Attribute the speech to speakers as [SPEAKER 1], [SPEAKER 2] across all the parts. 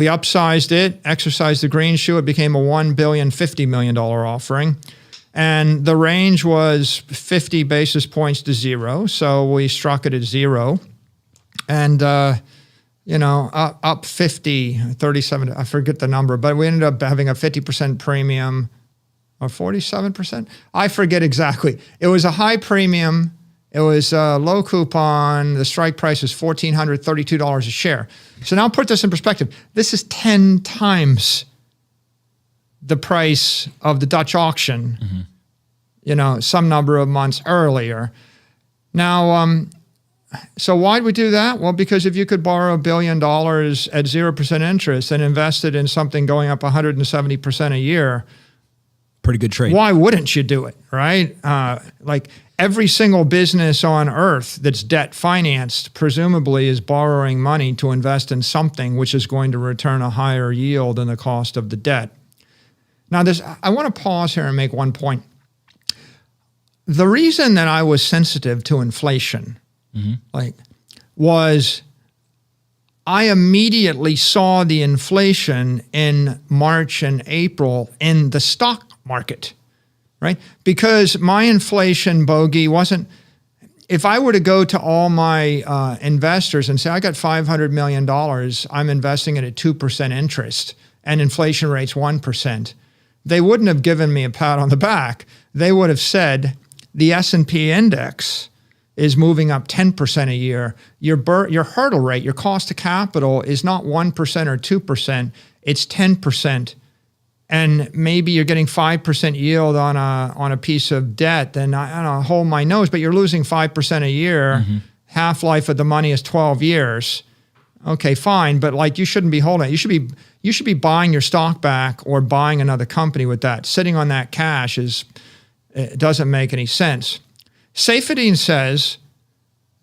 [SPEAKER 1] We upsized it, exercised the green shoe. It became a $1,050 million offering. And the range was 50 basis points to zero. So we struck it at zero. And, up 50, 37, I forget the number, but we ended up having a 50% premium or 47%. I forget exactly. It was a high premium. It was a low coupon. The strike price was $1,432 a share. So now put this in perspective. This is 10 times the price of the Dutch auction, some number of months earlier. Now, so why'd we do that? Well, because if you could borrow $1 billion at 0% interest and invest it in something going up 170% a year,
[SPEAKER 2] pretty good trade.
[SPEAKER 1] Why wouldn't you do it, right? Like every single business on earth that's debt financed presumably is borrowing money to invest in something which is going to return a higher yield than the cost of the debt. Now, I want to pause here and make one point. The reason that I was sensitive to inflation was I immediately saw the inflation in March and April in the stock market, right? Because my inflation bogey wasn't, if I were to go to all my investors and say, I got $500 million, I'm investing it at 2% interest and inflation rate's 1%, they wouldn't have given me a pat on the back. They would have said the S&P index is moving up 10% a year. Your hurdle rate, your cost of capital is not 1% or 2%, it's 10%. And maybe you're getting 5% yield on a piece of debt, then I don't hold my nose, but you're losing 5% a year. Half-life of the money is 12 years. Okay, fine, but like you shouldn't be holding it. You should be buying your stock back or buying another company with that. Sitting on that cash it doesn't make any sense. Safedine says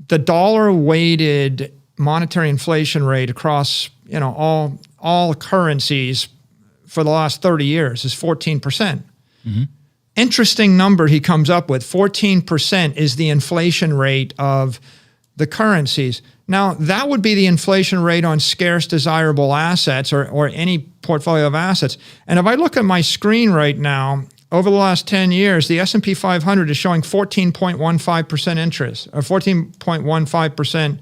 [SPEAKER 1] the dollar-weighted monetary inflation rate across all currencies for the last 30 years is 14%. Interesting number he comes up with. 14% is the inflation rate of the currencies. Now, that would be the inflation rate on scarce desirable assets or any portfolio of assets. And if I look at my screen right now, over the last 10 years, the S&P 500 is showing 14.15% interest, or 14.15%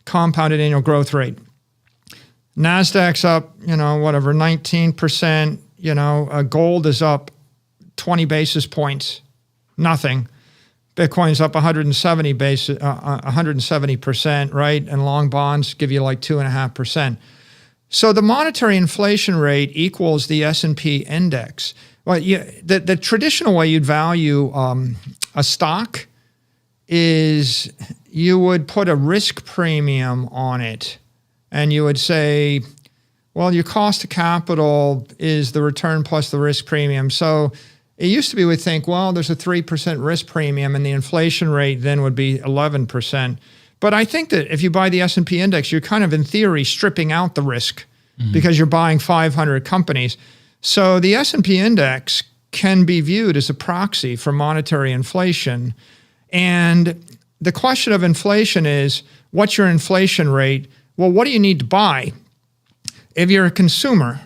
[SPEAKER 1] compounded annual growth rate. NASDAQ's up, 19%, gold is up 20 basis points, nothing. Bitcoin's up 170%, right? And long bonds give you like 2.5%. So the monetary inflation rate equals the S&P index. Well, the traditional way you'd value a stock is you would put a risk premium on it. And you would say, well, your cost of capital is the return plus the risk premium. So it used to be we'd think, well, there's a 3% risk premium and the inflation rate then would be 11%. But I think that if you buy the S&P index, you're kind of in theory stripping out the risk because you're buying 500 companies. So the S&P index can be viewed as a proxy for monetary inflation. And the question of inflation is, what's your inflation rate? Well, what do you need to buy? If you're a consumer,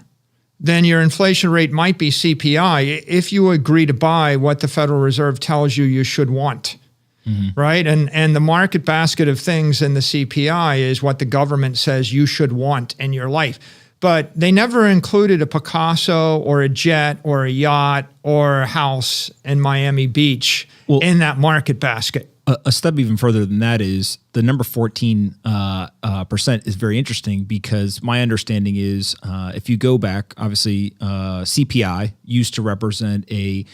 [SPEAKER 1] then your inflation rate might be CPI if you agree to buy what the Federal Reserve tells you should want, right? And the market basket of things in the CPI is what the government says you should want in your life. But they never included a Picasso or a jet or a yacht or a house in Miami Beach in that market basket.
[SPEAKER 2] A step even further than that is the number 14% is very interesting because my understanding is if you go back, obviously CPI used to represent a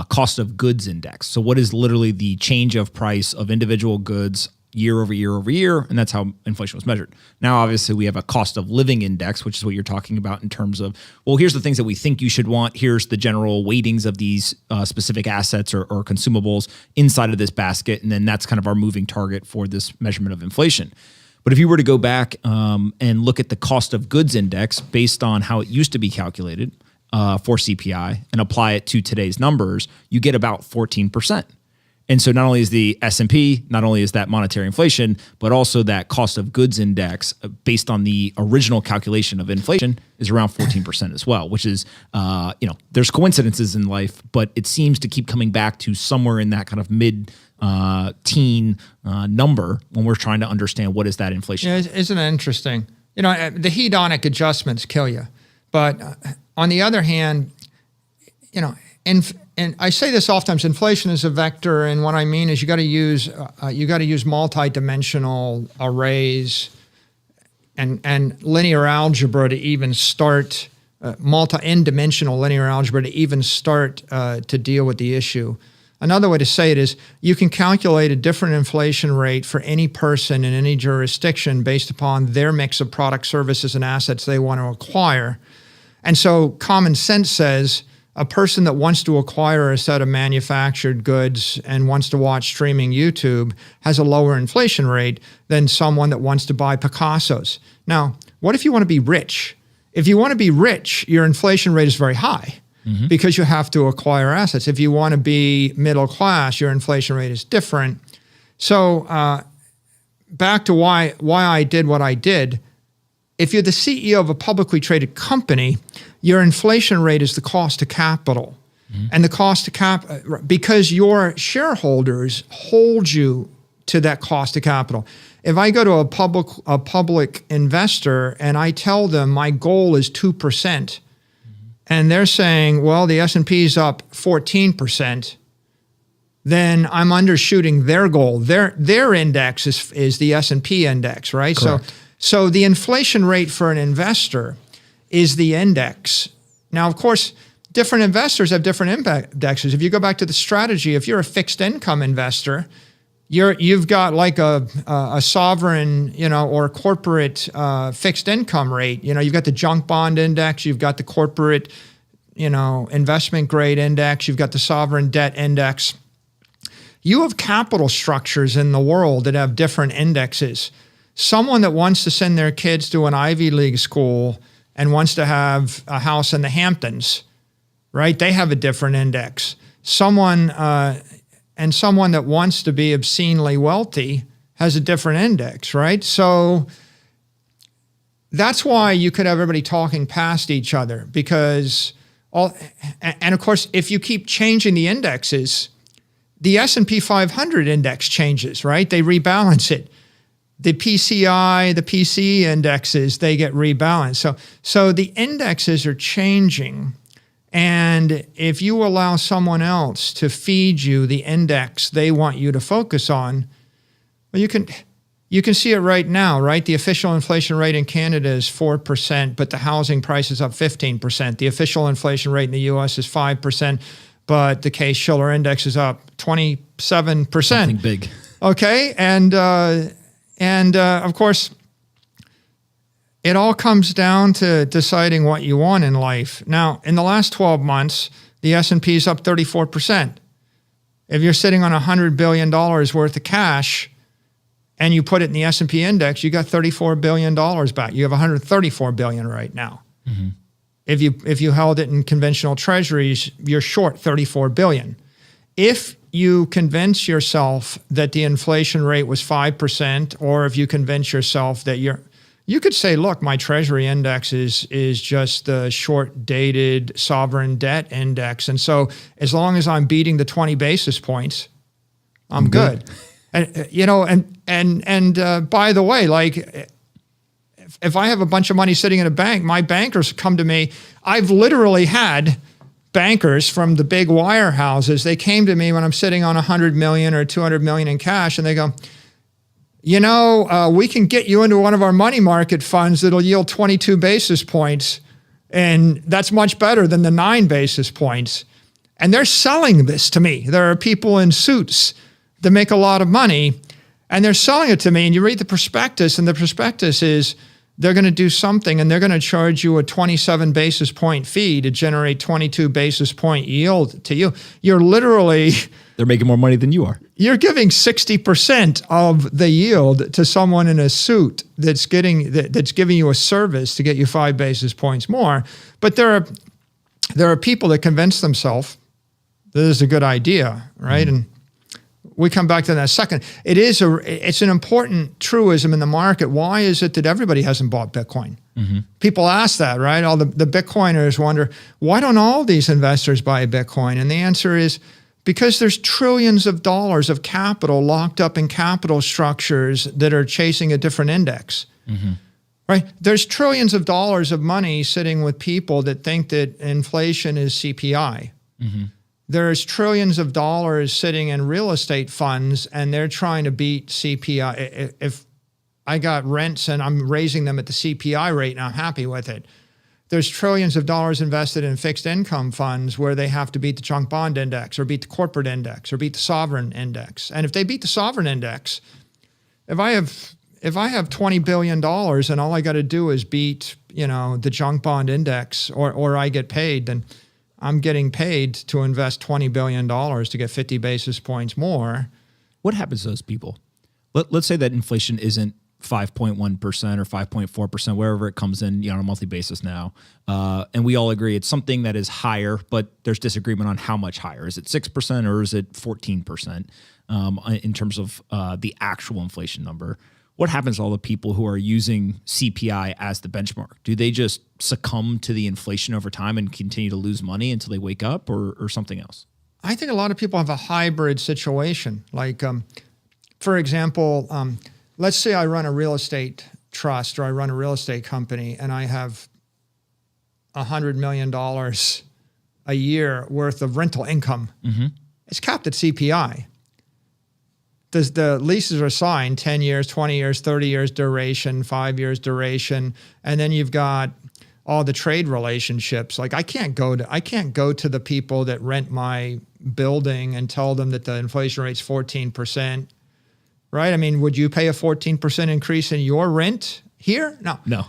[SPEAKER 2] cost of goods index. So what is literally the change of price of individual goods year over year over year, and that's how inflation was measured. Now, obviously, we have a cost of living index, which is what you're talking about in terms of, well, here's the things that we think you should want. Here's the general weightings of these specific assets or consumables inside of this basket, and then that's kind of our moving target for this measurement of inflation. But if you were to go back and look at the cost of goods index based on how it used to be calculated for CPI and apply it to today's numbers, you get about 14%. And so not only is the S&P, not only is that monetary inflation, but also that cost of goods index based on the original calculation of inflation is around 14% as well, which is, there's coincidences in life, but it seems to keep coming back to somewhere in that kind of mid-teen number when we're trying to understand what is that inflation.
[SPEAKER 1] Yeah, isn't it interesting? The hedonic adjustments kill you. But on the other hand, and I say this oftentimes, inflation is a vector, and what I mean is you got to use multi-dimensional arrays and linear algebra to even start n-dimensional linear algebra to even start to deal with the issue. Another way to say it is you can calculate a different inflation rate for any person in any jurisdiction based upon their mix of products, services, and assets they want to acquire. And so common sense says a person that wants to acquire a set of manufactured goods and wants to watch streaming YouTube has a lower inflation rate than someone that wants to buy Picassos. Now, what if you want to be rich? If you want to be rich, your inflation rate is very high because you have to acquire assets. If you want to be middle class, your inflation rate is different. So back to why I did what I did. If you're the CEO of a publicly traded company, your inflation rate is the cost of capital. And the cost of because your shareholders hold you to that cost of capital. If I go to a public investor and I tell them my goal is 2%, and they're saying, well, the S&P is up 14%, then I'm undershooting their goal. Their index is the S&P index, right?
[SPEAKER 2] Correct.
[SPEAKER 1] So the inflation rate for an investor is the index. Now, of course, different investors have different indexes. If you go back to the strategy, if you're a fixed income investor, you've got like a sovereign, or corporate fixed income rate. You've got the junk bond index, you've got the corporate, investment grade index, you've got the sovereign debt index. You have capital structures in the world that have different indexes. Someone that wants to send their kids to an Ivy League school and wants to have a house in the Hamptons, right? They have a different index. Someone that wants to be obscenely wealthy has a different index, right? So that's why you could have everybody talking past each other because and of course, if you keep changing the indexes, the S&P 500 index changes, right? They rebalance it. The PCI, the PCE indexes, they get rebalanced. So the indexes are changing. And if you allow someone else to feed you the index they want you to focus on, well, you can see it right now, right? The official inflation rate in Canada is 4%, but the housing price is up 15%. The official inflation rate in the US is 5%, but the Case-Shiller index is up 27%.
[SPEAKER 2] Something big.
[SPEAKER 1] Okay, and of course, it all comes down to deciding what you want in life. Now, in the last 12 months, the S&P is up 34%. If you're sitting on $100 billion worth of cash and you put it in the S&P index, you got $34 billion back. You have $134 billion right now. Mm-hmm. If you held it in conventional treasuries, you're short $34 billion. If you convince yourself that the inflation rate was 5%, or if you convince yourself that you could say, look, my treasury index is just the short-dated sovereign debt index. And so as long as I'm beating the 20 basis points, I'm good. And by the way, like if I have a bunch of money sitting in a bank, my bankers come to me. I've literally had bankers from the big wire houses. They came to me when I'm sitting on 100 million or 200 million in cash, and they go, we can get you into one of our money market funds that'll yield 22 basis points, and that's much better than the 9 basis points. And they're selling this to me. There are people in suits that make a lot of money, and they're selling it to me. And you read the prospectus, and the prospectus is they're going to do something, and they're going to charge you a 27 basis point fee to generate 22 basis point yield to you. You're literally...
[SPEAKER 2] They're making more money than you are.
[SPEAKER 1] You're giving 60% of the yield to someone in a suit that's giving you a service to get you 5 basis points more. But there are people that convince themselves that this is a good idea, right? Mm-hmm. we come back to that in a second. It's an important truism in the market. Why is it that everybody hasn't bought Bitcoin? People ask that, right? All the Bitcoiners wonder, why don't all these investors buy Bitcoin? And the answer is because there's trillions of dollars of capital locked up in capital structures that are chasing a different index. Right? There's trillions of dollars of money sitting with people that think that inflation is CPI. There's trillions of dollars sitting in real estate funds, and they're trying to beat CPI. If I got rents and I'm raising them at the CPI rate and I'm happy with it, there's trillions of dollars invested in fixed income funds where they have to beat the junk bond index or beat the corporate index or beat the sovereign index. And if they beat the sovereign index, if I have $20 billion and all I got to do is beat, the junk bond index or I get paid, then I'm getting paid to invest $20 billion to get 50 basis points more.
[SPEAKER 2] What happens to those people? Let's say that inflation isn't 5.1% or 5.4%, wherever it comes in, on a monthly basis now. And we all agree it's something that is higher, but there's disagreement on how much higher. Is it 6% or is it 14% in terms of the actual inflation number? What happens to all the people who are using CPI as the benchmark? Do they just succumb to the inflation over time and continue to lose money until they wake up or something else?
[SPEAKER 1] I think a lot of people have a hybrid situation. Like, for example, let's say I run a real estate trust or I run a real estate company and I have $100 million a year worth of rental income. It's capped at CPI. The leases are signed 10 years, 20 years, 30 years duration, 5 years duration. And then you've got all the trade relationships. Like I can't go to the people that rent my building and tell them that the inflation rate's 14%. Right? I mean, would you pay a 14% increase in your rent here? No.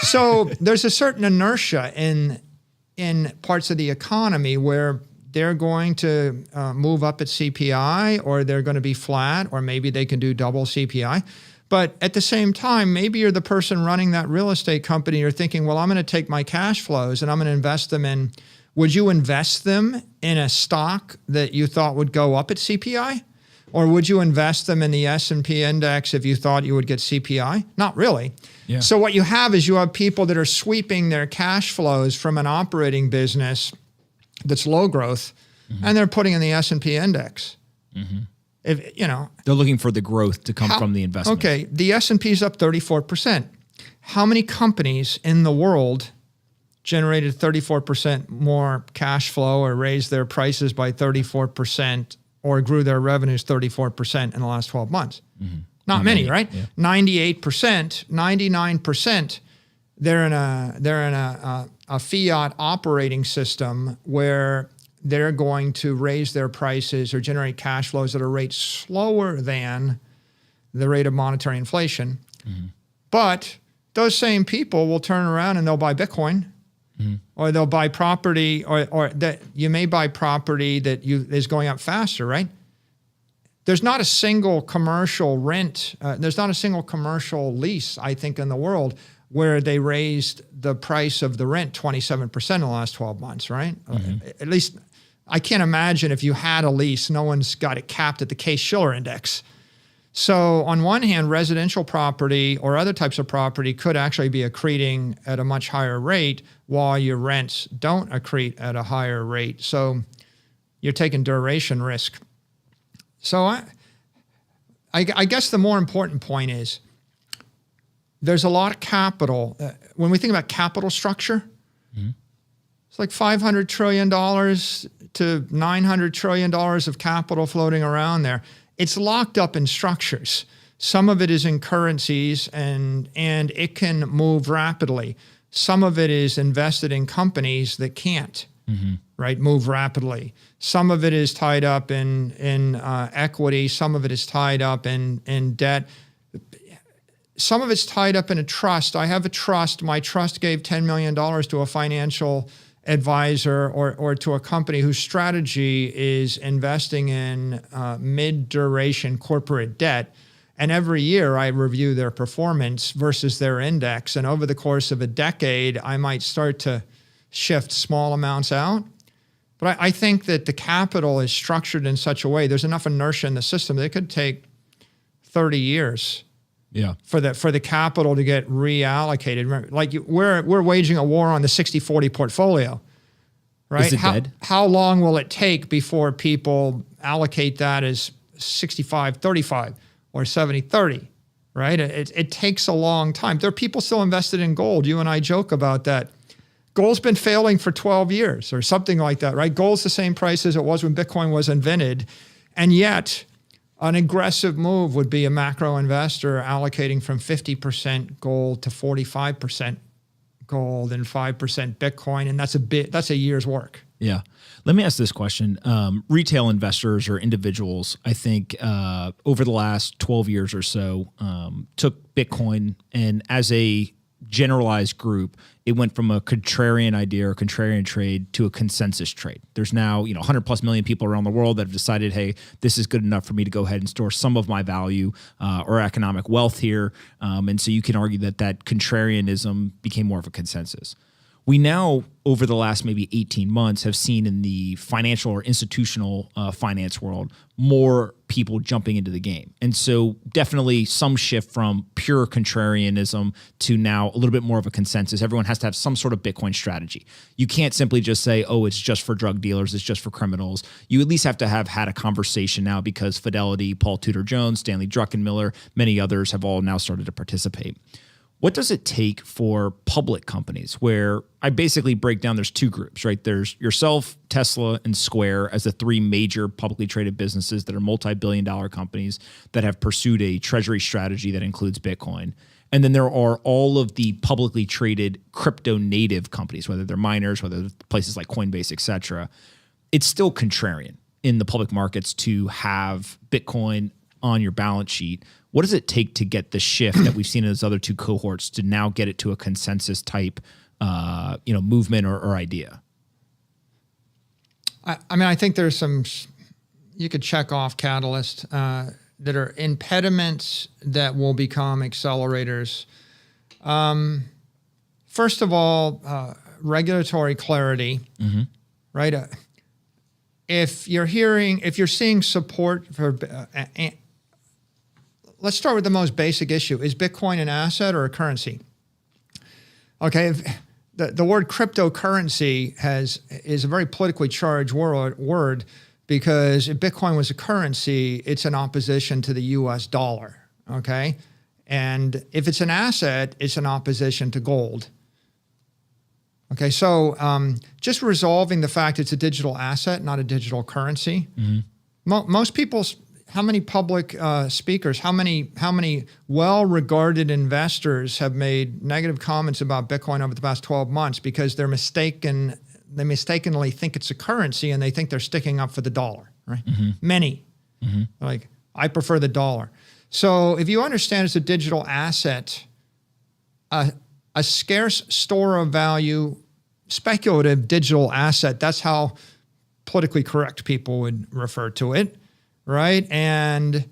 [SPEAKER 1] So there's a certain inertia in parts of the economy where they're going to move up at CPI or they're going to be flat or maybe they can do double CPI. But at the same time, maybe you're the person running that real estate company. You're thinking, well, I'm going to take my cash flows and I'm going to invest them in. Would you invest them in a stock that you thought would go up at CPI? Or would you invest them in the S&P index if you thought you would get CPI? Not really. Yeah. So what you have is you have people that are sweeping their cash flows from an operating business that's low growth, and they're putting in the S&P index. If
[SPEAKER 2] they're looking for the growth to come from the investment.
[SPEAKER 1] Okay, the S&P is up 34%. How many companies in the world generated 34% more cash flow or raised their prices by 34% or grew their revenues 34% in the last 12 months? Not many, right? Yeah. 98%, 99%, they're in a fiat operating system where they're going to raise their prices or generate cash flows at a rate slower than the rate of monetary inflation. But those same people will turn around and they'll buy Bitcoin, or they'll buy property, or that you may buy property that is going up faster, right? There's not a single commercial rent, there's not a single commercial lease, I think, in the world where they raised the price of the rent 27% in the last 12 months, right? At least I can't imagine if you had a lease, no one's got it capped at the Case-Shiller index. So on one hand, residential property or other types of property could actually be accreting at a much higher rate while your rents don't accrete at a higher rate. So you're taking duration risk. So I guess the more important point is there's a lot of capital. When we think about capital structure, it's like $500 trillion to $900 trillion of capital floating around there. It's locked up in structures. Some of it is in currencies and it can move rapidly. Some of it is invested in companies that can't, right, move rapidly. Some of it is tied up in equity. Some of it is tied up in debt. Some of it's tied up in a trust. I have a trust. My trust gave $10 million to a financial advisor or to a company whose strategy is investing in mid-duration corporate debt. And every year I review their performance versus their index. And over the course of a decade, I might start to shift small amounts out. But I think that the capital is structured in such a way, there's enough inertia in the system that it could take 30 years for the capital to get reallocated. Remember, like we're waging a war on the 60-40 portfolio, right?
[SPEAKER 2] Is it dead?
[SPEAKER 1] How long will it take before people allocate that as 65-35 or 70-30, right? It takes a long time. There are people still invested in gold. You and I joke about that. Gold's been failing for 12 years or something like that, right? Gold's the same price as it was when Bitcoin was invented. And yet an aggressive move would be a macro investor allocating from 50% gold to 45% gold and 5% Bitcoin. And that's a year's work.
[SPEAKER 2] Yeah. Let me ask this question. Retail investors or individuals, I think over the last 12 years or so, took Bitcoin and as a generalized group, it went from a contrarian idea or contrarian trade to a consensus trade. There's now 100 plus million people around the world that have decided, hey, this is good enough for me to go ahead and store some of my value or economic wealth here. And so you can argue that contrarianism became more of a consensus. We now, over the last maybe 18 months, have seen in the financial or institutional finance world more people jumping into the game. And so definitely some shift from pure contrarianism to now a little bit more of a consensus. Everyone has to have some sort of Bitcoin strategy. You can't simply just say, oh, it's just for drug dealers, it's just for criminals. You at least have to have had a conversation now because Fidelity, Paul Tudor Jones, Stanley Druckenmiller, many others have all now started to participate. What does it take for public companies where I basically break down, there's two groups, right? There's yourself, Tesla, and Square as the three major publicly traded businesses that are multi-billion-dollar companies that have pursued a treasury strategy that includes Bitcoin. And then there are all of the publicly traded crypto native companies, whether they're miners, whether they're places like Coinbase, et cetera. It's still contrarian in the public markets to have Bitcoin on your balance sheet. What does it take to get the shift that we've seen in those other two cohorts to now get it to a consensus type, movement or idea?
[SPEAKER 1] I mean, I think there's some, you could check off catalysts that are impediments that will become accelerators. First of all, regulatory clarity, right? If you're seeing support for, let's start with the most basic issue. Is Bitcoin an asset or a currency? Okay, the word cryptocurrency is a very politically charged word because if Bitcoin was a currency, it's in opposition to the US dollar, okay? And if it's an asset, it's in opposition to gold. Okay, so just resolving the fact it's a digital asset, not a digital currency. Most people, how many public speakers, how many well-regarded investors have made negative comments about Bitcoin over the past 12 months because they mistakenly think it's a currency and they think they're sticking up for the dollar, right? Many. Like, I prefer the dollar. So if you understand it's a digital asset, a scarce store of value, speculative digital asset, that's how politically correct people would refer to it. Right, and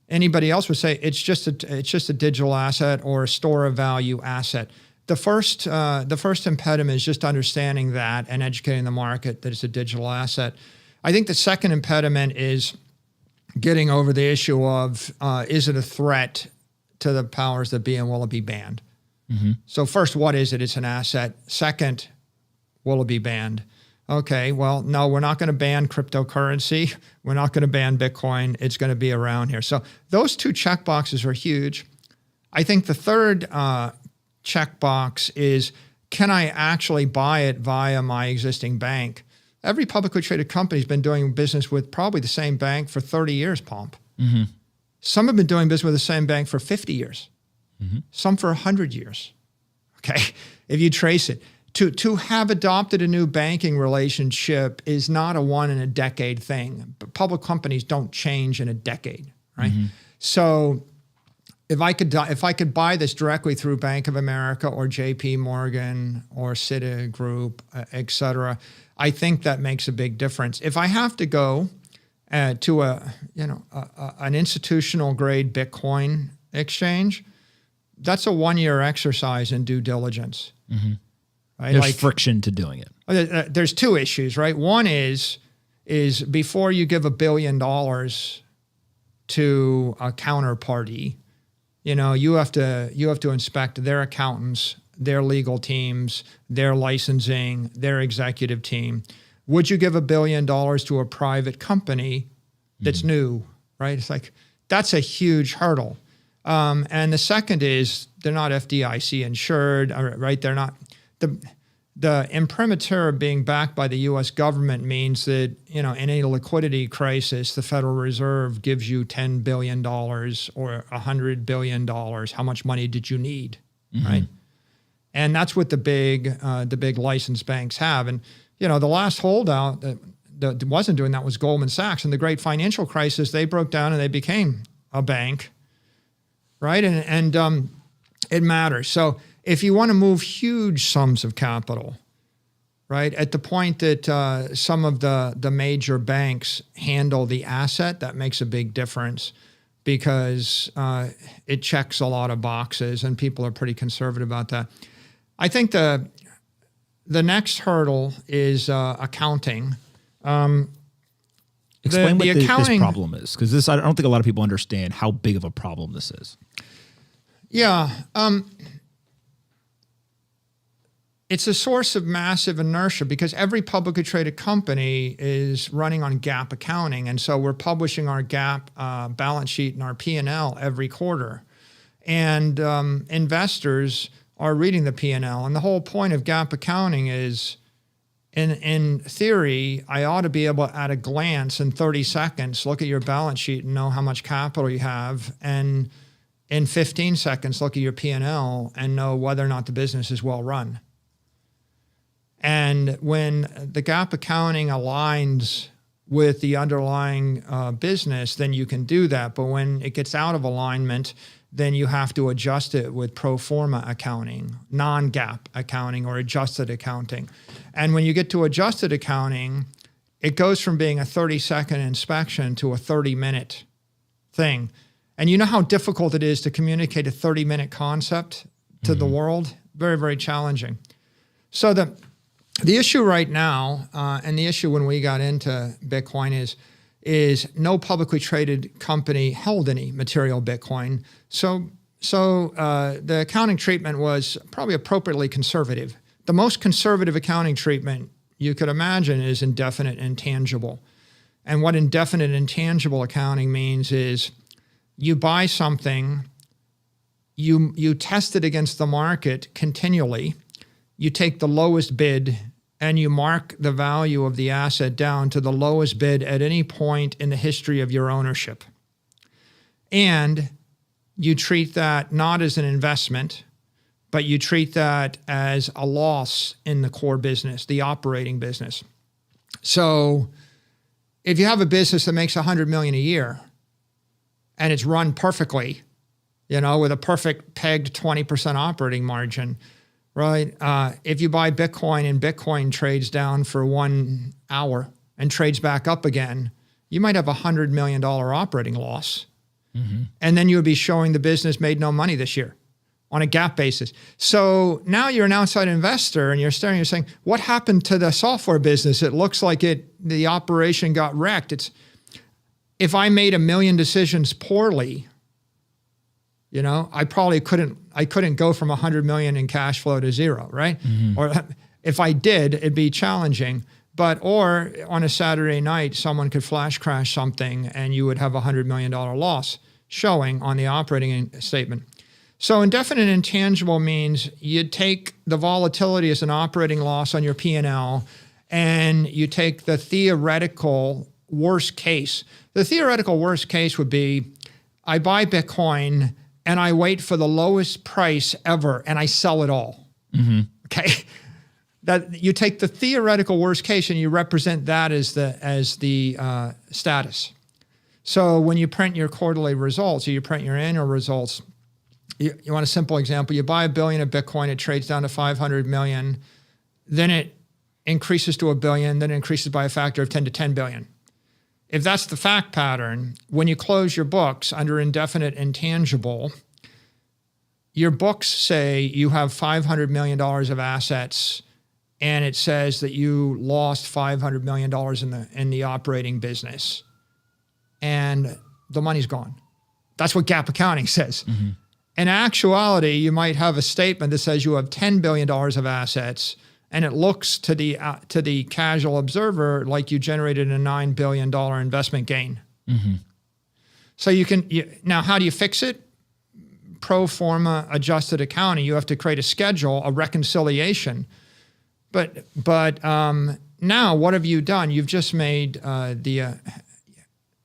[SPEAKER 1] anybody else would say it's just a digital asset or a store of value asset. The first impediment is just understanding that and educating the market that it's a digital asset. I think the second impediment is getting over the issue of is it a threat to the powers that be and will it be banned? So first, what is it? It's an asset. Second, will it be banned? Okay, well, no, we're not going to ban cryptocurrency. We're not going to ban Bitcoin. It's going to be around here. So those two checkboxes are huge. I think the third checkbox is, can I actually buy it via my existing bank? Every publicly traded company has been doing business with probably the same bank for 30 years, Pomp. Some have been doing business with the same bank for 50 years. Some for 100 years. Okay, if you trace it. To have adopted a new banking relationship is not a one in a decade thing. But public companies don't change in a decade, right? So if I could buy this directly through Bank of America or JP Morgan or Citigroup, et cetera, I think that makes a big difference. If I have to go to an institutional grade Bitcoin exchange, that's a 1-year exercise in due diligence. right?
[SPEAKER 2] There's friction to doing it.
[SPEAKER 1] There's two issues, right? One is before you give $1 billion to a counterparty, you have to inspect their accountants, their legal teams, their licensing, their executive team. Would you give $1 billion to a private company that's new, right? It's like, that's a huge hurdle. And the second is they're not FDIC insured, right? They're not, the imprimatur being backed by the U.S. government means that, in a liquidity crisis, the Federal Reserve gives you $10 billion or $100 billion. How much money did you need, right? And that's what the big licensed banks have. And, the last holdout that wasn't doing that was Goldman Sachs. In the great financial crisis, they broke down and they became a bank, right? And it matters. So if you want to move huge sums of capital, right, at the point that some of the major banks handle the asset, that makes a big difference because it checks a lot of boxes and people are pretty conservative about that. I think the next hurdle is accounting.
[SPEAKER 2] Explain what this problem is, because I don't think a lot of people understand how big of a problem this is.
[SPEAKER 1] Yeah. It's a source of massive inertia because every publicly traded company is running on GAAP accounting. And so we're publishing our GAAP balance sheet and our P&L every quarter. And investors are reading the P&L. And the whole point of GAAP accounting is, in theory, I ought to be able, at a glance, in 30 seconds, look at your balance sheet and know how much capital you have. And in 15 seconds, look at your P&L and know whether or not the business is well run. And when the GAAP accounting aligns with the underlying business, then you can do that. But when it gets out of alignment, then you have to adjust it with pro forma accounting, non-GAAP accounting, or adjusted accounting. And when you get to adjusted accounting, it goes from being a 30-second inspection to a 30-minute thing. And you know how difficult it is to communicate a 30-minute concept to the world? Very, very challenging. So the issue right now, and the issue when we got into Bitcoin is no publicly traded company held any material Bitcoin. So the accounting treatment was probably appropriately conservative. The most conservative accounting treatment you could imagine is indefinite intangible. And what indefinite intangible accounting means is you buy something, you test it against the market continually, you take the lowest bid, and you mark the value of the asset down to the lowest bid at any point in the history of your ownership. And you treat that not as an investment, but you treat that as a loss in the core business, the operating business. So if you have a business that makes $100 million a year and it's run perfectly, with a perfect pegged 20% operating margin, right? If you buy Bitcoin and Bitcoin trades down for 1 hour and trades back up again, you might have a $100 million operating loss. And then you would be showing the business made no money this year on a GAAP basis. So now you're an outside investor and you're saying, what happened to the software business? It looks like the operation got wrecked. If I made 1 million decisions poorly, I probably couldn't go from 100 million in cash flow to zero, right? Or if I did, it'd be challenging. Or on a Saturday night, someone could flash crash something and you would have a $100 million loss showing on the operating statement. So indefinite intangible means you take the volatility as an operating loss on your P&L and you take the theoretical worst case. The theoretical worst case would be, I buy Bitcoin and I wait for the lowest price ever and I sell it all. Okay? That you take the theoretical worst case and you represent that as the status. So when you print your quarterly results or you print your annual results, you want a simple example. You buy $1 billion of Bitcoin, it trades down to 500 million, then it increases to $1 billion, then it increases by a factor of 10 to 10 billion. If that's the fact pattern, when you close your books under indefinite intangible, your books say you have $500 million of assets and it says that you lost $500 million in the operating business, and the money's gone. That's what GAAP accounting says.
[SPEAKER 2] Mm-hmm.
[SPEAKER 1] In actuality, you might have a statement that says you have $10 billion of assets, and it looks to the casual observer like you generated a $9 billion investment gain.
[SPEAKER 2] Mm-hmm.
[SPEAKER 1] So now how do you fix it? Pro forma adjusted accounting. You have to create a schedule, a reconciliation. But now what have you done? You've just made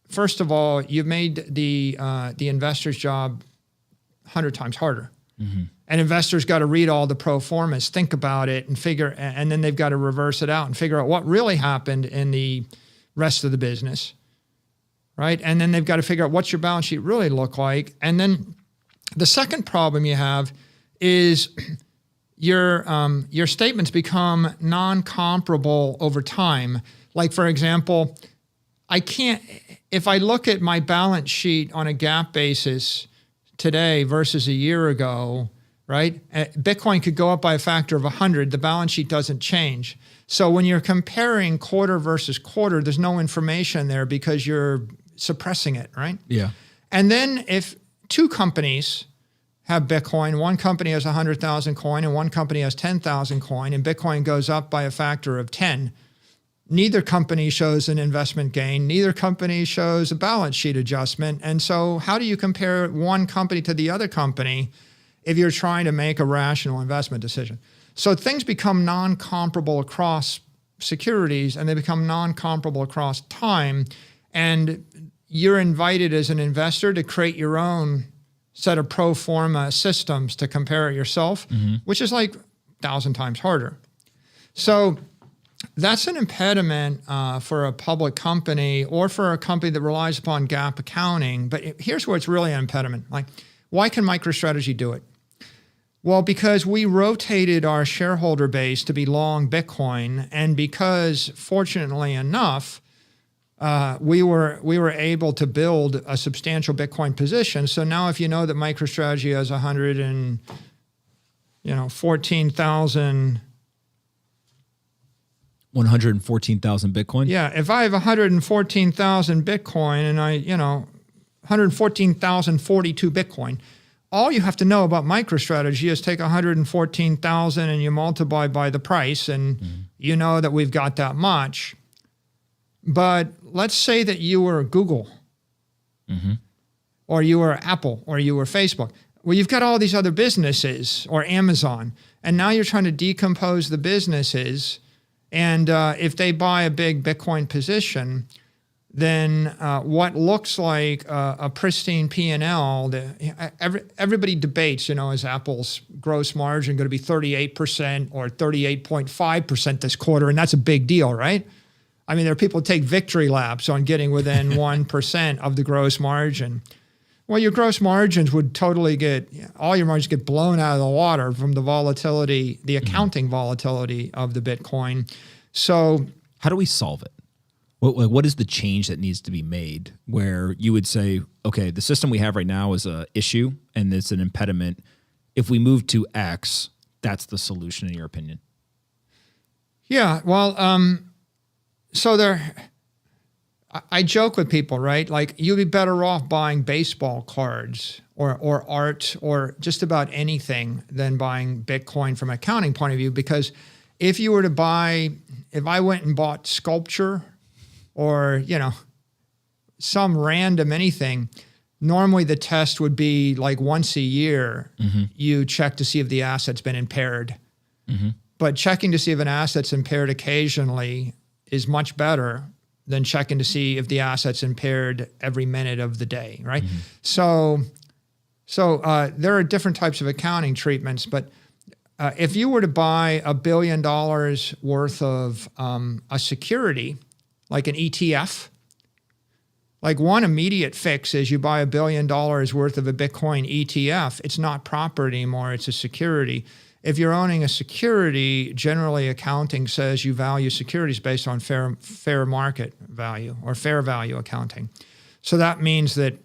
[SPEAKER 1] first of all, you've made the investor's job 100 times harder.
[SPEAKER 2] Mm-hmm.
[SPEAKER 1] And investors got to read all the pro formas, think about it, and then they've got to reverse it out and figure out what really happened in the rest of the business, right? And then they've got to figure out what's your balance sheet really look like. And then the second problem you have is your statements become non-comparable over time. Like, for example, if I look at my balance sheet on a GAAP basis today versus a year ago, right? Bitcoin could go up by a factor of 100. The balance sheet doesn't change. So when you're comparing quarter versus quarter, there's no information there because you're suppressing it, right?
[SPEAKER 2] Yeah.
[SPEAKER 1] And then if two companies have Bitcoin, one company has 100,000 coin and one company has 10,000 coin, and Bitcoin goes up by a factor of 10, neither company shows an investment gain. Neither company shows a balance sheet adjustment. And so how do you compare one company to the other company if you're trying to make a rational investment decision? So things become non-comparable across securities, and they become non-comparable across time. And you're invited as an investor to create your own set of pro forma systems to compare it yourself,
[SPEAKER 2] mm-hmm.
[SPEAKER 1] which is like 1,000 times harder. So that's an impediment for a public company or for a company that relies upon GAAP accounting. But here's where it's really an impediment. Like, why can MicroStrategy do it? Well, because we rotated our shareholder base to be long Bitcoin, and because, fortunately enough, we were able to build a substantial Bitcoin position. So now, if you know that MicroStrategy has 114,000
[SPEAKER 2] Bitcoin.
[SPEAKER 1] Yeah, if I have 114,000 Bitcoin and 114,042 Bitcoin, all you have to know about MicroStrategy is take 114,000 and you multiply by the price, and you know that we've got that much. But let's say that you were Google, or you were Apple, or you were Facebook. Well, you've got all these other businesses, or Amazon, and now you're trying to decompose the businesses. And if they buy a big Bitcoin position, then what looks like a pristine P&L, everybody debates, is Apple's gross margin going to be 38% or 38.5% this quarter? And that's a big deal, right? I mean, there are people who take victory laps on getting within 1% of the gross margin. Well, your gross margins would totally all your margins get blown out of the water from the volatility, the accounting volatility of the Bitcoin. So
[SPEAKER 2] how do we solve it? What is the change that needs to be made where you would say, okay, the system we have right now is an issue and it's an impediment. If we move to X, that's the solution in your opinion?
[SPEAKER 1] Yeah, well, I joke with people, right? Like, you'd be better off buying baseball cards or art or just about anything than buying Bitcoin from an accounting point of view. Because if I went and bought sculpture or, some random anything, normally the test would be like once a year, you check to see if the asset's been impaired. But checking to see if an asset's impaired occasionally is much better than checking to see if the asset's impaired every minute of the day, right? So there are different types of accounting treatments, but if you were to buy $1 billion worth of a security, like an ETF, like one immediate fix is you buy $1 billion worth of a Bitcoin ETF. It's not property anymore, it's a security. If you're owning a security, generally accounting says you value securities based on fair market value or fair value accounting. So that means that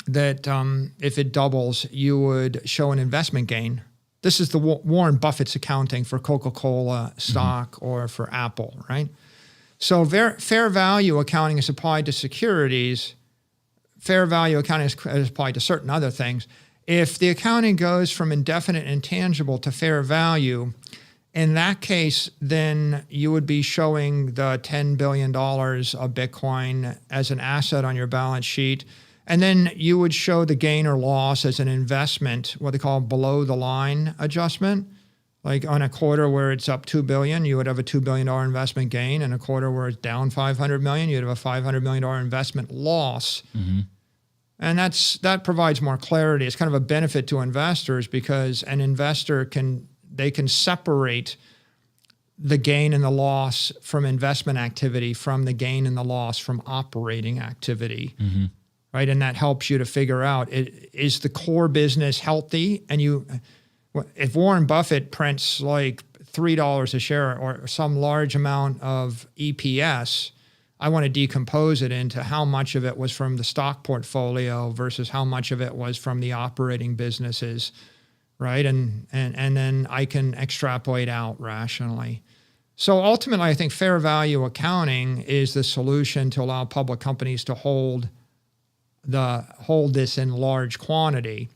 [SPEAKER 1] if it doubles, you would show an investment gain This is the Warren Buffett's accounting for Coca-Cola stock or for Apple, right? So fair value accounting is applied to securities. Fair value accounting is applied to certain other things. If the accounting goes from indefinite intangible to fair value, in that case, then you would be showing the $10 billion of Bitcoin as an asset on your balance sheet. And then you would show the gain or loss as an investment, what they call below the line adjustment. Like on a quarter where it's up 2 billion, you would have a $2 billion investment gain. And a quarter where it's down 500 million, you'd have a $500 million investment loss. And that provides more clarity. It's kind of a benefit to investors because an investor can separate the gain and the loss from investment activity from the gain and the loss from operating activity. Right? And that helps you to figure out, is the core business healthy? And if Warren Buffett prints like $3 a share or some large amount of EPS, I want to decompose it into how much of it was from the stock portfolio versus how much of it was from the operating businesses, right? And then I can extrapolate out rationally. So ultimately, I think fair value accounting is the solution to allow public companies to hold this in large quantity.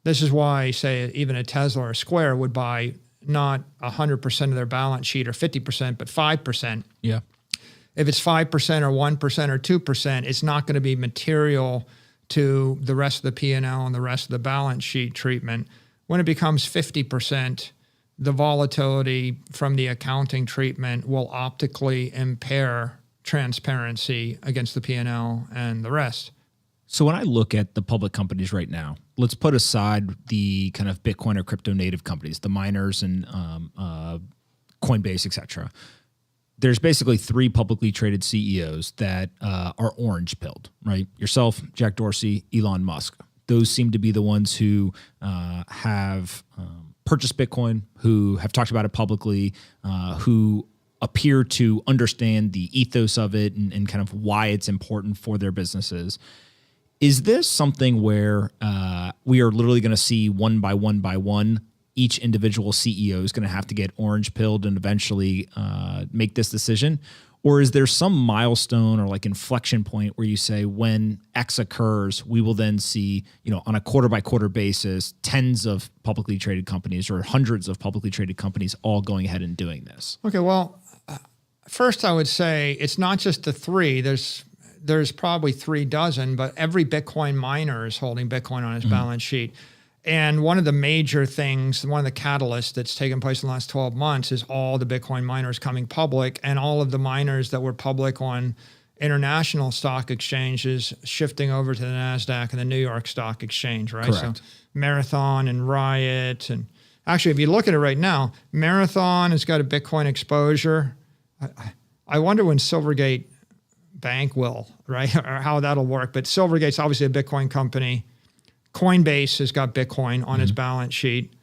[SPEAKER 1] This is why, say, even a Tesla or a Square would buy not 100% of their balance sheet or 50%, but 5%.
[SPEAKER 2] Yeah.
[SPEAKER 1] If it's 5% or 1% or 2%, it's not going to be material to the rest of the P&L and the rest of the balance sheet treatment. When it becomes 50%, the volatility from the accounting treatment will optically impair transparency against the P&L and the rest.
[SPEAKER 2] So when I look at the public companies right now, let's put aside the kind of Bitcoin or crypto native companies, the miners and Coinbase, et cetera. There's basically 3 publicly traded CEOs that are orange pilled, right? Yourself, Jack Dorsey, Elon Musk. Those seem to be the ones who have purchased Bitcoin, who have talked about it publicly, who appear to understand the ethos of it and kind of why it's important for their businesses. Is this something where we are literally going to see one by one, each individual CEO is going to have to get orange pilled and eventually make this decision? Or is there some milestone or like inflection point where you say when X occurs, we will then see, on a quarter by quarter basis, tens of publicly traded companies or hundreds of publicly traded companies all going ahead and doing this?
[SPEAKER 1] Okay, well, first I would say it's not just the 3. There's probably 36, but every Bitcoin miner is holding Bitcoin on his balance sheet. And one of the major things, one of the catalysts that's taken place in the last 12 months is all the Bitcoin miners coming public and all of the miners that were public on international stock exchanges shifting over to the NASDAQ and the New York Stock Exchange, right?
[SPEAKER 2] Correct.
[SPEAKER 1] So Marathon and Riot. And actually, if you look at it right now, Marathon has got a Bitcoin exposure. I wonder when Silvergate Bank will, right? Or how that'll work. But Silvergate's obviously a Bitcoin company. Coinbase has got Bitcoin on its balance sheet,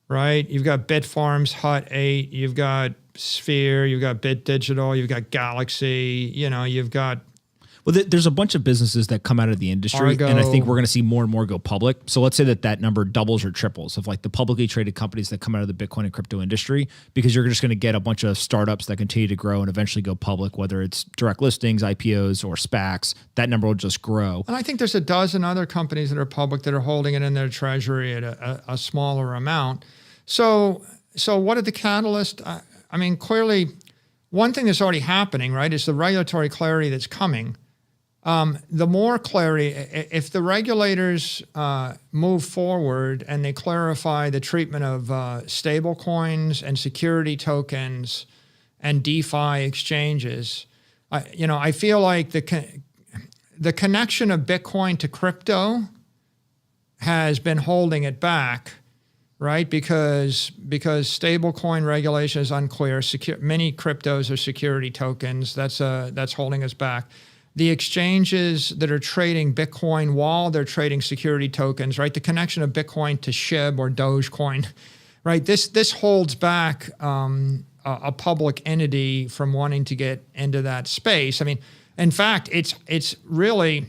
[SPEAKER 1] right? You've got Bitfarms, Hut 8, you've got Sphere, you've got Bit Digital, you've got Galaxy, you've got...
[SPEAKER 2] Well, there's a bunch of businesses that come out of the industry,
[SPEAKER 1] Argo.
[SPEAKER 2] and I think we're going to see more and more go public. So let's say that number doubles or triples of like the publicly traded companies that come out of the Bitcoin and crypto industry, because you're just going to get a bunch of startups that continue to grow and eventually go public, whether it's direct listings, IPOs, or SPACs. That number will just grow.
[SPEAKER 1] And I think there's a dozen other companies that are public that are holding it in their treasury at a smaller amount. So what are the catalysts? I mean, clearly, one thing that's already happening, right, is the regulatory clarity that's coming. The more clarity, if the regulators move forward and they clarify the treatment of stable coins and security tokens and DeFi exchanges, I feel like the connection of Bitcoin to crypto has been holding it back, right? Because stablecoin regulation is unclear. Many cryptos are security tokens. That's holding us back. The exchanges that are trading Bitcoin while they're trading security tokens, right? The connection of Bitcoin to SHIB or Dogecoin, right? This holds back a public entity from wanting to get into that space. I mean, in fact, it's really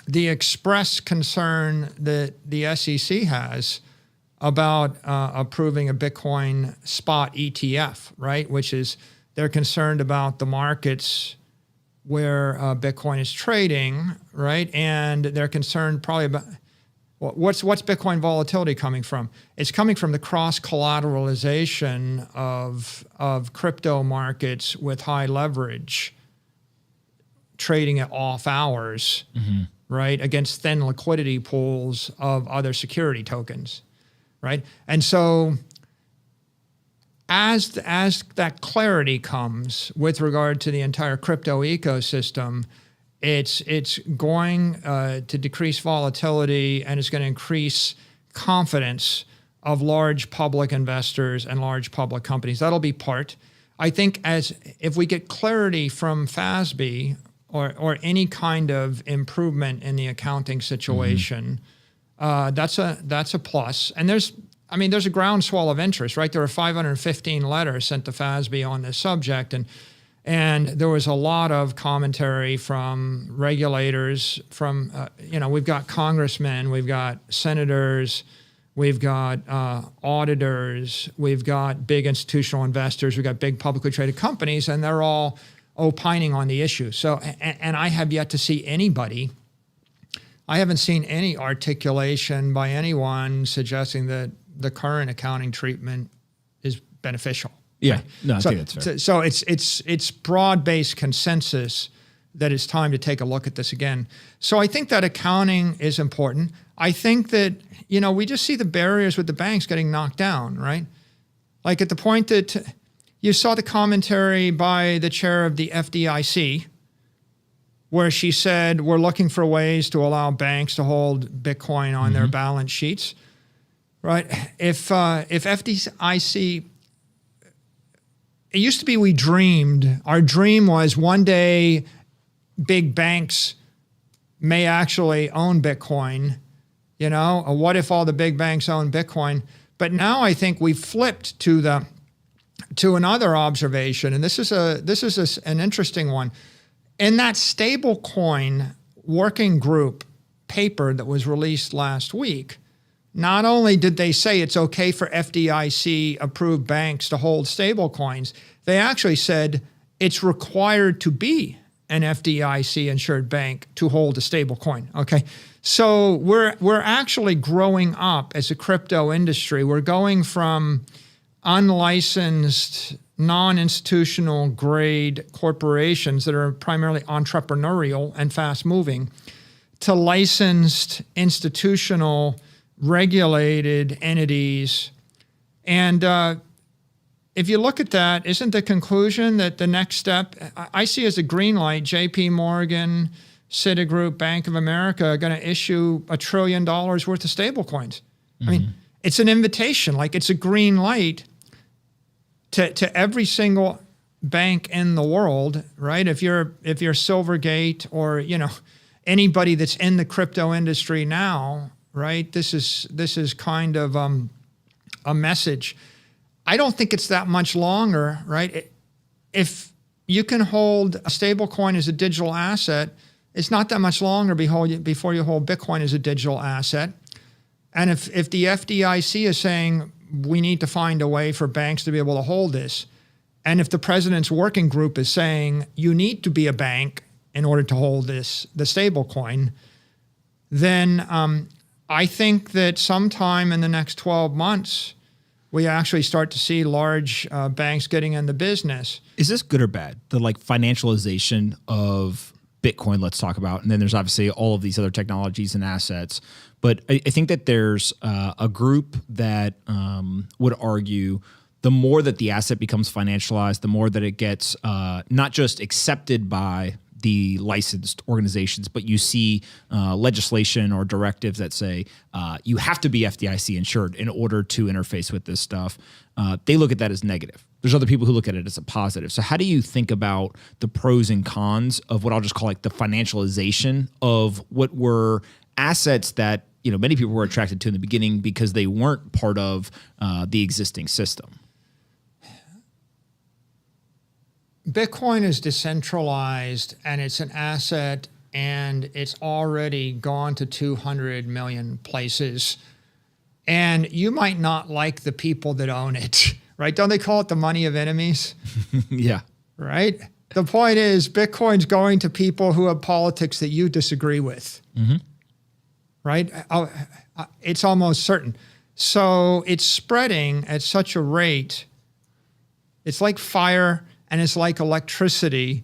[SPEAKER 1] the express concern that the SEC has about approving a Bitcoin spot ETF, right? Which is they're concerned about the markets where Bitcoin is trading, right? And they're concerned probably about what's Bitcoin volatility coming from? It's coming from the cross collateralization of crypto markets with high leverage, trading at off hours, right, against thin liquidity pools of other security tokens, right? And so as that clarity comes with regard to the entire crypto ecosystem, it's going to decrease volatility, and it's going to increase confidence of large public investors and large public companies. That'll be part. I think if we get clarity from FASB or any kind of improvement in the accounting situation, that's a plus. And there's a groundswell of interest, right? There were 515 letters sent to FASB on this subject, and there was a lot of commentary from regulators, from we've got congressmen, we've got senators, we've got auditors, we've got big institutional investors, we've got big publicly traded companies, and they're all opining on the issue. So, and I have yet to see anybody. I haven't seen any articulation by anyone suggesting that the current accounting treatment is beneficial.
[SPEAKER 2] Yeah,
[SPEAKER 1] right?
[SPEAKER 2] no, I think that's fair.
[SPEAKER 1] So it's broad-based consensus that it's time to take a look at this again. So I think that accounting is important. I think that, we just see the barriers with the banks getting knocked down, right? Like at the point that you saw the commentary by the chair of the FDIC, where she said, we're looking for ways to allow banks to hold Bitcoin on their balance sheets, right? If FDIC, it used to be our dream was one day big banks may actually own Bitcoin, what if all the big banks own Bitcoin? But now I think we've flipped to another observation, and this is an interesting one. In that stablecoin working group paper that was released last week, not only did they say it's okay for FDIC-approved banks to hold stablecoins, they actually said it's required to be an FDIC-insured bank to hold a stablecoin. Okay, so we're actually growing up as a crypto industry. We're going from unlicensed, non-institutional grade corporations that are primarily entrepreneurial and fast-moving to licensed, institutional, regulated entities. And if you look at that, isn't the conclusion that the next step, I see as a green light, JP Morgan, Citigroup, Bank of America are going to issue $1 trillion worth of stablecoins. I mean, it's an invitation, like it's a green light to every single bank in the world, right? If you're Silvergate or anybody that's in the crypto industry now, right? This is kind of a message. I don't think it's that much longer, right? If you can hold a stable coin as a digital asset, it's not that much longer before you hold Bitcoin as a digital asset. And if the FDIC is saying we need to find a way for banks to be able to hold this, and if the president's working group is saying you need to be a bank in order to hold the stable coin, then I think that sometime in the next 12 months, we actually start to see large banks getting in the business.
[SPEAKER 2] Is this good or bad? The financialization of Bitcoin, let's talk about, and then there's obviously all of these other technologies and assets. But I think that there's a group that would argue the more that the asset becomes financialized, the more that it gets not just accepted by the licensed organizations, but you see legislation or directives that say you have to be FDIC insured in order to interface with this stuff. They look at that as negative. There's other people who look at it as a positive. So how do you think about the pros and cons of what I'll just call the financialization of what were assets that many people were attracted to in the beginning because they weren't part of the existing system?
[SPEAKER 1] Bitcoin is decentralized and it's an asset, and it's already gone to 200 million places. And you might not like the people that own it, right? Don't they call it the money of enemies?
[SPEAKER 2] Yeah.
[SPEAKER 1] Right? The point is Bitcoin's going to people who have politics that you disagree with, right? It's almost certain. So it's spreading at such a rate. It's like fire and it's like electricity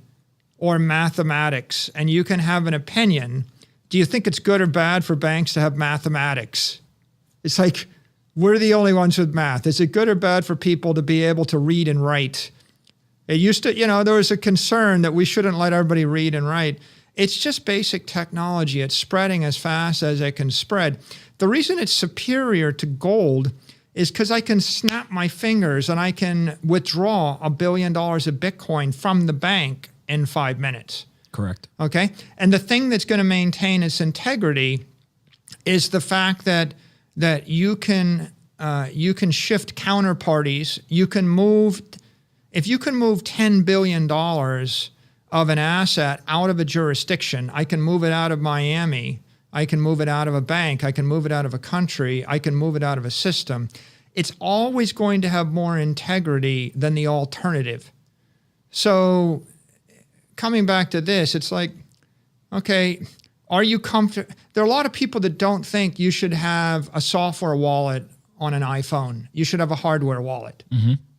[SPEAKER 1] or mathematics. And you can have an opinion. Do you think it's good or bad for banks to have mathematics? It's like, we're the only ones with math. Is it good or bad for people to be able to read and write? It used to, there was a concern that we shouldn't let everybody read and write. It's just basic technology. It's spreading as fast as it can spread. The reason it's superior to gold is because I can snap my fingers and I can withdraw $1 billion of Bitcoin from the bank in 5 minutes.
[SPEAKER 2] Correct.
[SPEAKER 1] Okay? And the thing that's going to maintain its integrity is the fact that you can shift counterparties. You can move, if you can move $10 billion of an asset out of a jurisdiction, I can move it out of Miami, I can move it out of a bank, I can move it out of a country, I can move it out of a system. It's always going to have more integrity than the alternative. So coming back to this, it's like, okay, are you comfortable? There are a lot of people that don't think you should have a software wallet on an iPhone. You should have a hardware wallet,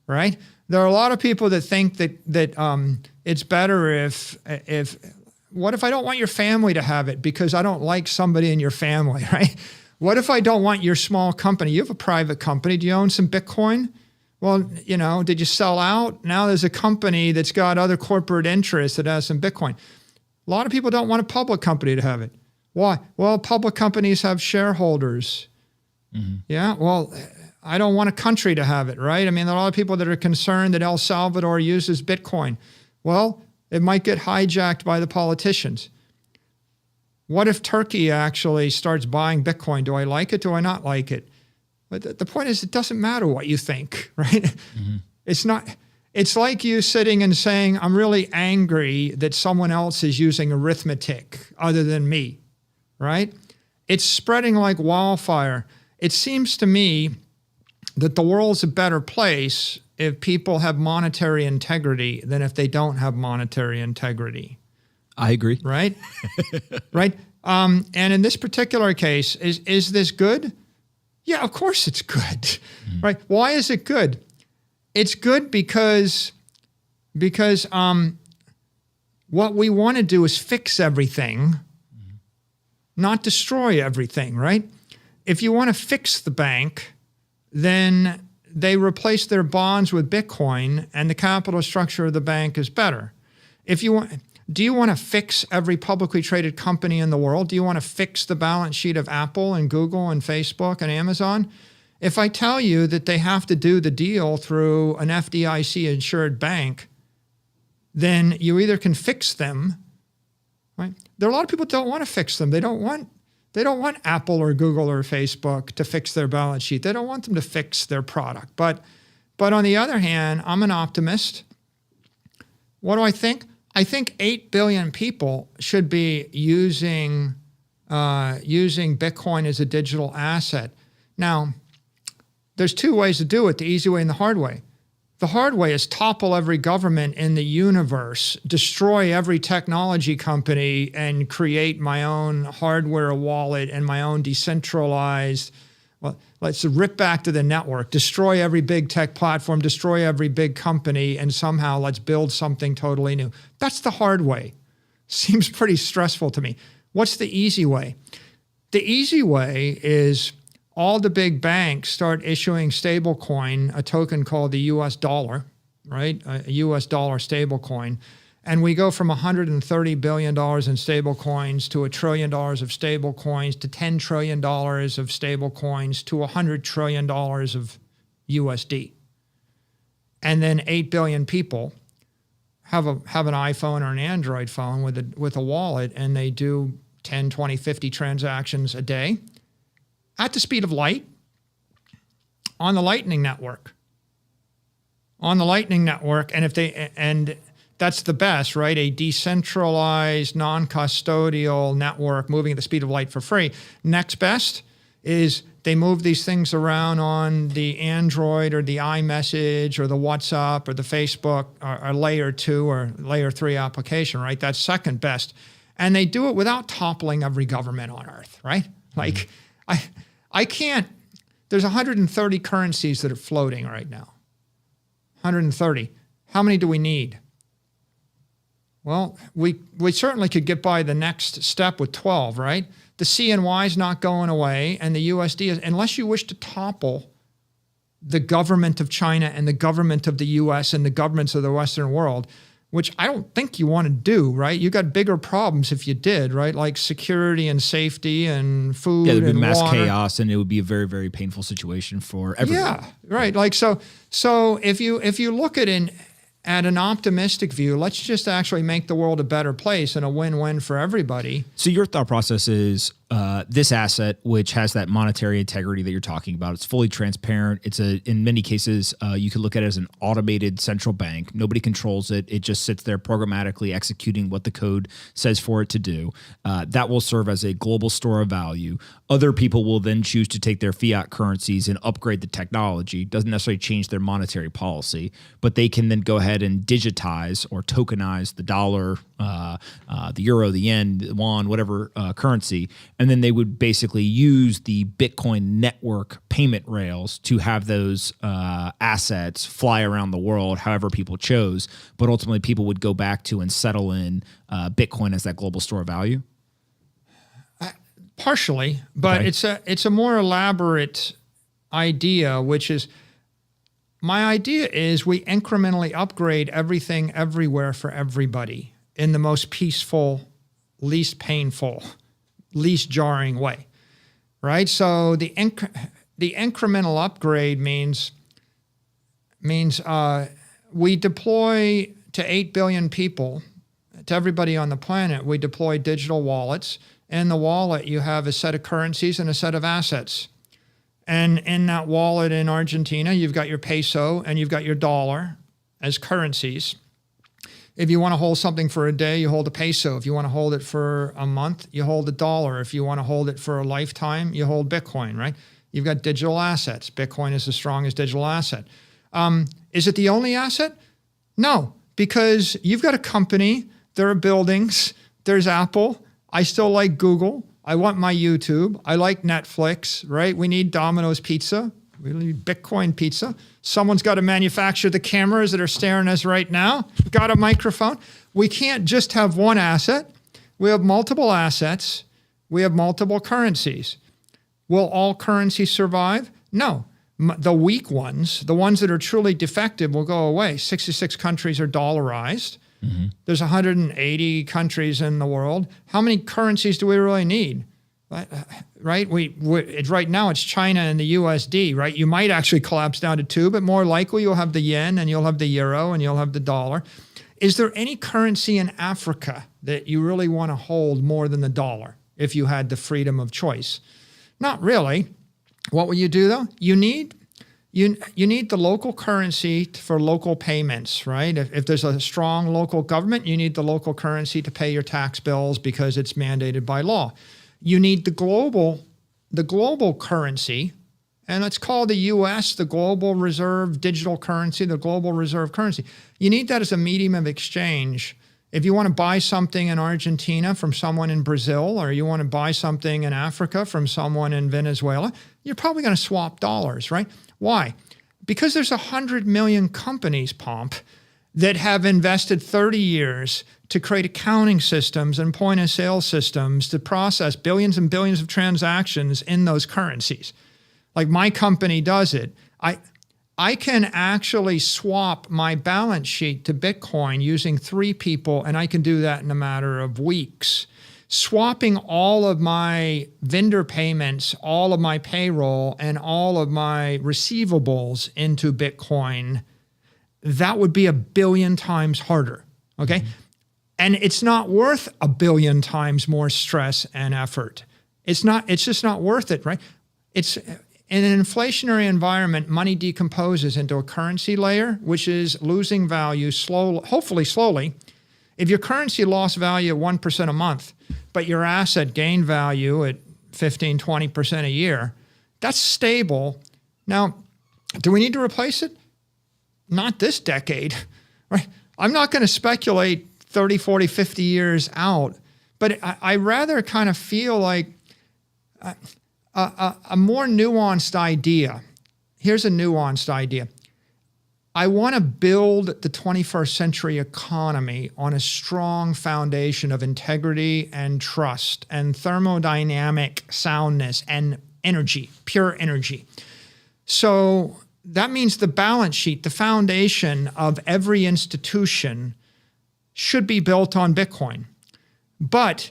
[SPEAKER 1] right? There are a lot of people that think that it's better if what if I don't want your family to have it because I don't like somebody in your family, right? What if I don't want your small company? You have a private company. Do you own some Bitcoin? Well, did you sell out? Now there's a company that's got other corporate interests that has some Bitcoin. A lot of people don't want a public company to have it. Why? Well, public companies have shareholders. Yeah, well, I don't want a country to have it, right? I mean, there are a lot of people that are concerned that El Salvador uses Bitcoin. Well, it might get hijacked by the politicians. What if Turkey actually starts buying Bitcoin? Do I like it? Do I not like it? But the point is, it doesn't matter what you think, right? It's not. It's like you sitting and saying, I'm really angry that someone else is using arithmetic other than me, right? It's spreading like wildfire. It seems to me that the world's a better place if people have monetary integrity than if they don't have monetary integrity.
[SPEAKER 2] I agree.
[SPEAKER 1] Right? Right? And in this particular case, is this good? Yeah, of course it's good. Right? Why is it good? It's good because what we want to do is fix everything, not destroy everything, right? If you want to fix the bank, then they replace their bonds with Bitcoin and the capital structure of the bank is better. Do you want to fix every publicly traded company in the world? Do you want to fix the balance sheet of Apple and Google and Facebook and Amazon? If I tell you that they have to do the deal through an FDIC insured bank, then you either can fix them, right? There are a lot of people that don't want to fix them. They don't want Apple or Google or Facebook to fix their balance sheet. They don't want them to fix their product. But on the other hand, I'm an optimist. What do I think? I think 8 billion people should be using Bitcoin as a digital asset. Now, there's two ways to do it, the easy way and the hard way. The hard way is topple every government in the universe, destroy every technology company, and create my own hardware wallet and my own decentralized, well, let's rip back to the network, destroy every big tech platform, destroy every big company, and somehow let's build something totally new. That's the hard way. Seems pretty stressful to me. What's the easy way? The easy way is all the big banks start issuing stablecoin, a token called the US dollar, right? A US dollar stablecoin. And we go from $130 billion in stablecoins to $1 trillion of stablecoins to $10 trillion of stablecoins to $100 trillion of USD. And then 8 billion people have an iPhone or an Android phone with a wallet, and they do 10, 20, 50 transactions a day at the speed of light on the Lightning Network. And that's the best, right? A decentralized, non-custodial network moving at the speed of light for free. Next best is They move these things around on the Android or the iMessage or the WhatsApp or the Facebook or layer 2 or layer 3 application, right? That's second best. And they do it without toppling every government on earth, right? Like I can't, there's 130 currencies that are floating right now. 130. How many do we need? Well, we certainly could get by the next step with 12, right? The CNY is not going away, and the USD is, unless you wish to topple the government of China and the government of the US and the governments of the Western world, which I don't think you want to do, right? You got bigger problems if you did, right? Like security and safety and food and water.
[SPEAKER 2] Yeah, there'd be mass chaos, and it would be a very, very painful situation for everyone.
[SPEAKER 1] Yeah, right. Like so if you look at an optimistic view, let's just actually make the world a better place and a win-win for everybody.
[SPEAKER 2] So your thought process is this asset, which has that monetary integrity that you're talking about, it's fully transparent. It's in many cases, you could look at it as an automated central bank. Nobody controls it. It just sits there programmatically executing what the code says for it to do. That will serve as a global store of value. Other people will then choose to take their fiat currencies and upgrade the technology. Doesn't necessarily change their monetary policy, but they can then go ahead and digitize or tokenize the dollar, the euro, the yen, the won, whatever currency. And then they would basically use the Bitcoin network payment rails to have those assets fly around the world however people chose. But ultimately, people would go back to and settle in Bitcoin as that global store of value?
[SPEAKER 1] Partially, but okay. It's a more elaborate idea, which is, my idea is we incrementally upgrade everything everywhere for everybody in the most peaceful, least painful, least jarring way, right? So the incremental upgrade means we deploy to 8 billion people, to everybody on the planet, we deploy digital wallets. In the wallet, you have a set of currencies and a set of assets. And in that wallet in Argentina, you've got your peso and you've got your dollar as currencies. If you want to hold something for a day, you hold a peso. If you want to hold it for a month, you hold a dollar. If you want to hold it for a lifetime, you hold Bitcoin, right? You've got digital assets. Bitcoin is the strongest digital asset. Is it the only asset? No, because you've got a company, there are buildings, there's Apple. I still like Google. I want my YouTube. I like Netflix, right? We need Domino's Pizza. We need Bitcoin pizza. Someone's got to manufacture the cameras that are staring at us right now. We've got a microphone. We can't just have one asset. We have multiple assets. We have multiple currencies. Will all currencies survive? No. The weak ones, the ones that are truly defective, will go away. 66 countries are dollarized. Mm-hmm. There's 180 countries in the world. How many currencies do we really need? Right? Right now it's China and the USD, right? You might actually collapse down to 2, but more likely you'll have the yen and you'll have the euro and you'll have the dollar. Is there any currency in Africa that you really want to hold more than the dollar if you had the freedom of choice? Not really. What will you do though? You need the local currency for local payments, right? If there's a strong local government, you need the local currency to pay your tax bills because it's mandated by law. You need the global currency, and it's called the US, the global reserve digital currency, the global reserve currency. You need that as a medium of exchange. If you want to buy something in Argentina from someone in Brazil, or you want to buy something in Africa from someone in Venezuela, you're probably going to swap dollars, right? Why? Because there's 100 million companies, Pomp, that have invested 30 years to create accounting systems and point of sale systems to process billions and billions of transactions in those currencies. Like my company does it. I can actually swap my balance sheet to Bitcoin using 3 people, and I can do that in a matter of weeks. Swapping all of my vendor payments, all of my payroll, and all of my receivables into Bitcoin, that would be 1 billion times harder, okay? Mm-hmm. And it's not worth 1 billion times more stress and effort. It's just not worth it, right? It's in an inflationary environment, money decomposes into a currency layer, which is losing value slowly, hopefully slowly. If your currency lost value at 1% a month, but your asset gained value at 15, 20% a year, That's stable. Now, do we need to replace it? Not this decade, right? I'm not going to speculate 30, 40, 50 years out, but I rather kind of feel like a more nuanced idea. Here's a nuanced idea. I want to build the 21st century economy on a strong foundation of integrity and trust and thermodynamic soundness and energy, pure energy. So that means the balance sheet, the foundation of every institution should be built on Bitcoin. But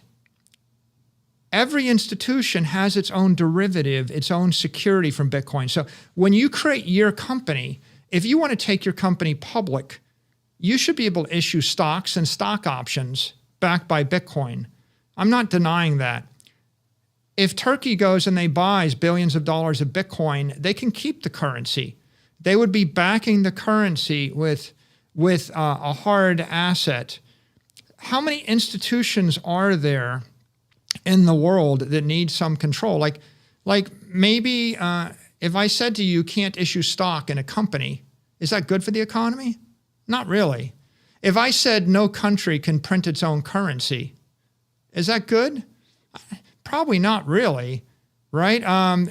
[SPEAKER 1] every institution has its own derivative, its own security from Bitcoin. So when you create your company, if you want to take your company public, you should be able to issue stocks and stock options backed by Bitcoin. I'm not denying that. If Turkey goes and they buys billions of dollars of Bitcoin, they can keep the currency. They would be backing the currency with a hard asset. How many institutions are there in the world that need some control? Like maybe if I said to you, can't issue stock in a company, is that good for the economy? Not really. If I said no country can print its own currency, is that good? Probably not really, right?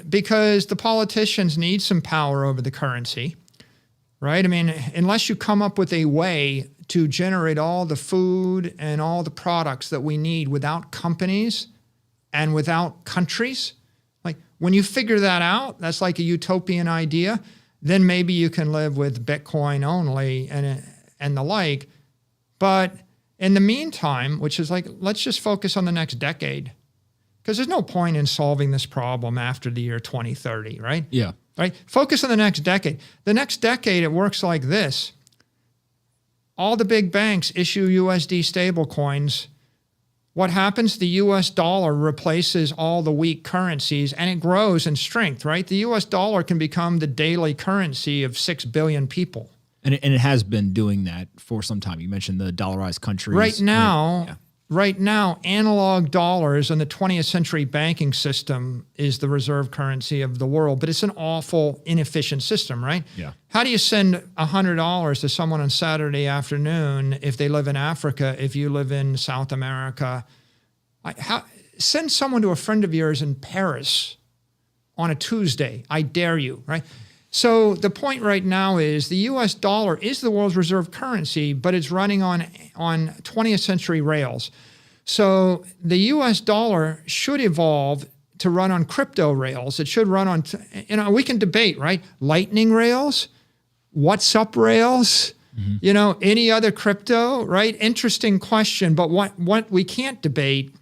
[SPEAKER 1] Because the politicians need some power over the currency, right? I mean, unless you come up with a way to generate all the food and all the products that we need without companies and without countries, like when you figure that out, that's like a utopian idea, then maybe you can live with Bitcoin only and the like. But in the meantime, which is like, let's just focus on the next decade, because there's no point in solving this problem after the year 2030, right?
[SPEAKER 2] Yeah.
[SPEAKER 1] Right? Focus on the next decade. The next decade, it works like this. All the big banks issue USD stable coins. What happens? The US dollar replaces all the weak currencies and it grows in strength, right? The US dollar can become the daily currency of 6 billion people.
[SPEAKER 2] And it has been doing that for some time. You mentioned the dollarized countries.
[SPEAKER 1] Right now, analog dollars in the 20th century banking system is the reserve currency of the world, but it's an awful, inefficient system, right?
[SPEAKER 2] Yeah.
[SPEAKER 1] How do you send $100 to someone on Saturday afternoon if they live in Africa, if you live in South America? Send someone to a friend of yours in Paris on a Tuesday. I dare you, right? So the point right now is the US dollar is the world's reserve currency, but it's running on 20th century rails. So the US dollar should evolve to run on crypto rails. It should run on, we can debate, right? Lightning rails, what's up rails, any other crypto, right? Interesting question. But what we can't debate,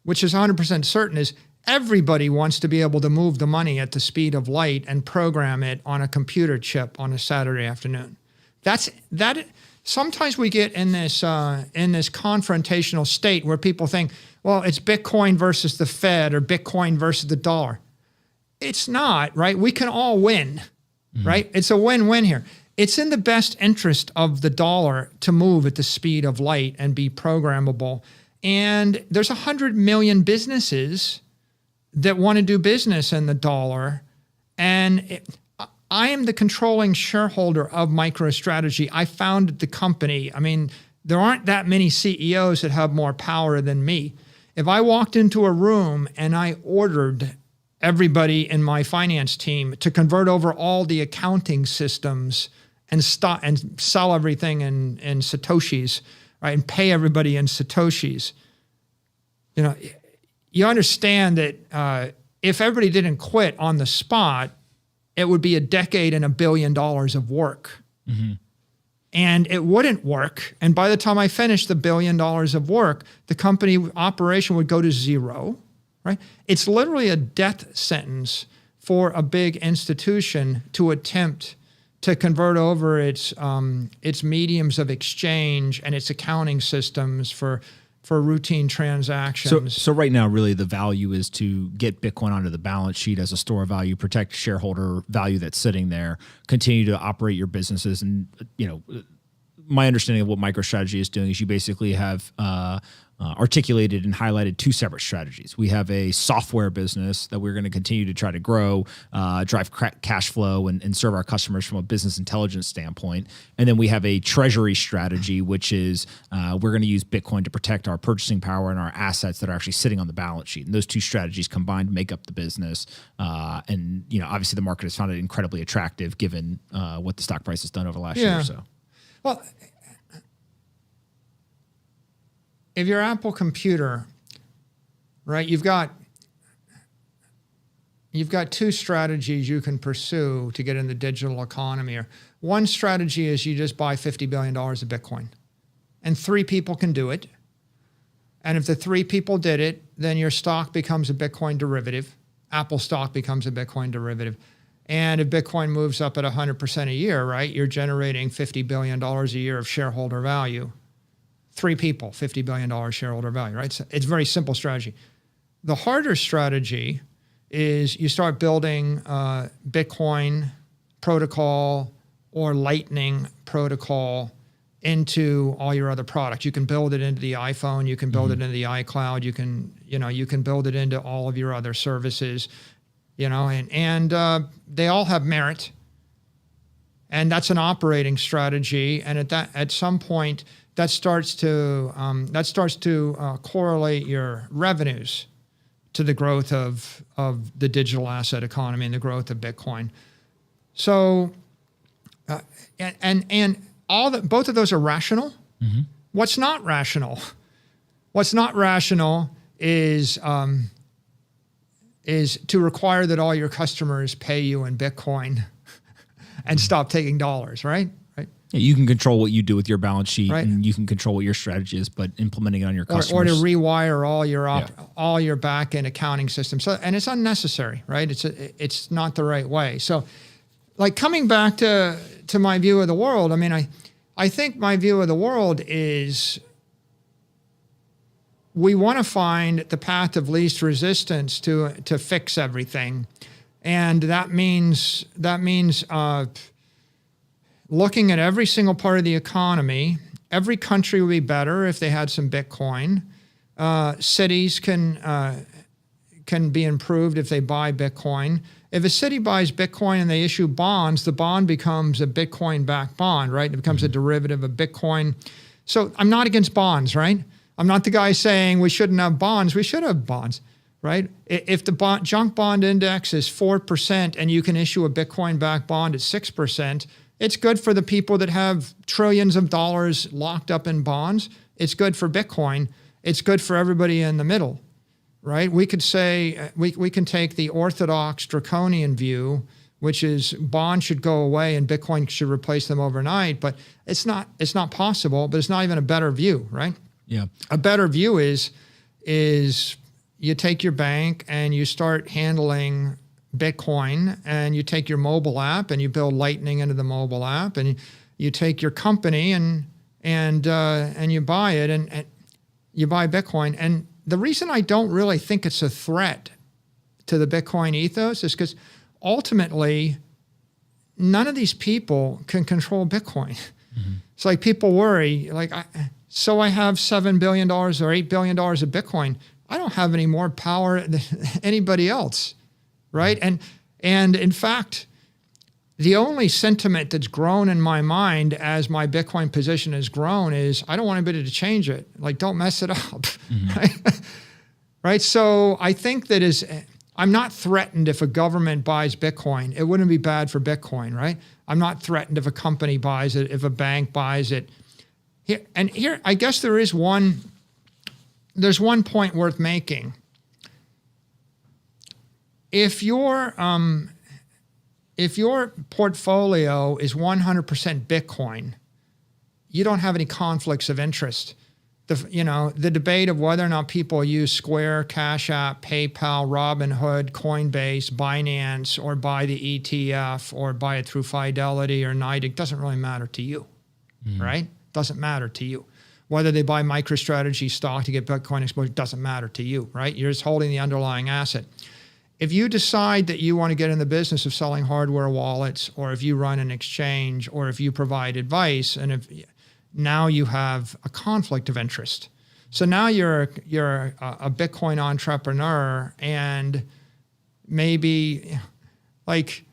[SPEAKER 1] which is 100% certain, is everybody wants to be able to move the money at the speed of light and program it on a computer chip on a Saturday afternoon. Sometimes we get in this confrontational state where people think, well, it's Bitcoin versus the Fed or Bitcoin versus the dollar. It's not, right? We can all win, right? It's a win-win here. It's in the best interest of the dollar to move at the speed of light and be programmable. And there's 100 million businesses that want to do business in the dollar. And I am the controlling shareholder of MicroStrategy. I founded the company. I mean, there aren't that many CEOs that have more power than me. If I walked into a room and I ordered everybody in my finance team to convert over all the accounting systems and sell everything in Satoshis, right, and pay everybody in Satoshis, you understand that if everybody didn't quit on the spot, it would be a decade and $1 billion of work. And it wouldn't work. And by the time I finished the $1 billion of work, the company operation would go to zero, right? It's literally a death sentence for a big institution to attempt to convert over its mediums of exchange and its accounting systems for routine transactions.
[SPEAKER 2] So right now, really the value is to get Bitcoin onto the balance sheet as a store of value, protect shareholder value that's sitting there, continue to operate your businesses. And, my understanding of what MicroStrategy is doing is you basically have articulated and highlighted two separate strategies. We have a software business that we're going to continue to try to grow, drive cash flow, and serve our customers from a business intelligence standpoint. And then we have a treasury strategy, which is we're going to use Bitcoin to protect our purchasing power and our assets that are actually sitting on the balance sheet. And those two strategies combined make up the business. And obviously the market has found it incredibly attractive given what the stock price has done over the last year or so.
[SPEAKER 1] Well, if you're Apple Computer, right, you've got two strategies you can pursue to get in the digital economy. One strategy is you just buy $50 billion of Bitcoin, and 3 people can do it. And if the 3 people did it, then your stock becomes a Bitcoin derivative. Apple stock becomes a Bitcoin derivative. And if Bitcoin moves up at 100% a year, right, you're generating $50 billion a year of shareholder value. 3 people, $50 billion shareholder value, right? So it's a very simple strategy. The harder strategy is you start building Bitcoin protocol or Lightning protocol into all your other products. You can build it into the iPhone, you can build it into the iCloud, you can build it into all of your other services, and they all have merit. And that's an operating strategy. And at some point, that starts to correlate your revenues to the growth of the digital asset economy and the growth of Bitcoin. So, and both of those are rational. Mm-hmm. What's not rational? What's not rational is to require that all your customers pay you in Bitcoin and stop taking dollars, right?
[SPEAKER 2] Yeah, you can control what you do with your balance sheet,
[SPEAKER 1] right,
[SPEAKER 2] and you can control what your strategy is, but implementing it on your customers.
[SPEAKER 1] Or to rewire all your back-end accounting systems. So, and it's unnecessary, right? It's not the right way. So, like, coming back to my view of the world, I mean, I think my view of the world is we want to find the path of least resistance to fix everything. And that means looking at every single part of the economy. Every country would be better if they had some Bitcoin. Cities can be improved if they buy Bitcoin. If a city buys Bitcoin and they issue bonds, the bond becomes a Bitcoin-backed bond, right? It becomes a derivative of Bitcoin. So I'm not against bonds, right? I'm not the guy saying we shouldn't have bonds. We should have bonds, right? If the junk bond index is 4% and you can issue a Bitcoin-backed bond at 6%, it's good for the people that have trillions of dollars locked up in bonds. It's good for Bitcoin. It's good for everybody in the middle, right? We could say, we can take the orthodox draconian view, which is bonds should go away and Bitcoin should replace them overnight, but it's not possible, but it's not even a better view, right?
[SPEAKER 2] Yeah.
[SPEAKER 1] A better view is you take your bank and you start handling Bitcoin, and you take your mobile app and you build Lightning into the mobile app, and you take your company and you buy it and you buy Bitcoin. And the reason I don't really think it's a threat to the Bitcoin ethos is because ultimately none of these people can control Bitcoin. Mm-hmm. It's like people worry, like, so I have $7 billion or $8 billion of Bitcoin. I don't have any more power than anybody else. Right. And in fact, the only sentiment that's grown in my mind as my Bitcoin position has grown is I don't want anybody to change it. Like, don't mess it up. Mm-hmm. Right. Right. So I think I'm not threatened if a government buys Bitcoin. It wouldn't be bad for Bitcoin. Right. I'm not threatened if a company buys it, if a bank buys it. Here, I guess there's one point worth making. If your portfolio is 100% Bitcoin, you don't have any conflicts of interest. The debate of whether or not people use Square, Cash App, PayPal, Robinhood, Coinbase, Binance, or buy the ETF, or buy it through Fidelity or NYDIG doesn't really matter to you, right? Doesn't matter to you. Whether they buy MicroStrategy stock to get Bitcoin exposure doesn't matter to you, right? You're just holding the underlying asset. If you decide that you want to get in the business of selling hardware wallets, or if you run an exchange, or if you provide advice, and if now you have a conflict of interest. So now you're a Bitcoin entrepreneur, and maybe like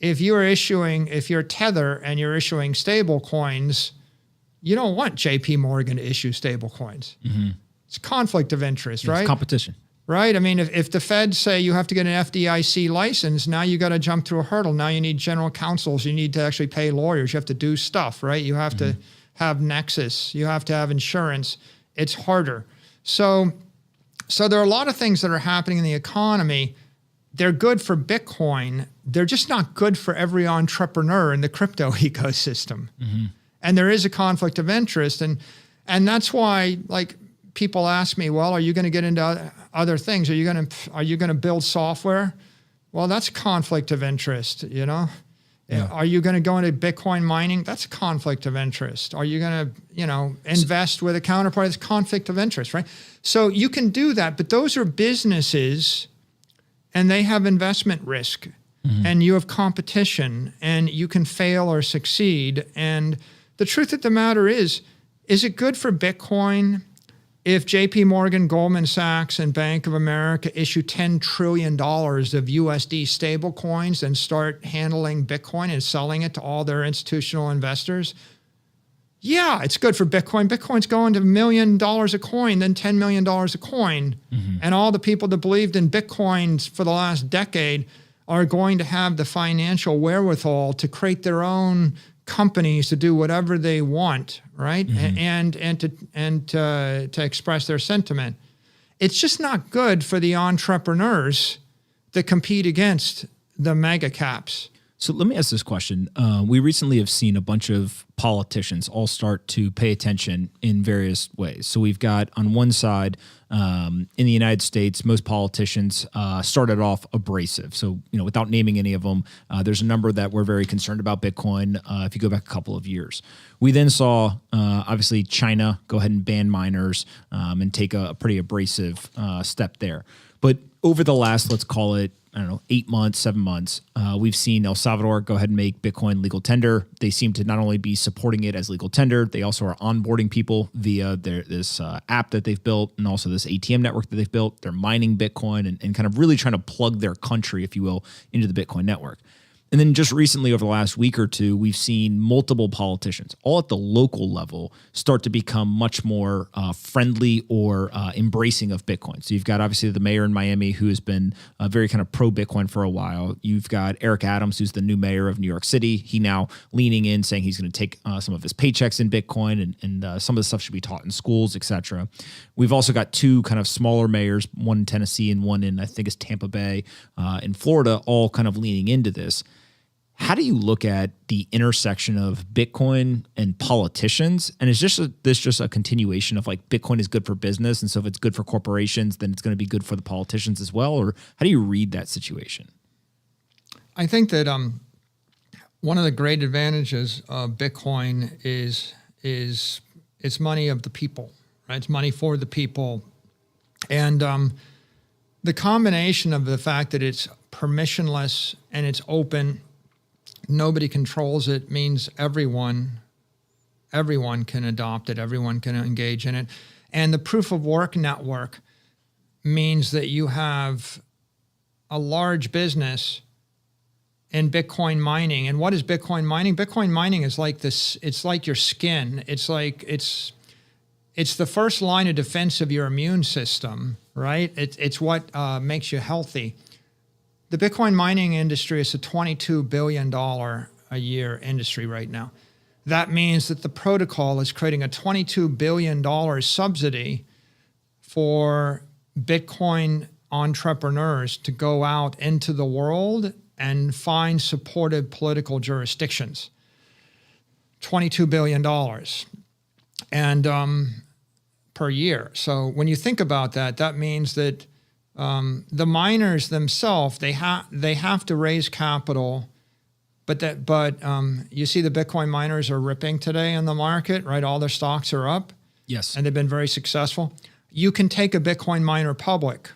[SPEAKER 1] if you're Tether and you're issuing stable coins, you don't want JP Morgan to issue stable coins. It's conflict of interest, right?
[SPEAKER 2] It's competition.
[SPEAKER 1] Right? I mean, if the feds say you have to get an FDIC license, now you got to jump through a hurdle. Now you need general counsels. You need to actually pay lawyers. You have to do stuff, right? You have to have nexus. You have to have insurance. It's harder. So there are a lot of things that are happening in the economy. They're good for Bitcoin. They're just not good for every entrepreneur in the crypto ecosystem. And there is a conflict of interest. And that's why, like, people ask me, well, are you going to get into other things? Are you going to build software? Well, that's conflict of interest, you know? Yeah. Are you going to go into Bitcoin mining? That's conflict of interest. Are you going to, invest with a counterparty? That's conflict of interest, right? So you can do that, but those are businesses and they have investment risk and you have competition and you can fail or succeed. And the truth of the matter is it good for Bitcoin if JP Morgan, Goldman Sachs, and Bank of America issue $10 trillion of USD stable coins and start handling Bitcoin and selling it to all their institutional investors? Yeah, it's good for Bitcoin. Bitcoin's going to $1 million a coin, then $10 million a coin. And all the people that believed in Bitcoin for the last decade are going to have the financial wherewithal to create their own companies to do whatever they want, right? And to express their sentiment. It's just not good for the entrepreneurs that compete against the mega caps.
[SPEAKER 2] So let me ask this question. We recently have seen a bunch of politicians all start to pay attention in various ways. So we've got on one side, in the United States, most politicians started off abrasive. So, without naming any of them, there's a number that were very concerned about Bitcoin if you go back a couple of years. We then saw, obviously, China go ahead and ban miners and take a pretty abrasive step there. But over the last, let's call it, 8 months, 7 months, we've seen El Salvador go ahead and make Bitcoin legal tender. They seem to not only be supporting it as legal tender, they also are onboarding people via this app that they've built and also this ATM network that they've built. They're mining Bitcoin and kind of really trying to plug their country, if you will, into the Bitcoin network. And then just recently, over the last week or two, we've seen multiple politicians, all at the local level, start to become much more friendly or embracing of Bitcoin. So you've got obviously the mayor in Miami who has been very kind of pro-Bitcoin for a while. You've got Eric Adams, who's the new mayor of New York City. He now leaning in, saying he's going to take some of his paychecks in Bitcoin and some of the stuff should be taught in schools, et cetera. We've also got two kind of smaller mayors, one in Tennessee and one in, I think, is Tampa Bay in Florida, all kind of leaning into this. How do you look at the intersection of Bitcoin and politicians? And is this just a continuation of like Bitcoin is good for business, and so if it's good for corporations, then it's going to be good for the politicians as well? Or how do you read that situation?
[SPEAKER 1] I think that one of the great advantages of Bitcoin is it's money of the people, right? It's money for the people. And the combination of the fact that it's permissionless and it's open, nobody controls it, means everyone can adopt it, everyone can engage in it. And the proof of work network means that you have a large business in Bitcoin mining. And what is Bitcoin mining? Bitcoin mining is like this, it's like your skin. It's the first line of defense of your immune system, right? It's what makes you healthy. The Bitcoin mining industry is a $22 billion a year industry right now. That means that the protocol is creating a $22 billion subsidy for Bitcoin entrepreneurs to go out into the world and find supportive political jurisdictions. $22 billion and per year. So when you think about that, that means that the miners themselves, they have to raise capital, but you see the Bitcoin miners are ripping today in the market, right? All their stocks are up.
[SPEAKER 2] Yes.
[SPEAKER 1] And they've been very successful. You can take a Bitcoin miner public.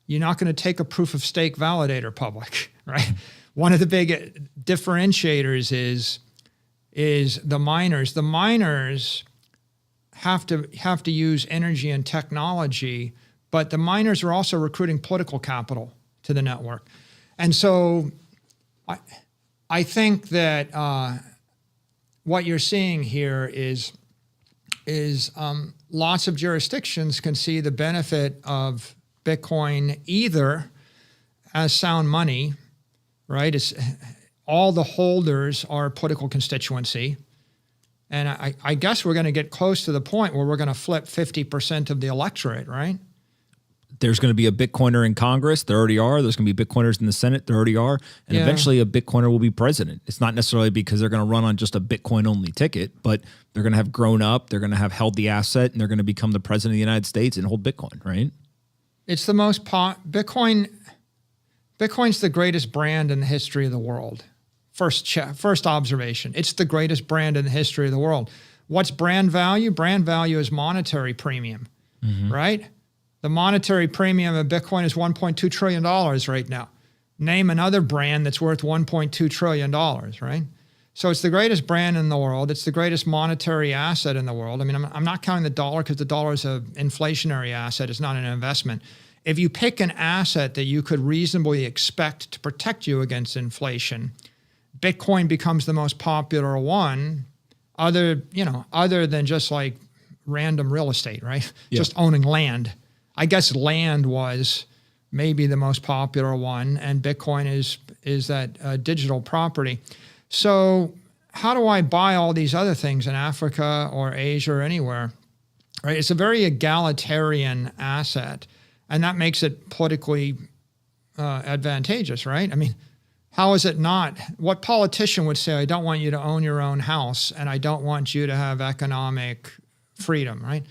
[SPEAKER 1] You're not going to take a proof of stake validator public, right? One of the big differentiators is the miners. The miners have to use energy and technology, but the miners are also recruiting political capital to the network. And so I think that what you're seeing here is lots of jurisdictions can see the benefit of Bitcoin either as sound money, right? It's, all the holders are political constituency. And I guess we're going to get close to the point where we're going to flip 50% of the electorate, right?
[SPEAKER 2] There's going to be a Bitcoiner in Congress. There already are. There's going to be Bitcoiners in the Senate. There already are. And eventually a Bitcoiner will be president. It's not necessarily because they're going to run on just a Bitcoin-only ticket, but they're going to have grown up, they're going to have held the asset, and they're going to become the president of the United States and hold Bitcoin, right?
[SPEAKER 1] It's the most Bitcoin's the greatest brand in the history of the world. First observation. It's the greatest brand in the history of the world. What's brand value? Brand value is monetary premium, right? The monetary premium of Bitcoin is $1.2 trillion right now. Name another brand that's worth $1.2 trillion, right? So it's the greatest brand in the world. It's the greatest monetary asset in the world. I mean, I'm not counting the dollar because the dollar is an inflationary asset. It's not an investment. If you pick an asset that you could reasonably expect to protect you against inflation, Bitcoin becomes the most popular one, other than just like random real estate, right? Yeah. Just owning land. I guess land was maybe the most popular one, and Bitcoin is that digital property. So how do I buy all these other things in Africa or Asia or anywhere? Right? It's a very egalitarian asset, and that makes it politically advantageous, right? I mean, how is it not? What politician would say, I don't want you to own your own house, and I don't want you to have economic freedom, right?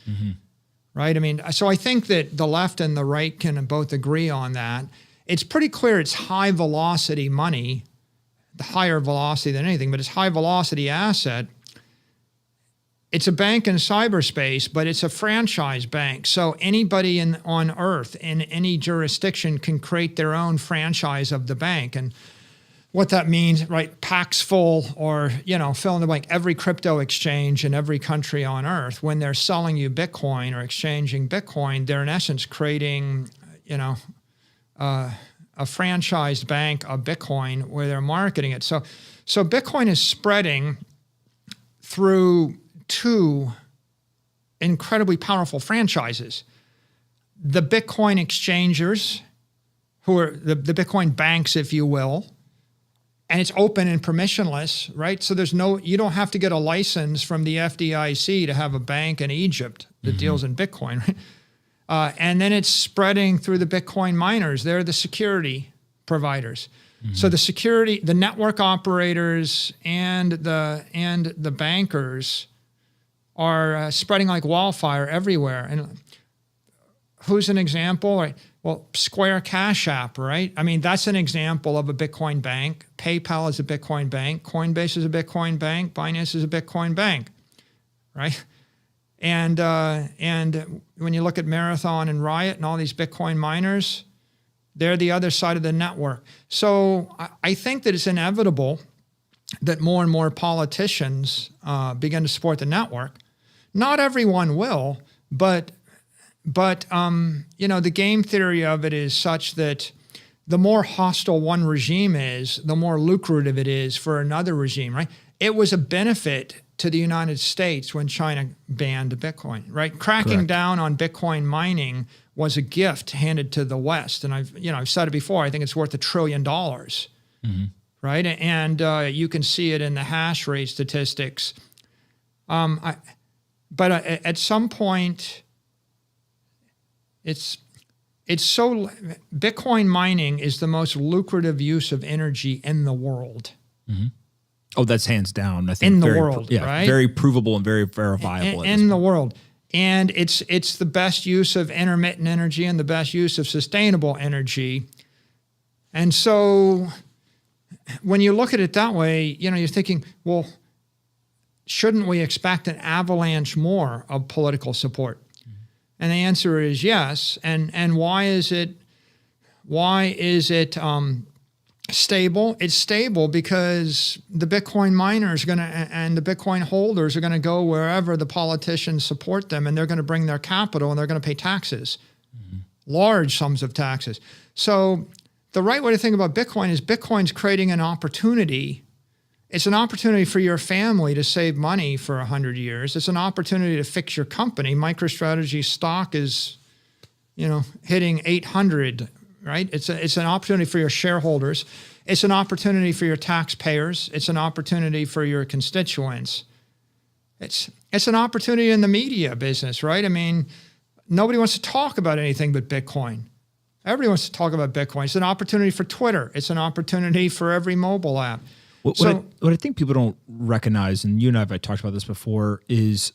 [SPEAKER 1] Right? I mean, so I think that the left and the right can both agree on that. It's pretty clear it's high velocity money, the higher velocity than anything, but it's high velocity asset. It's a bank in cyberspace, but it's a franchise bank. So anybody on earth in any jurisdiction can create their own franchise of the bank. And what that means, right? Paxful or, fill in the blank, every crypto exchange in every country on earth, when they're selling you Bitcoin or exchanging Bitcoin, they're in essence creating, a franchised bank of Bitcoin where they're marketing it. So Bitcoin is spreading through two incredibly powerful franchises. The Bitcoin exchangers, who are the Bitcoin banks, if you will, and it's open and permissionless, right? So you don't have to get a license from the FDIC to have a bank in Egypt that deals in Bitcoin, right? And then it's spreading through the Bitcoin miners. They're the security providers. So the network operators and the bankers are spreading like wildfire everywhere. And who's an example? Right? Well, Square Cash App, right? I mean, that's an example of a Bitcoin bank. PayPal is a Bitcoin bank. Coinbase is a Bitcoin bank. Binance is a Bitcoin bank, right? And when you look at Marathon and Riot and all these Bitcoin miners, they're the other side of the network. So I think that it's inevitable that more and more politicians begin to support the network. Not everyone will, but the game theory of it is such that the more hostile one regime is, the more lucrative it is for another regime, right? It was a benefit to the United States when China banned Bitcoin, right? Cracking down on Bitcoin mining was a gift handed to the West. And I've said it before, I think it's worth $1 trillion, right? And you can see it in the hash rate statistics. But at some point, Bitcoin mining is the most lucrative use of energy in the world.
[SPEAKER 2] Oh, that's hands down. I think
[SPEAKER 1] in the world, right?
[SPEAKER 2] Very provable and very verifiable.
[SPEAKER 1] In the world. And it's the best use of intermittent energy and the best use of sustainable energy. And so when you look at it that way, you're thinking, well, shouldn't we expect an avalanche more of political support? And the answer is yes. And why is it stable. It's stable because the Bitcoin miners and the Bitcoin holders are going to go wherever the politicians support them, and they're going to bring their capital and they're going to pay taxes, large sums of taxes. So the right way to think about Bitcoin is Bitcoin's creating an opportunity. It's an opportunity for your family to save money for 100 years. It's an opportunity to fix your company. MicroStrategy stock is, hitting 800, right? It's an opportunity for your shareholders. It's an opportunity for your taxpayers. It's an opportunity for your constituents. It's an opportunity in the media business, right? I mean, nobody wants to talk about anything but Bitcoin. Everybody wants to talk about Bitcoin. It's an opportunity for Twitter. It's an opportunity for every mobile app.
[SPEAKER 2] What I think people don't recognize, and you and I have talked about this before, is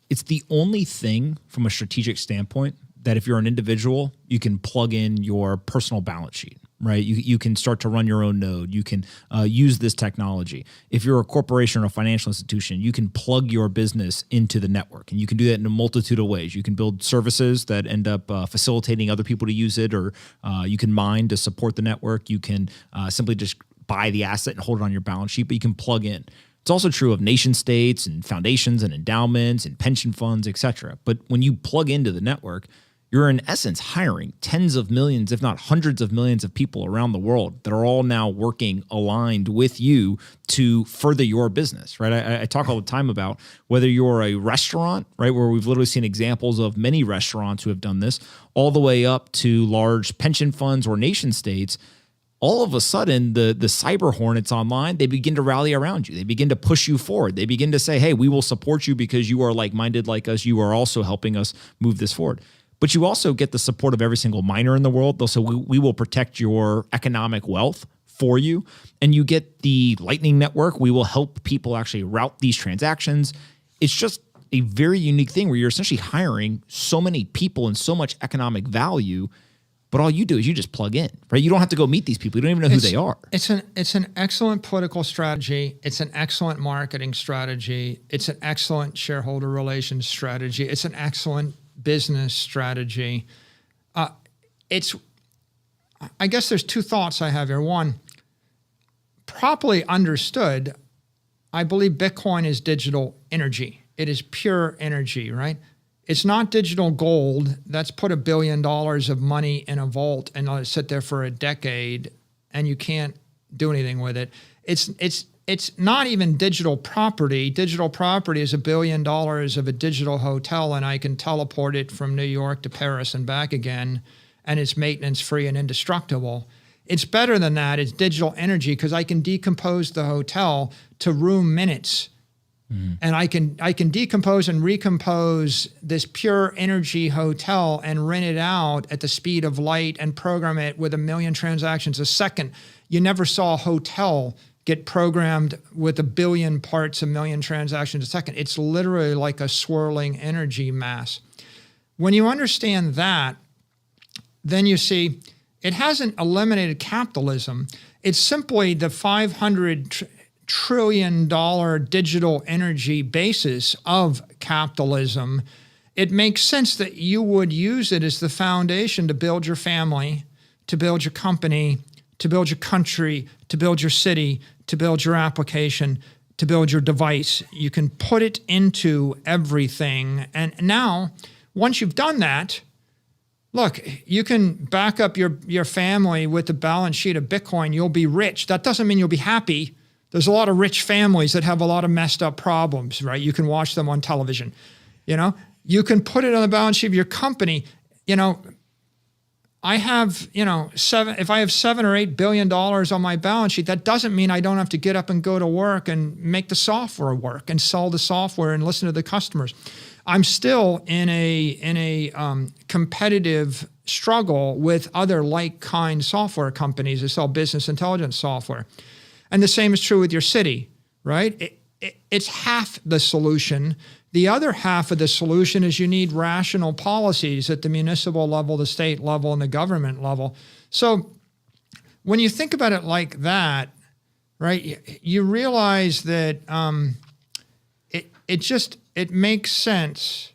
[SPEAKER 2] it's the only thing from a strategic standpoint that if you're an individual, you can plug in your personal balance sheet, right? You can start to run your own node. You can use this technology. If you're a corporation or a financial institution, you can plug your business into the network, and you can do that in a multitude of ways. You can build services that end up facilitating other people to use it, or you can mine to support the network. You can simply just buy the asset and hold it on your balance sheet, but you can plug in. It's also true of nation states and foundations and endowments and pension funds, et cetera. But when you plug into the network, you're in essence hiring tens of millions, if not hundreds of millions of people around the world that are all now working aligned with you to further your business, right? I talk all the time about whether you're a restaurant, right, where we've literally seen examples of many restaurants who have done this, all the way up to large pension funds or nation states. All of a sudden, the cyber hornets online, they begin to rally around you. They begin to push you forward. They begin to say, hey, we will support you because you are like-minded like us. You are also helping us move this forward. But you also get the support of every single miner in the world. They'll say, we will protect your economic wealth for you. And you get the Lightning Network. We will help people actually route these transactions. It's just a very unique thing where you're essentially hiring so many people and so much economic value, but all you do is you just plug in, right? You don't have to go meet these people. You don't even know who they are.
[SPEAKER 1] It's an excellent political strategy. It's an excellent marketing strategy. It's an excellent shareholder relations strategy. It's an excellent business strategy. I guess there's two thoughts I have here. One, properly understood, I believe Bitcoin is digital energy. It is pure energy, right? It's not digital gold that's put $1 billion of money in a vault and let it sit there for a decade and you can't do anything with it. It's not even digital property. Digital property is $1 billion of a digital hotel, and I can teleport it from New York to Paris and back again, and it's maintenance free and indestructible. It's better than that. It's digital energy because I can decompose the hotel to room minutes. And I can decompose and recompose this pure energy hotel and rent it out at the speed of light and program it with 1 million transactions a second. You never saw a hotel get programmed with 1 billion parts, 1 million transactions a second. It's literally like a swirling energy mass. When you understand that, then you see it hasn't eliminated capitalism. It's simply the $500 trillion digital energy basis of capitalism. It makes sense that you would use it as the foundation to build your family, to build your company, to build your country, to build your city, to build your application, to build your device. You can put it into everything. And now, once you've done that, look, you can back up your family with the balance sheet of Bitcoin. You'll be rich. That doesn't mean you'll be happy. There's a lot of rich families that have a lot of messed up problems, right? You can watch them on television. You can put it on the balance sheet of your company. I have, if I have $7 or $8 billion on my balance sheet, that doesn't mean I don't have to get up and go to work and make the software work and sell the software and listen to the customers. I'm still in a competitive struggle with other like-kind software companies that sell business intelligence software. And the same is true with your city, right? It's half the solution. The other half of the solution is you need rational policies at the municipal level, the state level, and the government level. So when you think about it like that, right, you realize that it makes sense,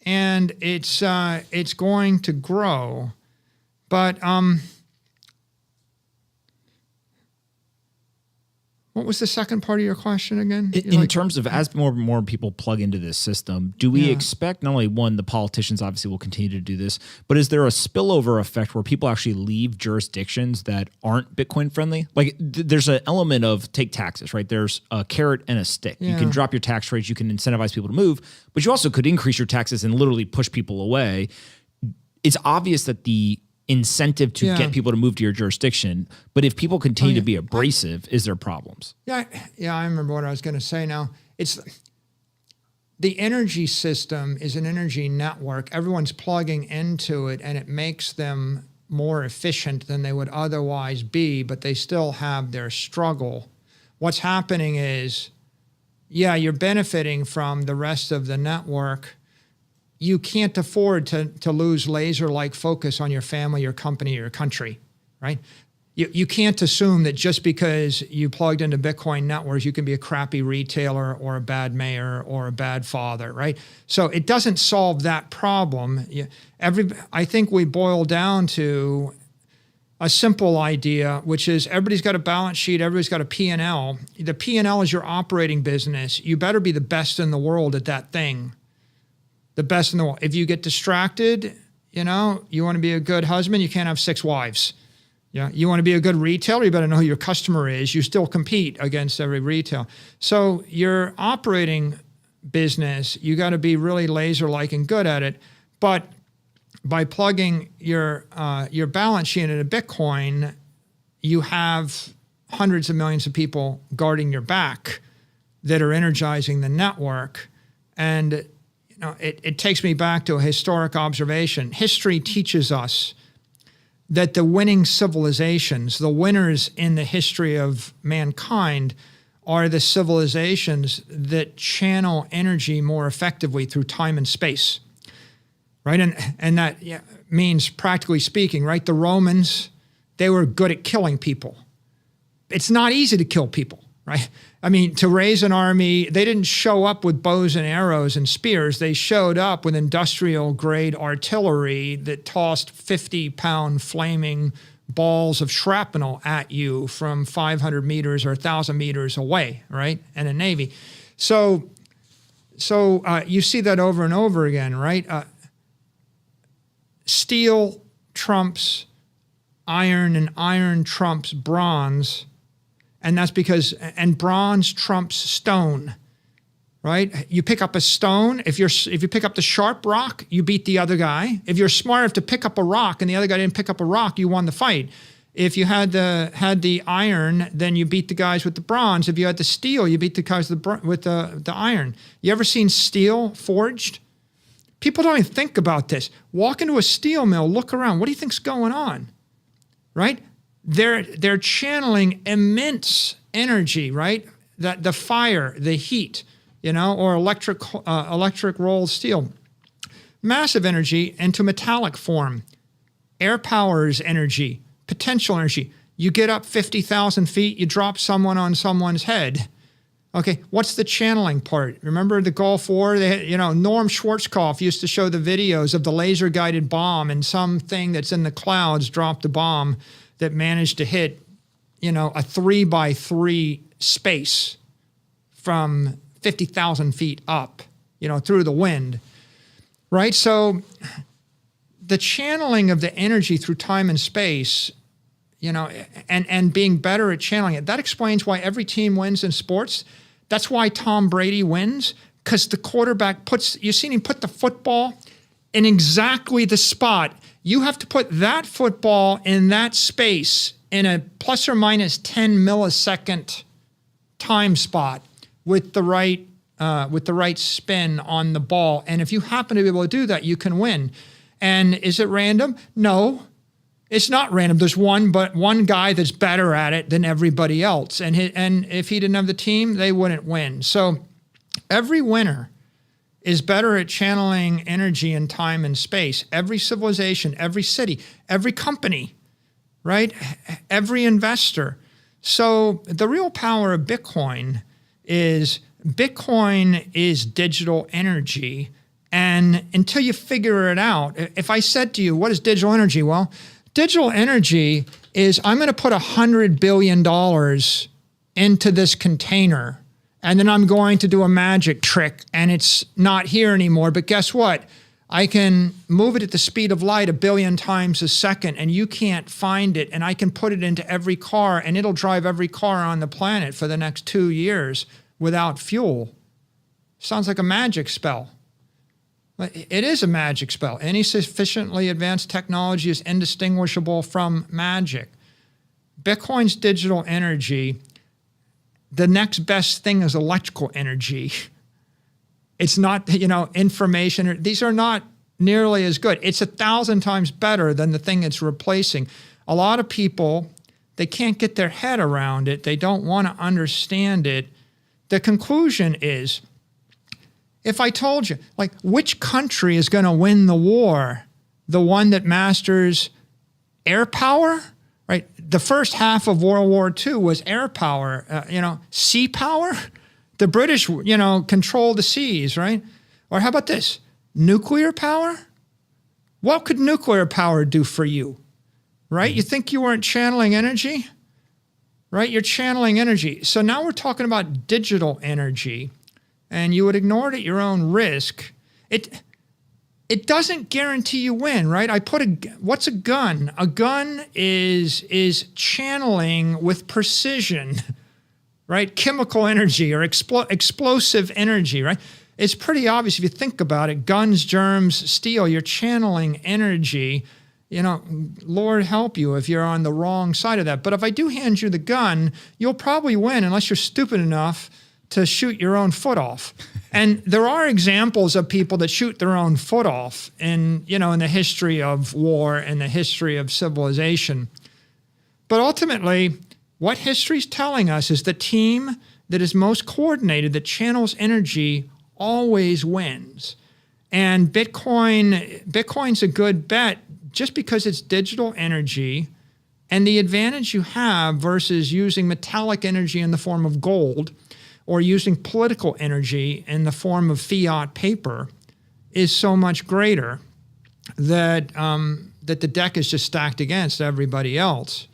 [SPEAKER 1] and it's going to grow. But What was the second part of your question again?
[SPEAKER 2] In terms of as more and more people plug into this system, do we expect not only one, the politicians obviously will continue to do this, but is there a spillover effect where people actually leave jurisdictions that aren't Bitcoin friendly? Like there's an element of take taxes, right? There's a carrot and a stick. You can drop your tax rates, you can incentivize people to move, but you also could increase your taxes and literally push people away. It's obvious that the incentive to get people to move to your jurisdiction, but if people continue to be abrasive, is there problems?
[SPEAKER 1] I remember what I was going to say now. It's the energy system is an energy network. Everyone's plugging into it, and it makes them more efficient than they would otherwise be, but they still have their struggle. What's happening is, you're benefiting from the rest of the network. You can't afford to lose laser-like focus on your family, your company, your country, right? You can't assume that just because you plugged into Bitcoin networks, you can be a crappy retailer or a bad mayor or a bad father, right? So it doesn't solve that problem. I think we boil down to a simple idea, which is everybody's got a balance sheet, everybody's got a P&L. The P&L is your operating business. You better be the best in the world at that thing. The best in the world. If you get distracted, you want to be a good husband, you can't have 6 wives. You want to be a good retailer, you better know who your customer is. You still compete against every retail. So your operating business, you got to be really laser-like and good at it. But by plugging your balance sheet into Bitcoin, you have hundreds of millions of people guarding your back that are energizing the network. And it takes me back to a historic observation. History teaches us that the winning civilizations, the winners in the history of mankind, are the civilizations that channel energy more effectively through time and space, right? And that means, practically speaking, right? The Romans, they were good at killing people. It's not easy to kill people, right? I mean, to raise an army, they didn't show up with bows and arrows and spears. They showed up with industrial-grade artillery that tossed 50-pound flaming balls of shrapnel at you from 500 meters or 1,000 meters away, right? And a navy. So you see that over and over again, right? Steel trumps iron, and iron trumps bronze. And that's because, and bronze trumps stone, right? You pick up a stone. If you pick up the sharp rock, you beat the other guy. If you're smart enough to pick up a rock and the other guy didn't pick up a rock, you won the fight. If you had the iron, then you beat the guys with the bronze. If you had the steel, you beat the guys with the iron. You ever seen steel forged? People don't even think about this. Walk into a steel mill, look around. What do you think's going on, right? They're channeling immense energy, right? That the fire, the heat, or electric rolled steel, massive energy into metallic form. Air powers energy, potential energy. You get up 50,000 feet, you drop someone on someone's head. Okay, what's the channeling part? Remember the Gulf War? They had, Norm Schwarzkopf used to show the videos of the laser-guided bomb, and something that's in the clouds dropped a bomb that managed to hit, a 3x3 space from 50,000 feet up, through the wind, right? So the channeling of the energy through time and space, and being better at channeling it, that explains why every team wins in sports. That's why Tom Brady wins, because the quarterback you've seen him put the football in exactly the spot. You have to put that football in that space in a plus or minus 10 millisecond time spot with the right spin on the ball. And if you happen to be able to do that, you can win. And is it random? No, it's not random. There's one guy that's better at it than everybody else. And if he didn't have the team, they wouldn't win. So every winner is better at channeling energy in time and space. Every civilization, every city, every company, right? Every investor. So the real power of Bitcoin is digital energy. And until you figure it out, if I said to you, what is digital energy? Well, digital energy is I'm going to put $100 billion into this container, and then I'm going to do a magic trick and it's not here anymore. But guess what? I can move it at the speed of light 1 billion times a second and you can't find it. And I can put it into every car and it'll drive every car on the planet for the next 2 years without fuel. Sounds like a magic spell. It is a magic spell. Any sufficiently advanced technology is indistinguishable from magic. Bitcoin's digital energy, the next best thing is electrical energy. It's not, information. These are not nearly as good. It's 1,000 times better than the thing it's replacing. A lot of people, they can't get their head around it. They don't want to understand it. The conclusion is, if I told you, which country is going to win the war? The one that masters air power? Right? The first half of World War II was air power, sea power. The British, control the seas, right? Or how about this? Nuclear power? What could nuclear power do for you? Right? You think you weren't channeling energy? Right? You're channeling energy. So now we're talking about digital energy, and you would ignore it at your own risk. It doesn't guarantee you win, right? What's a gun? A gun is channeling with precision, right? Chemical energy or explosive energy, right? It's pretty obvious if you think about it. Guns, germs, steel, you're channeling energy. Lord help you if you're on the wrong side of that. But if I do hand you the gun, you'll probably win unless you're stupid enough to shoot your own foot off. And there are examples of people that shoot their own foot off in the history of war and the history of civilization. But ultimately, what history's telling us is the team that is most coordinated, that channels energy, always wins. And Bitcoin's a good bet just because it's digital energy, and the advantage you have versus using metallic energy in the form of gold or using political energy in the form of fiat paper is so much greater that the deck is just stacked against everybody else.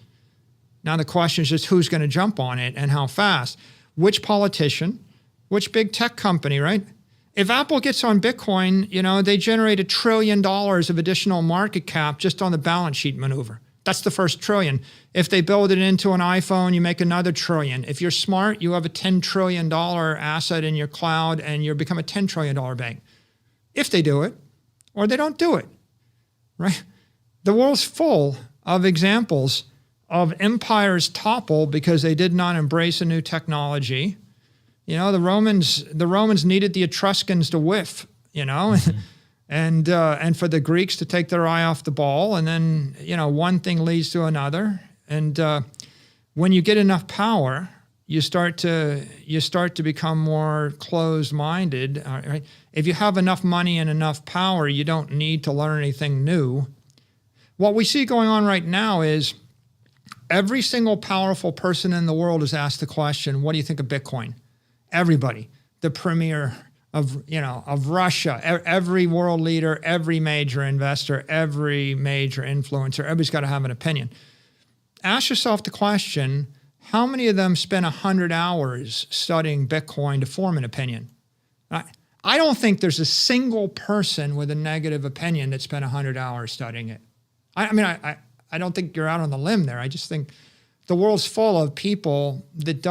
[SPEAKER 1] Now the question is just who's going to jump on it and how fast. Which politician, which big tech company, right? If Apple gets on Bitcoin, they generate $1 trillion of additional market cap just on the balance sheet maneuver. That's the first trillion. If they build it into an iPhone, you make another trillion. If you're smart, you have a $10 trillion asset in your cloud and you become a $10 trillion bank. If they do it, or they don't do it, right? The world's full of examples of empires topple because they did not embrace a new technology. The Romans needed the Etruscans to whiff, mm-hmm. and for the Greeks to take their eye off the ball, and then one thing leads to another, and when you get enough power, you start to become more closed-minded. Right? If you have enough money and enough power, you don't need to learn anything new. What we see going on right now is every single powerful person in the world is asked the question, "What do you think of Bitcoin?" Everybody, the premier of Russia, every world leader, every major investor, every major influencer, everybody's got to have an opinion. Ask yourself the question, how many of them spend 100 hours studying Bitcoin to form an opinion? I don't think there's a single person with a negative opinion that spent 100 hours studying it. I don't think you're out on the limb there. I just think the world's full of people that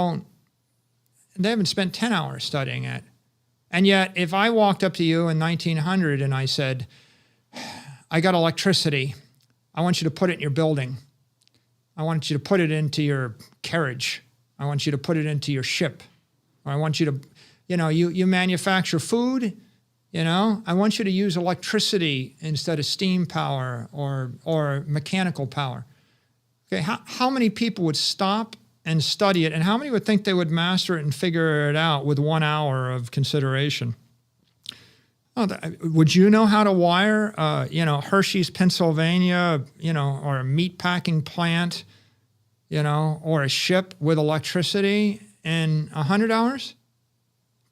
[SPEAKER 1] they haven't spent 10 hours studying it. And yet, if I walked up to you in 1900 and I said, I got electricity, I want you to put it in your building. I want you to put it into your carriage. I want you to put it into your ship. Or I want you to, you manufacture food, I want you to use electricity instead of steam power or mechanical power. Okay, how many people would stop and study it, and how many would think they would master it and figure it out with 1 hour of consideration? Would you know how to wire, Hershey's, Pennsylvania, or a meat packing plant, or a ship with electricity in 100 hours?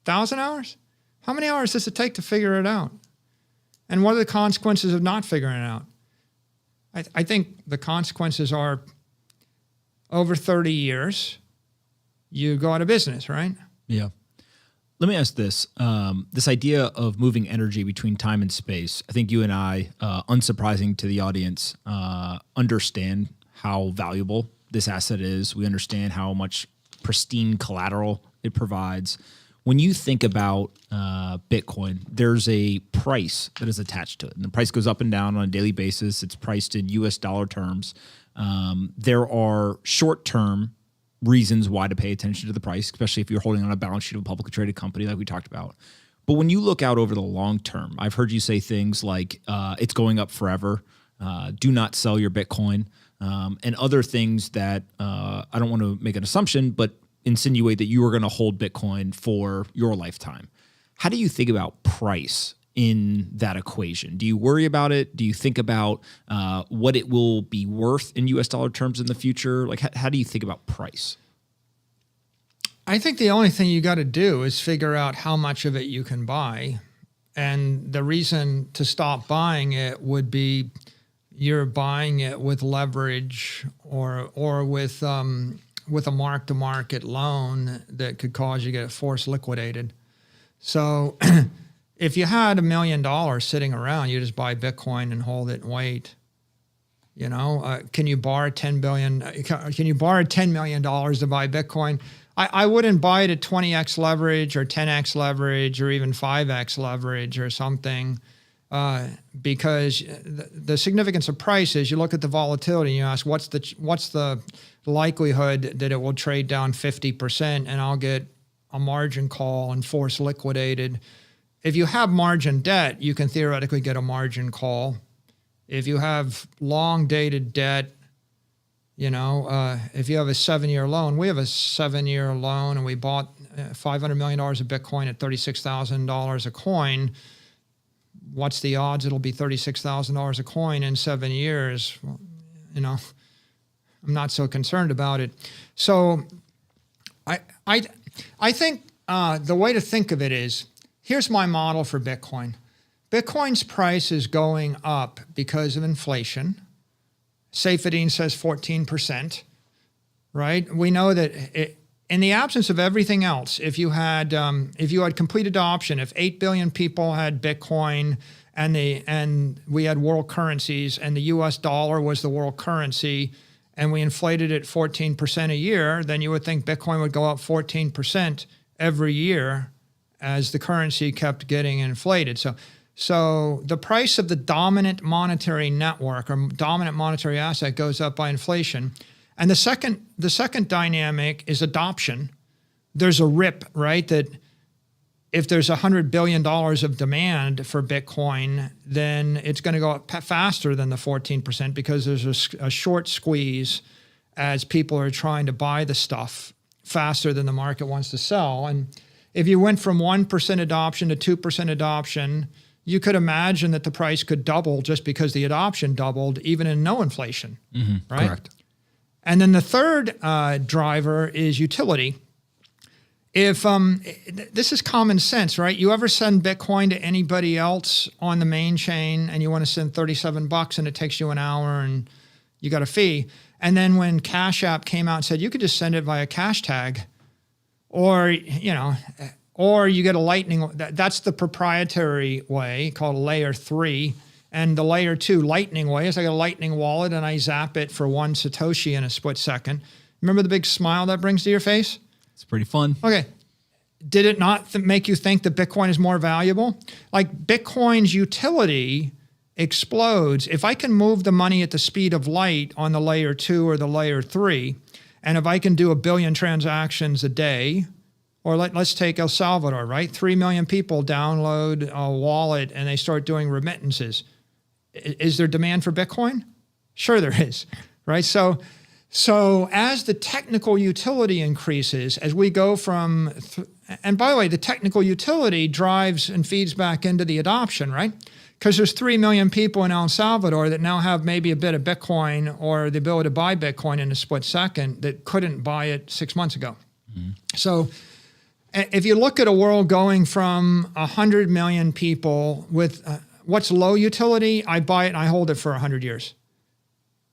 [SPEAKER 1] 1,000 hours? How many hours does it take to figure it out? And what are the consequences of not figuring it out? I think the consequences are over 30 years, you go out of business, right?
[SPEAKER 2] Yeah. Let me ask this. This idea of moving energy between time and space, I think you and I, unsurprising to the audience, understand how valuable this asset is. We understand how much pristine collateral it provides. When you think about Bitcoin, there's a price that is attached to it. And the price goes up and down on a daily basis. It's priced in US dollar terms. There are short-term reasons why to pay attention to the price, especially if you're holding on a balance sheet of a publicly traded company like we talked about. But when you look out over the long term, I've heard you say things like it's going up forever, do not sell your Bitcoin, and other things that I don't want to make an assumption, but insinuate that you are going to hold Bitcoin for your lifetime. How do you think about price in that equation? Do you worry about it? Do you think about what it will be worth in US dollar terms in the future? Like, how do you think about price?
[SPEAKER 1] I think the only thing you got to do is figure out how much of it you can buy. And the reason to stop buying it would be you're buying it with leverage or with a mark-to-market loan that could cause you to get forced liquidated. So if you had $1 million sitting around, you just buy Bitcoin and hold it and wait. You know, can you borrow $10 million to buy Bitcoin? I wouldn't buy it at 20x leverage or 10x leverage or even 5x leverage or something, because the significance of price is you look at the volatility and you ask what's the likelihood that it will trade down 50% and I'll get a margin call and force liquidated. If you have margin debt, you can theoretically get a margin call. If you have long dated debt, you know, if you have a 7-year loan, we have a 7-year loan and we bought $500 million of Bitcoin at $36,000 a coin. What's the odds it'll be $36,000 a coin in 7 years? Well, you know, I'm not so concerned about it. So I think the way to think of it is, here's my model for Bitcoin. Bitcoin's price is going up because of inflation. Saifedean says 14%, right? We know that in the absence of everything else, if you had complete adoption, if 8 billion people had Bitcoin and we had world currencies and the US dollar was the world currency and we inflated it 14% a year, then you would think Bitcoin would go up 14% every year as the currency kept getting inflated. So the price of the dominant monetary network or dominant monetary asset goes up by inflation. And the second dynamic is adoption. There's a rip, right? That if there's $100 billion of demand for Bitcoin, then it's going to go up faster than the 14% because there's a short squeeze as people are trying to buy the stuff faster than the market wants to sell. And if you went from 1% adoption to 2% adoption, you could imagine that the price could double just because the adoption doubled, even in no inflation, right?
[SPEAKER 2] Correct.
[SPEAKER 1] And then the third driver is utility. If this is common sense, right? You ever send Bitcoin to anybody else on the main chain and you want to send $37 and it takes you an hour and you got a fee. And then when Cash App came out and said you could just send it via cash tag, or or you get a Lightning. That's the proprietary way called Layer 3. And the Layer 2 Lightning way is I got a Lightning wallet and I zap it for 1 Satoshi in a split second. Remember the big smile that brings to your face?
[SPEAKER 2] It's pretty fun.
[SPEAKER 1] Okay. Did it not make you think that Bitcoin is more valuable? Like Bitcoin's utility explodes. If I can move the money at the speed of light on the Layer 2 or the Layer 3, and if I can do 1 billion transactions a day, or let's take El Salvador, right? 3 million people download a wallet and they start doing remittances. Is there demand for Bitcoin? Sure there is, right? So as the technical utility increases, as we go from, and by the way, the technical utility drives and feeds back into the adoption, right? Because there's 3 million people in El Salvador that now have maybe a bit of Bitcoin or the ability to buy Bitcoin in a split second that couldn't buy it 6 months ago. So if you look at a world going from 100 million people with what's low utility, I buy it and I hold it for 100 years.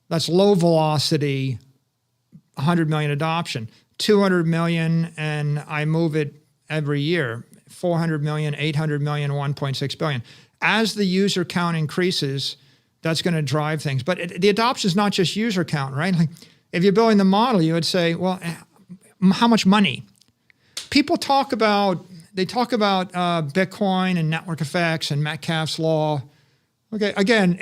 [SPEAKER 1] That's low velocity, 100 million adoption. 200 million and I move it every year, 400 million, 800 million, 1.6 billion. As the user count increases, that's going to drive things. But the adoption is not just user count, right? Like if you're building the model, you would say, well, how much money? People talk about Bitcoin and network effects and Metcalfe's law. Okay, again,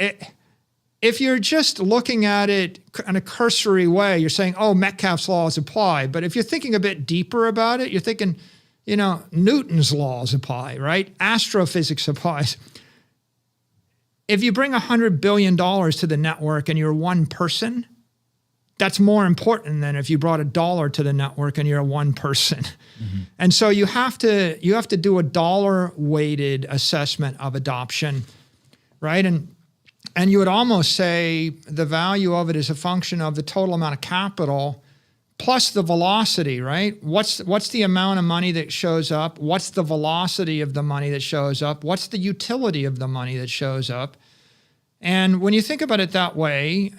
[SPEAKER 1] if you're just looking at it in a cursory way, you're saying, oh, Metcalfe's laws apply. But if you're thinking a bit deeper about it, you're thinking, Newton's laws apply, right? Astrophysics applies. If you bring $100 billion to the network and you're one person, that's more important than if you brought $1 to the network and you're one person. Mm-hmm. And so you have to do a dollar-weighted assessment of adoption, right? And you would almost say the value of it is a function of the total amount of capital plus the velocity, right? What's the amount of money that shows up? What's the velocity of the money that shows up? What's the utility of the money that shows up? And when you think about it that way,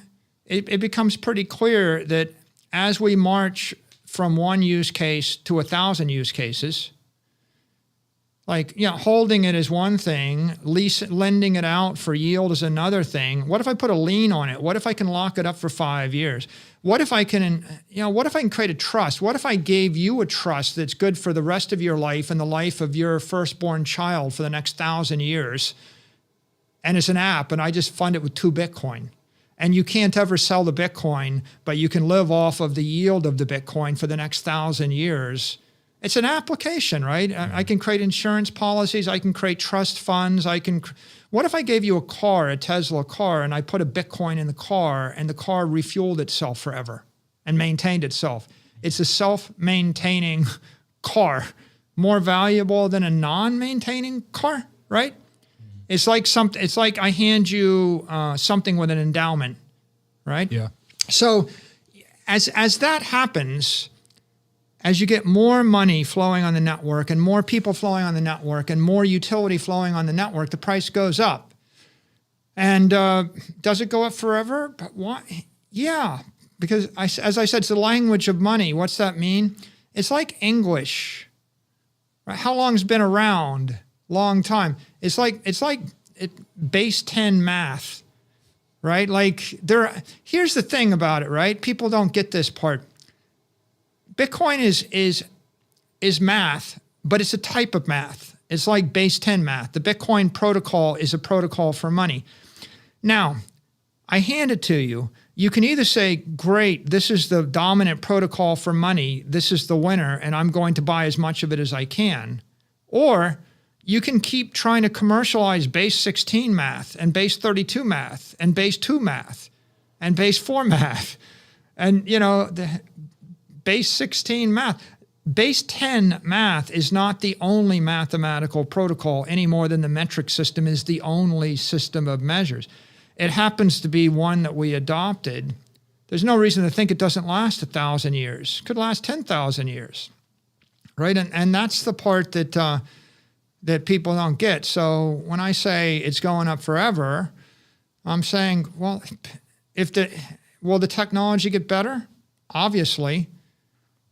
[SPEAKER 1] it becomes pretty clear that as we march from one use case to 1,000 use cases, holding it is one thing, lending it out for yield is another thing. What if I put a lien on it? What if I can lock it up for 5 years? What if I can create a trust? What if I gave you a trust that's good for the rest of your life and the life of your firstborn child for the next 1,000 years? And it's an app, and I just fund it with 2 Bitcoin. And you can't ever sell the Bitcoin, but you can live off of the yield of the Bitcoin for the next 1,000 years. It's an application, right? I can create insurance policies. I can create trust funds. What if I gave you a Tesla car, and I put a Bitcoin in the car, and the car refueled itself forever and maintained itself? It's a self-maintaining car, more valuable than a non-maintaining car, right? It's like I hand you something with an endowment, right?
[SPEAKER 2] Yeah.
[SPEAKER 1] So as that happens, as you get more money flowing on the network and more people flowing on the network and more utility flowing on the network, the price goes up. And does it go up forever? But why? Yeah, because as I said, it's the language of money. What's that mean? It's like English. Right? How long's been around? Long time. It's like base 10 math, right? Here's the thing about it, right? People don't get this part. Bitcoin is math, but it's a type of math. It's like base 10 math. The Bitcoin protocol is a protocol for money. Now, I hand it to you. You can either say, great, this is the dominant protocol for money. This is the winner, and I'm going to buy as much of it as I can. Or you can keep trying to commercialize base 16 math and base 32 math and base 2 math and base 4 math and, the base 16 math. Base 10 math is not the only mathematical protocol any more than the metric system is the only system of measures. It happens to be one that we adopted. There's no reason to think it doesn't last 1,000 years. It could last 10,000 years, right? And that's the part that people don't get. So when I say it's going up forever, I'm saying, well, will the technology get better? Obviously.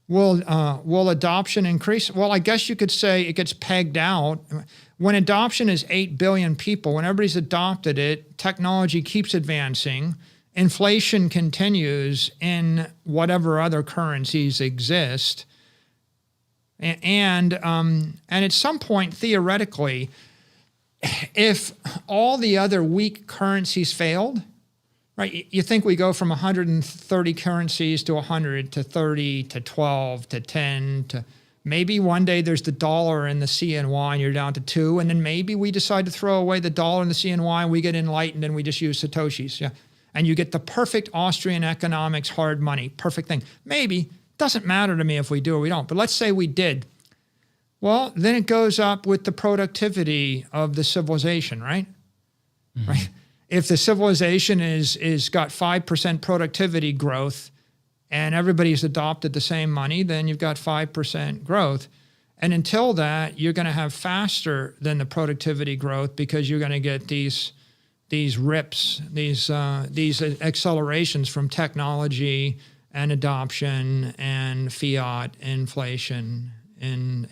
[SPEAKER 1] Will adoption increase? Well, I guess you could say it gets pegged out. When adoption is 8 billion people, when everybody's adopted it, technology keeps advancing, inflation continues in whatever other currencies exist. And at some point, theoretically, if all the other weak currencies failed, right? You think we go from 130 currencies to 100 to 30 to 12 to 10 to maybe one day there's the dollar and the CNY and you're down to 2, and then maybe we decide to throw away the dollar and the CNY and we get enlightened and we just use Satoshis. Yeah. And you get the perfect Austrian economics hard money, perfect thing. Maybe. Doesn't matter to me if we do or we don't, but let's say we did. Well, then it goes up with the productivity of the civilization, right? Mm-hmm. Right. If the civilization is got 5% productivity growth and everybody's adopted the same money, then you've got 5% growth. And until that, you're going to have faster than the productivity growth because you're going to get these rips, these accelerations from technology and adoption and fiat inflation in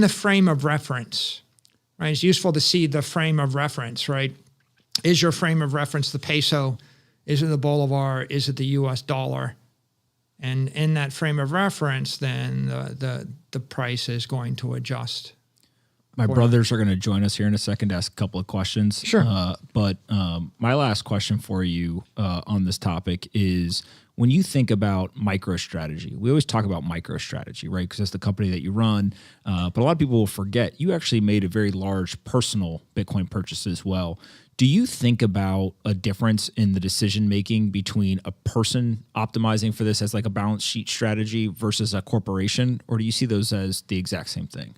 [SPEAKER 1] the frame of reference, right? It's useful to see the frame of reference, right? Is your frame of reference the peso? Is it the bolivar? Is it the U.S. dollar? And in that frame of reference, then the price is going to adjust.
[SPEAKER 2] My brothers are going to join us here in a second to ask a couple of questions.
[SPEAKER 1] Sure.
[SPEAKER 2] But my last question for you on this topic is, when you think about MicroStrategy, we always talk about MicroStrategy, right? Because that's the company that you run. But a lot of people will forget you actually made a very large personal Bitcoin purchase as well. Do you think about a difference in the decision making between a person optimizing for this as like a balance sheet strategy versus a corporation, or do you see those as the exact same thing?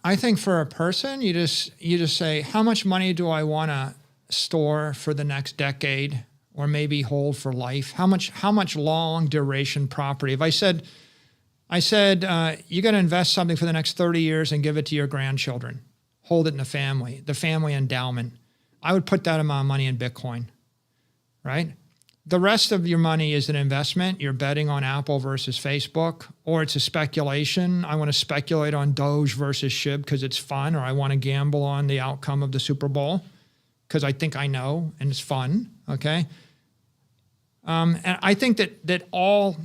[SPEAKER 1] I think for a person, you just say, how much money do I want to store for the next decade, or maybe hold for life? How much long duration property? If I said you got to invest something for the next 30 years and give it to your grandchildren, hold it in the family endowment, I would put that amount of money in Bitcoin, right? The rest of your money is an investment. You're betting on Apple versus Facebook, or it's a speculation. I want to speculate on Doge versus SHIB because it's fun, or I want to gamble on the outcome of the Super Bowl because I think I know and it's fun, okay? And I think that all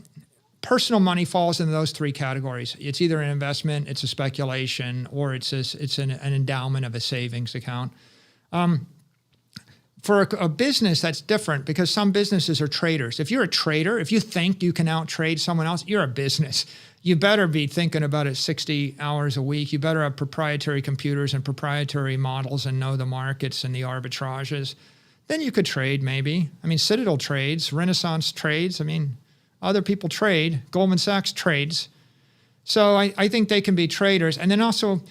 [SPEAKER 1] personal money falls into those three categories. It's either an investment, it's a speculation, or it's an endowment of a savings account. For a business, that's different because some businesses are traders. If you're a trader, if you think you can out-trade someone else, you're a business. You better be thinking about it 60 hours a week. You better have proprietary computers and proprietary models and know the markets and the arbitrages. Then you could trade maybe. I mean, Citadel trades, Renaissance trades. I mean, other people trade. Goldman Sachs trades. So I think they can be traders. And then also,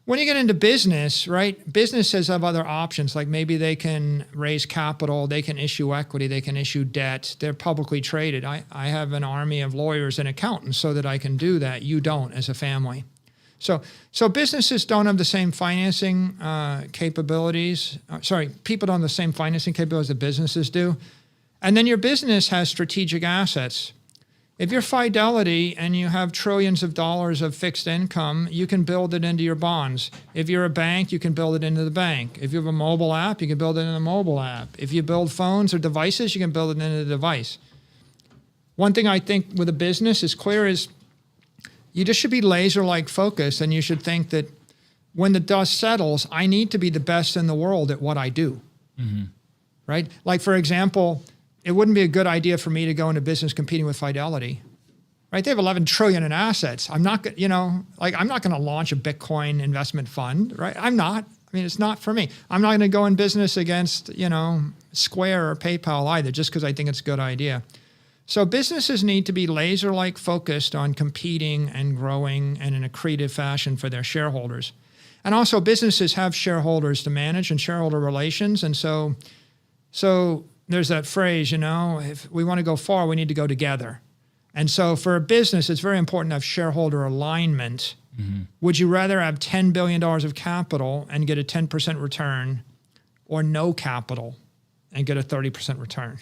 [SPEAKER 1] when you get into business, right, businesses have other options. Like maybe they can raise capital, they can issue equity, they can issue debt. They're publicly traded. I have an army of lawyers and accountants so that I can do that. You don't as a family. So businesses don't have the same financing capabilities. People don't have the same financing capabilities that businesses do. And then your business has strategic assets. If you're Fidelity and you have trillions of dollars of fixed income, you can build it into your bonds. If you're a bank, you can build it into the bank. If you have a mobile app, you can build it into the mobile app. If you build phones or devices, you can build it into the device. One thing I think with a business is clear is you just should be laser-like focused, and you should think that when the dust settles, I need to be the best in the world at what I do, right? Like, for example, it wouldn't be a good idea for me to go into business competing with Fidelity, right? They have 11 trillion in assets. I'm not, I'm not going to launch a Bitcoin investment fund, right? I'm not. I mean, it's not for me. I'm not going to go in business against, Square or PayPal either, just because I think it's a good idea. So businesses need to be laser-like focused on competing and growing and in a creative fashion for their shareholders. And also businesses have shareholders to manage and shareholder relations. And so there's that phrase, if we want to go far, we need to go together. And so for a business, it's very important to have shareholder alignment. Mm-hmm. Would you rather have $10 billion of capital and get a 10% return, or no capital and get a 30% return,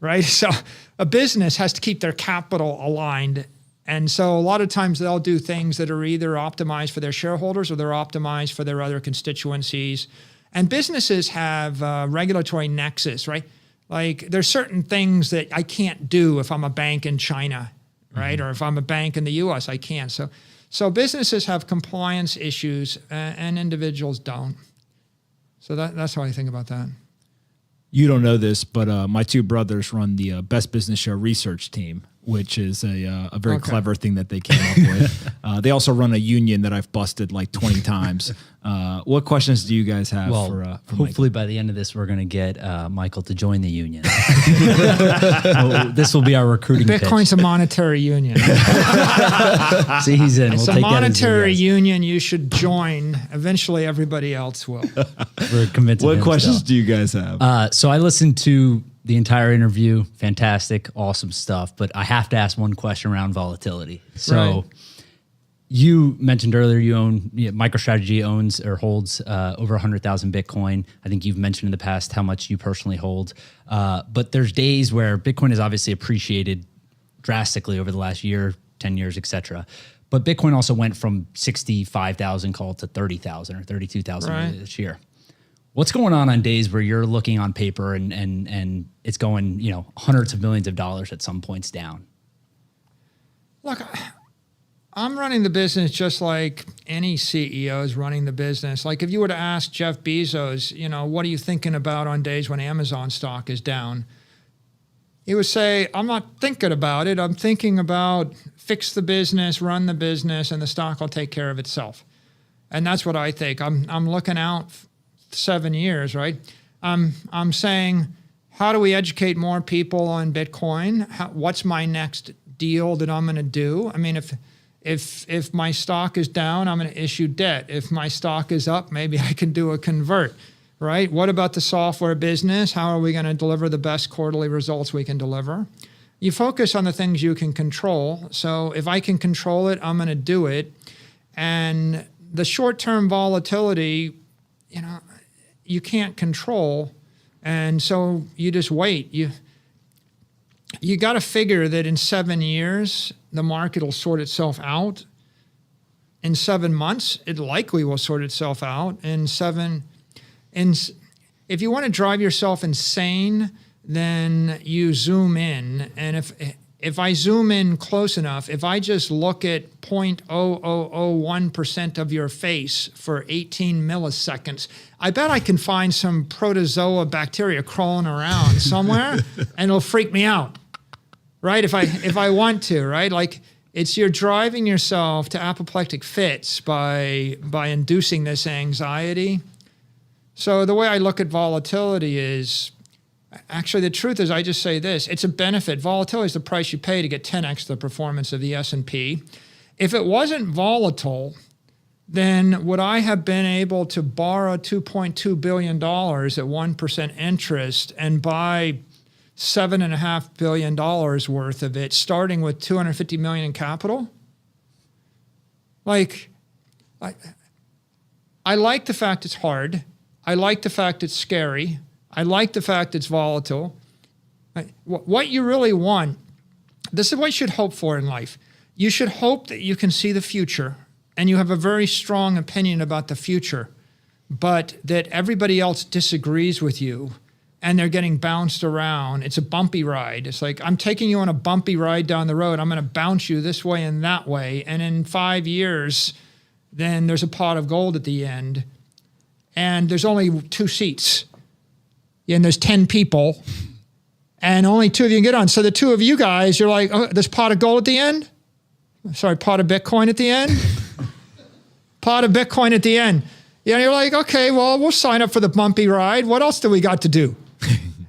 [SPEAKER 1] right? So a business has to keep their capital aligned. And so a lot of times they'll do things that are either optimized for their shareholders or they're optimized for their other constituencies. And businesses have regulatory nexus, right? Like there's certain things that I can't do if I'm a bank in China, right? Mm-hmm. Or if I'm a bank in the US, I can't. So businesses have compliance issues and individuals don't. So that's how I think about that.
[SPEAKER 2] You don't know this, but my two brothers run the Best Business Show research team, which is a very clever thing that they came up with. They also run a union that I've busted like 20 times. What questions do you guys have for
[SPEAKER 3] hopefully by the end of this, we're going to get Michael to join the union. This will be our recruiting
[SPEAKER 1] Bitcoin's pitch. A monetary union.
[SPEAKER 3] See, he's in.
[SPEAKER 1] It's a monetary union you should join. Eventually, everybody else will.
[SPEAKER 3] We're convinced.
[SPEAKER 2] What questions do you guys have?
[SPEAKER 3] So I listened to the entire interview. Fantastic, awesome stuff. But I have to ask one question around volatility. So You mentioned earlier MicroStrategy owns or holds over 100,000 Bitcoin. I think you've mentioned in the past how much you personally hold. But there's days where Bitcoin has obviously appreciated drastically over the last year, 10 years, et cetera. But Bitcoin also went from 65,000 call to 30,000 or 32,000 this year. What's going on days where you're looking on paper and it's going, hundreds of millions of dollars at some points down?
[SPEAKER 1] Look, I'm running the business just like any CEO is running the business. Like if you were to ask Jeff Bezos, what are you thinking about on days when Amazon stock is down? He would say, I'm not thinking about it. I'm thinking about fix the business, run the business, and the stock will take care of itself. And that's what I think. I'm looking out 7 years, right? I'm saying, how do we educate more people on Bitcoin? What's my next deal that I'm going to do? I mean, if my stock is down, I'm going to issue debt. If my stock is up, maybe I can do a convert, right? What about the software business? How are we going to deliver the best quarterly results we can deliver? You focus on the things you can control. So if I can control it, I'm going to do it. And the short-term volatility, you can't control. And so you just wait. You got to figure that in 7 years, the market will sort itself out. In 7 months, it likely will sort itself out. If you want to drive yourself insane, then you zoom in. And if I zoom in close enough, if I just look at 0.0001% of your face for 18 milliseconds, I bet I can find some protozoa bacteria crawling around somewhere and it'll freak me out. Right? If I want to, right? Like you're driving yourself to apoplectic fits by inducing this anxiety. So the way I look at volatility is, actually the truth is I just say this, it's a benefit. Volatility is the price you pay to get 10x the performance of the S&P. If it wasn't volatile, then would I have been able to borrow $2.2 billion at 1% interest and buy $7.5 billion worth of it, starting with $250 million in capital? Like, I like the fact it's hard. I like the fact it's scary. I like the fact it's volatile. What you really want, this is what you should hope for in life. You should hope that you can see the future and you have a very strong opinion about the future, but that everybody else disagrees with you and they're getting bounced around. It's a bumpy ride. It's like, I'm taking you on a bumpy ride down the road. I'm going to bounce you this way and that way. And in 5 years, then there's a pot of gold at the end. And there's only 2 seats. And there's 10 people. And only 2 of you can get on. So the 2 of you guys, you're like, oh, there's pot of gold at the end? Sorry, pot of Bitcoin at the end? Pot of Bitcoin at the end. Yeah, you're like, okay, well, we'll sign up for the bumpy ride. What else do we got to do?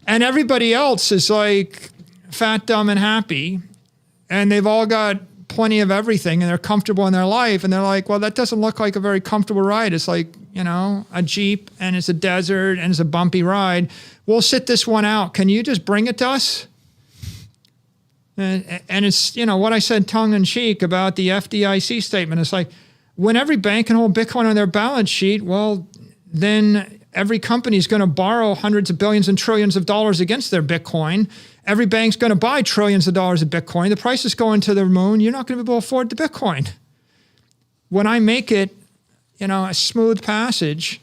[SPEAKER 1] And everybody else is like fat, dumb, and happy. And they've all got plenty of everything and they're comfortable in their life. And they're like, well, that doesn't look like a very comfortable ride. It's like, a Jeep and it's a desert and it's a bumpy ride. We'll sit this one out. Can you just bring it to us? And it's, what I said tongue in cheek about the FDIC statement. It's like, when every bank can hold Bitcoin on their balance sheet, well, then every company is going to borrow hundreds of billions and trillions of dollars against their Bitcoin. Every bank's going to buy trillions of dollars of Bitcoin. The price is going to the moon. You're not going to be able to afford the Bitcoin. When I make it, a smooth passage,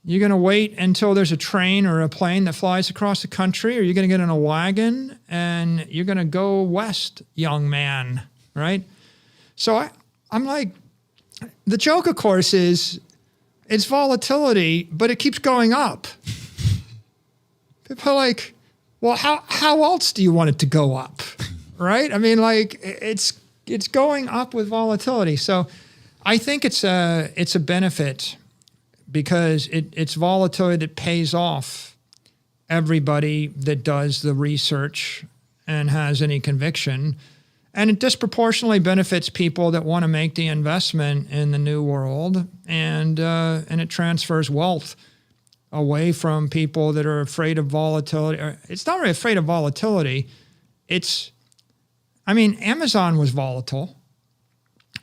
[SPEAKER 1] you're going to wait until there's a train or a plane that flies across the country, or you're going to get in a wagon and you're going to go west, young man, right? So I'm like, the joke, of course, is it's volatility, but it keeps going up. People are like, well, how else do you want it to go up, right? I mean, like, it's going up with volatility. So I think it's a benefit because it's volatility that pays off everybody that does the research and has any conviction. And it disproportionately benefits people that want to make the investment in the new world, and it transfers wealth away from people that are afraid of volatility. It's not really afraid of volatility. Amazon was volatile,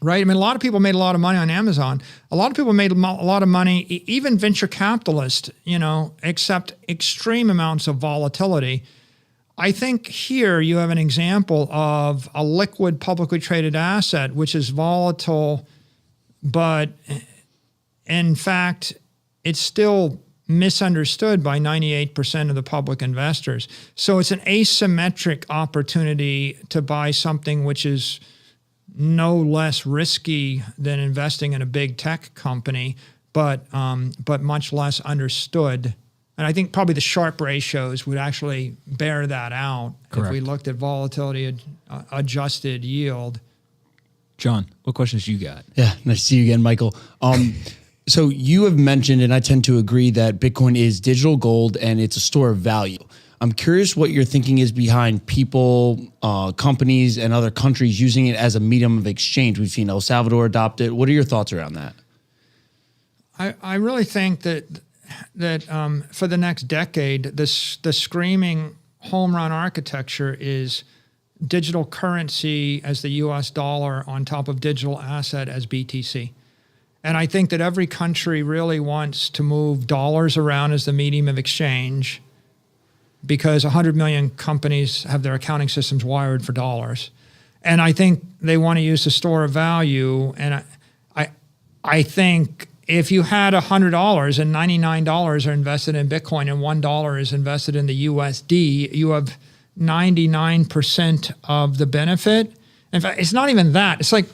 [SPEAKER 1] right? I mean, a lot of people made a lot of money on Amazon. A lot of people made a lot of money, even venture capitalists, accept extreme amounts of volatility. I think here you have an example of a liquid publicly traded asset, which is volatile, but in fact, it's still misunderstood by 98% of the public investors. So it's an asymmetric opportunity to buy something which is no less risky than investing in a big tech company, but much less understood. And I think probably the Sharpe ratios would actually bear that out.
[SPEAKER 2] Correct.
[SPEAKER 1] If we looked at volatility adjusted yield.
[SPEAKER 2] John, what questions you got?
[SPEAKER 4] Yeah, nice to see you again, Michael. So you have mentioned, and I tend to agree, that Bitcoin is digital gold and it's a store of value. I'm curious what your thinking is behind people, companies, and other countries using it as a medium of exchange. We've seen El Salvador adopt it. What are your thoughts around that?
[SPEAKER 1] I really think that for the next decade, the screaming home run architecture is digital currency as the US dollar on top of digital asset as BTC. And I think that every country really wants to move dollars around as the medium of exchange because 100 million companies have their accounting systems wired for dollars. And I think they want to use the store of value. And I think if you had $100 and $99 are invested in Bitcoin and $1 is invested in the USD, you have 99% of the benefit. In fact, it's not even that. It's like,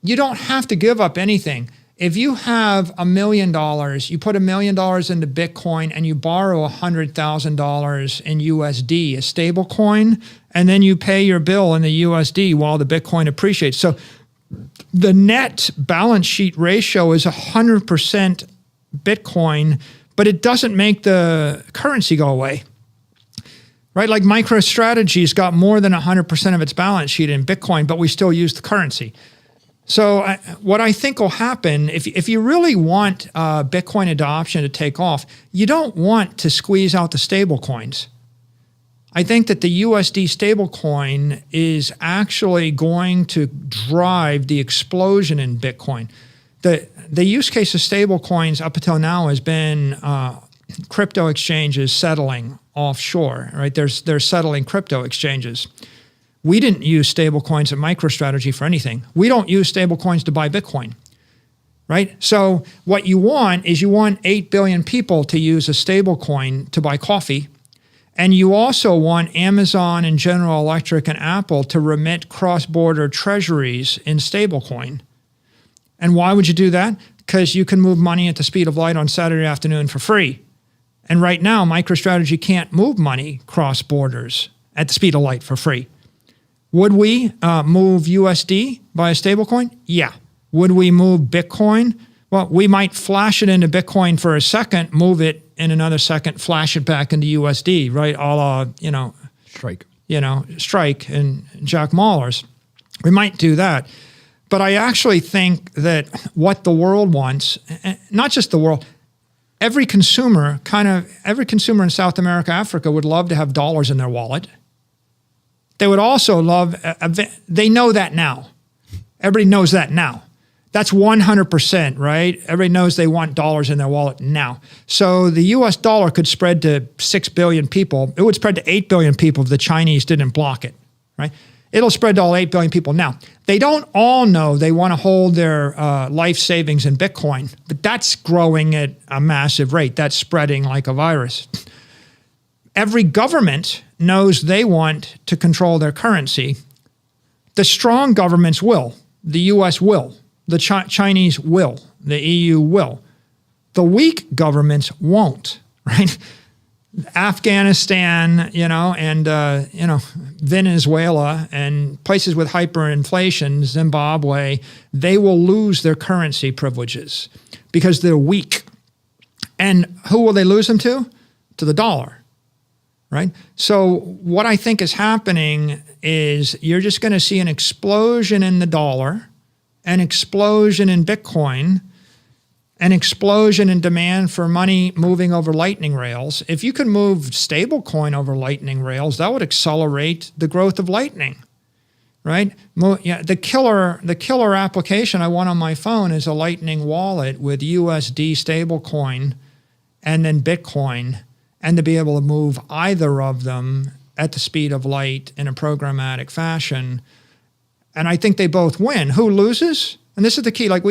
[SPEAKER 1] you don't have to give up anything. If you have $1 million, you put $1 million into Bitcoin and you borrow $100,000 in USD, a stable coin, and then you pay your bill in the USD while the Bitcoin appreciates. So the net balance sheet ratio is 100% Bitcoin, but it doesn't make the currency go away. Right? Like MicroStrategy's got more than 100% of its balance sheet in Bitcoin, but we still use the currency. So what I think will happen, if you really want Bitcoin adoption to take off, you don't want to squeeze out the stable coins. I think that the USD stablecoin is actually going to drive the explosion in Bitcoin. The use case of stablecoins up until now has been crypto exchanges settling offshore, right? They're settling crypto exchanges. We didn't use stablecoins at MicroStrategy for anything. We don't use stablecoins to buy Bitcoin, right? So what you want is 8 billion people to use a stablecoin to buy coffee. And you also want Amazon and General Electric and Apple to remit cross-border treasuries in stablecoin. And why would you do that? Because you can move money at the speed of light on Saturday afternoon for free. And right now, MicroStrategy can't move money cross borders at the speed of light for free. Would we move USD by a stablecoin? Yeah. Would we move Bitcoin? Well, we might flash it into Bitcoin for a second, move it in another second, flash it back into USD, right? A la,
[SPEAKER 2] Strike.
[SPEAKER 1] Strike and Jack Mallers. We might do that. But I actually think that what the world wants, not just the world, every consumer in South America, Africa would love to have dollars in their wallet. They would also love, they know that now. Everybody knows that now. That's 100%, right? Everybody knows they want dollars in their wallet now. So the US dollar could spread to 6 billion people. It would spread to 8 billion people if the Chinese didn't block it, right? It'll spread to all 8 billion people now. They don't all know they want to hold their life savings in Bitcoin, but that's growing at a massive rate. That's spreading like a virus. Every government knows they want to control their currency. The strong governments will. The US will. The Chinese will. The EU will. The weak governments won't, right? Afghanistan, and Venezuela and places with hyperinflation, Zimbabwe, they will lose their currency privileges because they're weak. And who will they lose them to? To the dollar, right? So what I think is happening is you're just going to see an explosion in the dollar, an explosion in Bitcoin, an explosion in demand for money moving over lightning rails. If you could move stablecoin over lightning rails, that would accelerate the growth of lightning, right? Yeah, the killer application I want on my phone is a Lightning wallet with USD stablecoin and then Bitcoin, and to be able to move either of them at the speed of light in a programmatic fashion. And I think they both win. Who loses? And this is the key. Like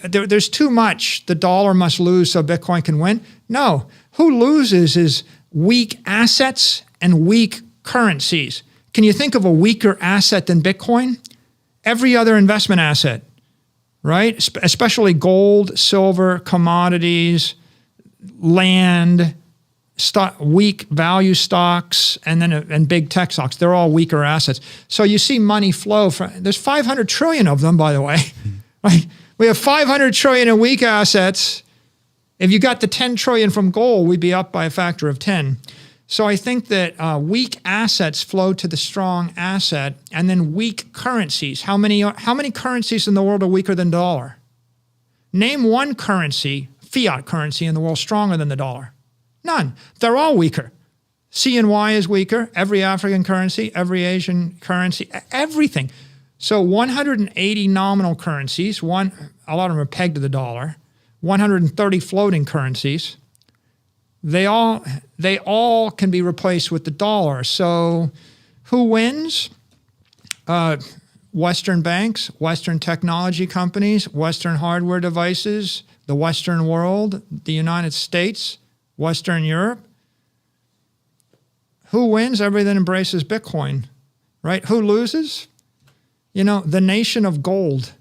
[SPEAKER 1] there's too much. The dollar must lose so Bitcoin can win. No, who loses is weak assets and weak currencies. Can you think of a weaker asset than Bitcoin? Every other investment asset, right? Especially gold, silver, commodities, land, weak value stocks, and big tech stocks. They're all weaker assets. So you see money flow there's 500 trillion of them, by the way, right? We have 500 trillion in weak assets. If you got the 10 trillion from gold, we'd be up by a factor of 10. So I think that weak assets flow to the strong asset, and then weak currencies. How many currencies in the world are weaker than dollar? Name one currency, fiat currency in the world, stronger than the dollar. None. They're all weaker. CNY is weaker. Every African currency, every Asian currency, everything. So 180 nominal currencies. A lot of them are pegged to the dollar. 130 floating currencies. They all can be replaced with the dollar. So who wins? Western banks, Western technology companies, Western hardware devices, the Western world, the United States, Western Europe. Who wins? Everybody that embraces Bitcoin, right? Who loses? The nation of gold,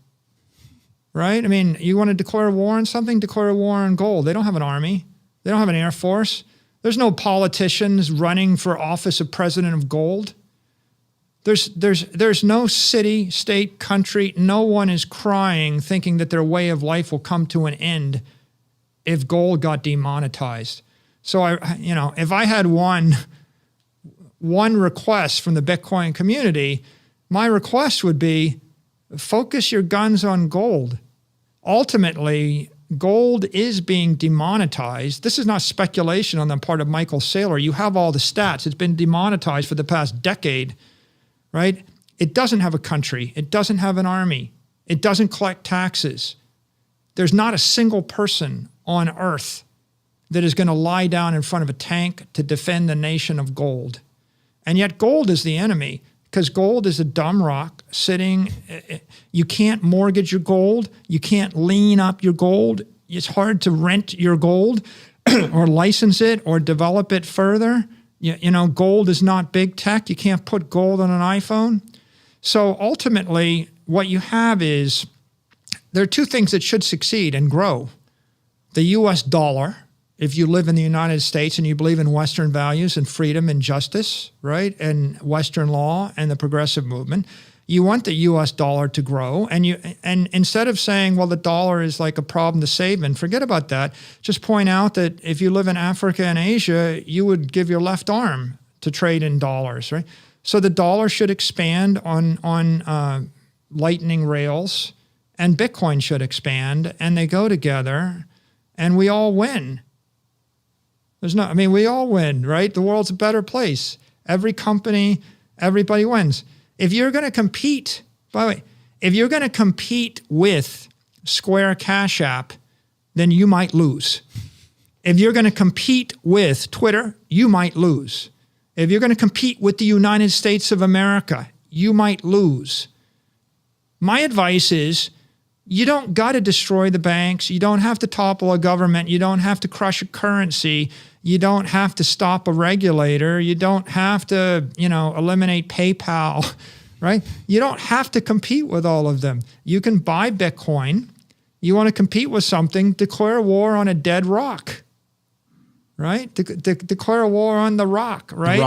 [SPEAKER 1] right? I mean, you want to declare war on something? Declare war on gold. They don't have an army. They don't have an air force. There's no politicians running for office of president of gold. There's no city, state, country. No one is crying thinking that their way of life will come to an end if gold got demonetized. So if I had one request from the Bitcoin community, my request would be focus your guns on gold. Ultimately, gold is being demonetized. This is not speculation on the part of Michael Saylor. You have all the stats. It's been demonetized for the past decade, right? It doesn't have a country. It doesn't have an army. It doesn't collect taxes. There's not a single person on earth that is going to lie down in front of a tank to defend the nation of gold. And yet gold is the enemy, because gold is a dumb rock sitting. You can't mortgage your gold. You can't lean up your gold. It's hard to rent your gold or license it or develop it further. Gold is not big tech. You can't put gold on an iPhone. So ultimately, what you have is there are two things that should succeed and grow. The US dollar, if you live in the United States and you believe in Western values and freedom and justice, right, and Western law and the progressive movement, you want the US dollar to grow. And instead of saying, well, the dollar is like a problem to save in, forget about that. Just point out that if you live in Africa and Asia, you would give your left arm to trade in dollars, right? So the dollar should expand on lightning rails, and Bitcoin should expand, and they go together, and we all win. We all win, right? The world's a better place. Every company, everybody wins. If you're going to compete, by the way, if you're going to compete with Square Cash App, then you might lose. If you're going to compete with Twitter, you might lose. If you're going to compete with the United States of America, you might lose. My advice is, you don't got to destroy the banks. You don't have to topple a government. You don't have to crush a currency. You don't have to stop a regulator. You don't have to, eliminate PayPal, right? You don't have to compete with all of them. You can buy Bitcoin. You want to compete with something, declare war on a dead rock, right? Declare war on the rock, right?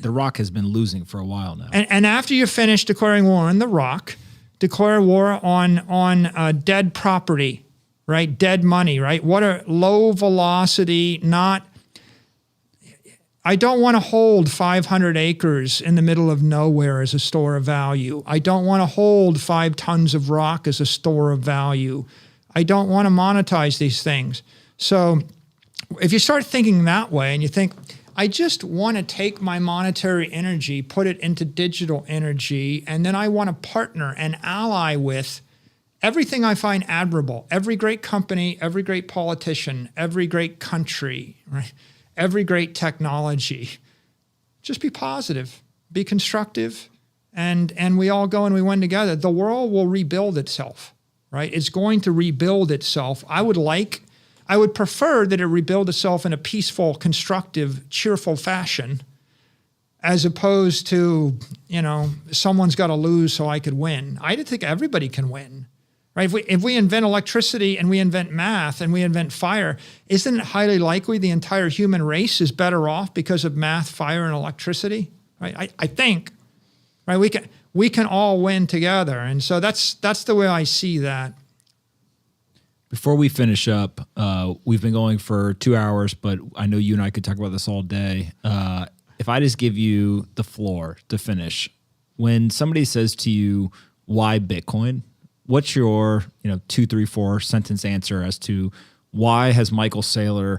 [SPEAKER 2] The rock has been losing for a while now.
[SPEAKER 1] And after you finish declaring war on the rock, declare war on dead property, right? Dead money, right? What are low velocity, I don't want to hold 500 acres in the middle of nowhere as a store of value. I don't want to hold 5 tons of rock as a store of value. I don't want to monetize these things. So if you start thinking that way and you think, I just want to take my monetary energy, put it into digital energy, and then I want to partner and ally with everything I find admirable, every great company, every great politician, every great country, right? Every great technology. Just be positive, be constructive, and we all go and we win together. The world will rebuild itself, right? It's going to rebuild itself. I would prefer that it rebuild itself in a peaceful, constructive, cheerful fashion, as opposed to, someone's got to lose so I could win. I think everybody can win, right? If we invent electricity and we invent math and we invent fire, isn't it highly likely the entire human race is better off because of math, fire, and electricity, right? I think, right? We can all win together, and so that's the way I see that.
[SPEAKER 2] Before we finish up, we've been going for 2 hours, but I know you and I could talk about this all day. If I just give you the floor to finish, when somebody says to you, why Bitcoin? What's your 2, 3, 4 sentence answer as to why has Michael Saylor,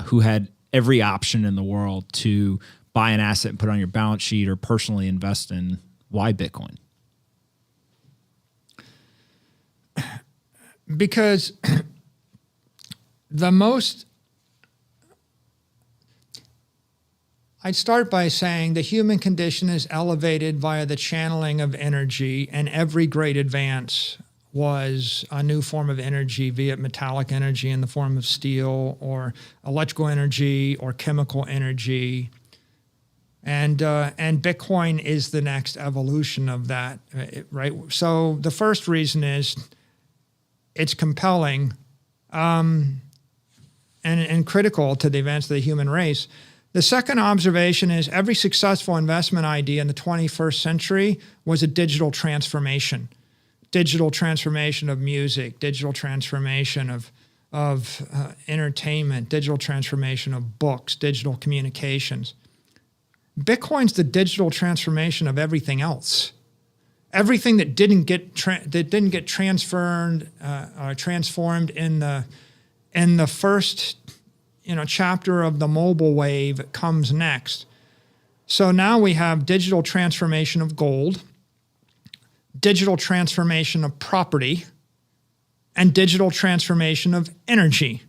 [SPEAKER 2] who had every option in the world to buy an asset and put it on your balance sheet or personally invest in, why Bitcoin?
[SPEAKER 1] Because I'd start by saying the human condition is elevated via the channeling of energy, and every great advance was a new form of energy, be it metallic energy in the form of steel, or electrical energy, or chemical energy. And Bitcoin is the next evolution of that, right? So the first reason is it's compelling and critical to the advance of the human race. The second observation is every successful investment idea in the 21st century was a digital transformation of music, digital transformation of entertainment, digital transformation of books, digital communications. Bitcoin's the digital transformation of everything else. Everything that didn't get transformed in the first chapter of the mobile wave comes next. So now we have digital transformation of gold, digital transformation of property, and digital transformation of energy.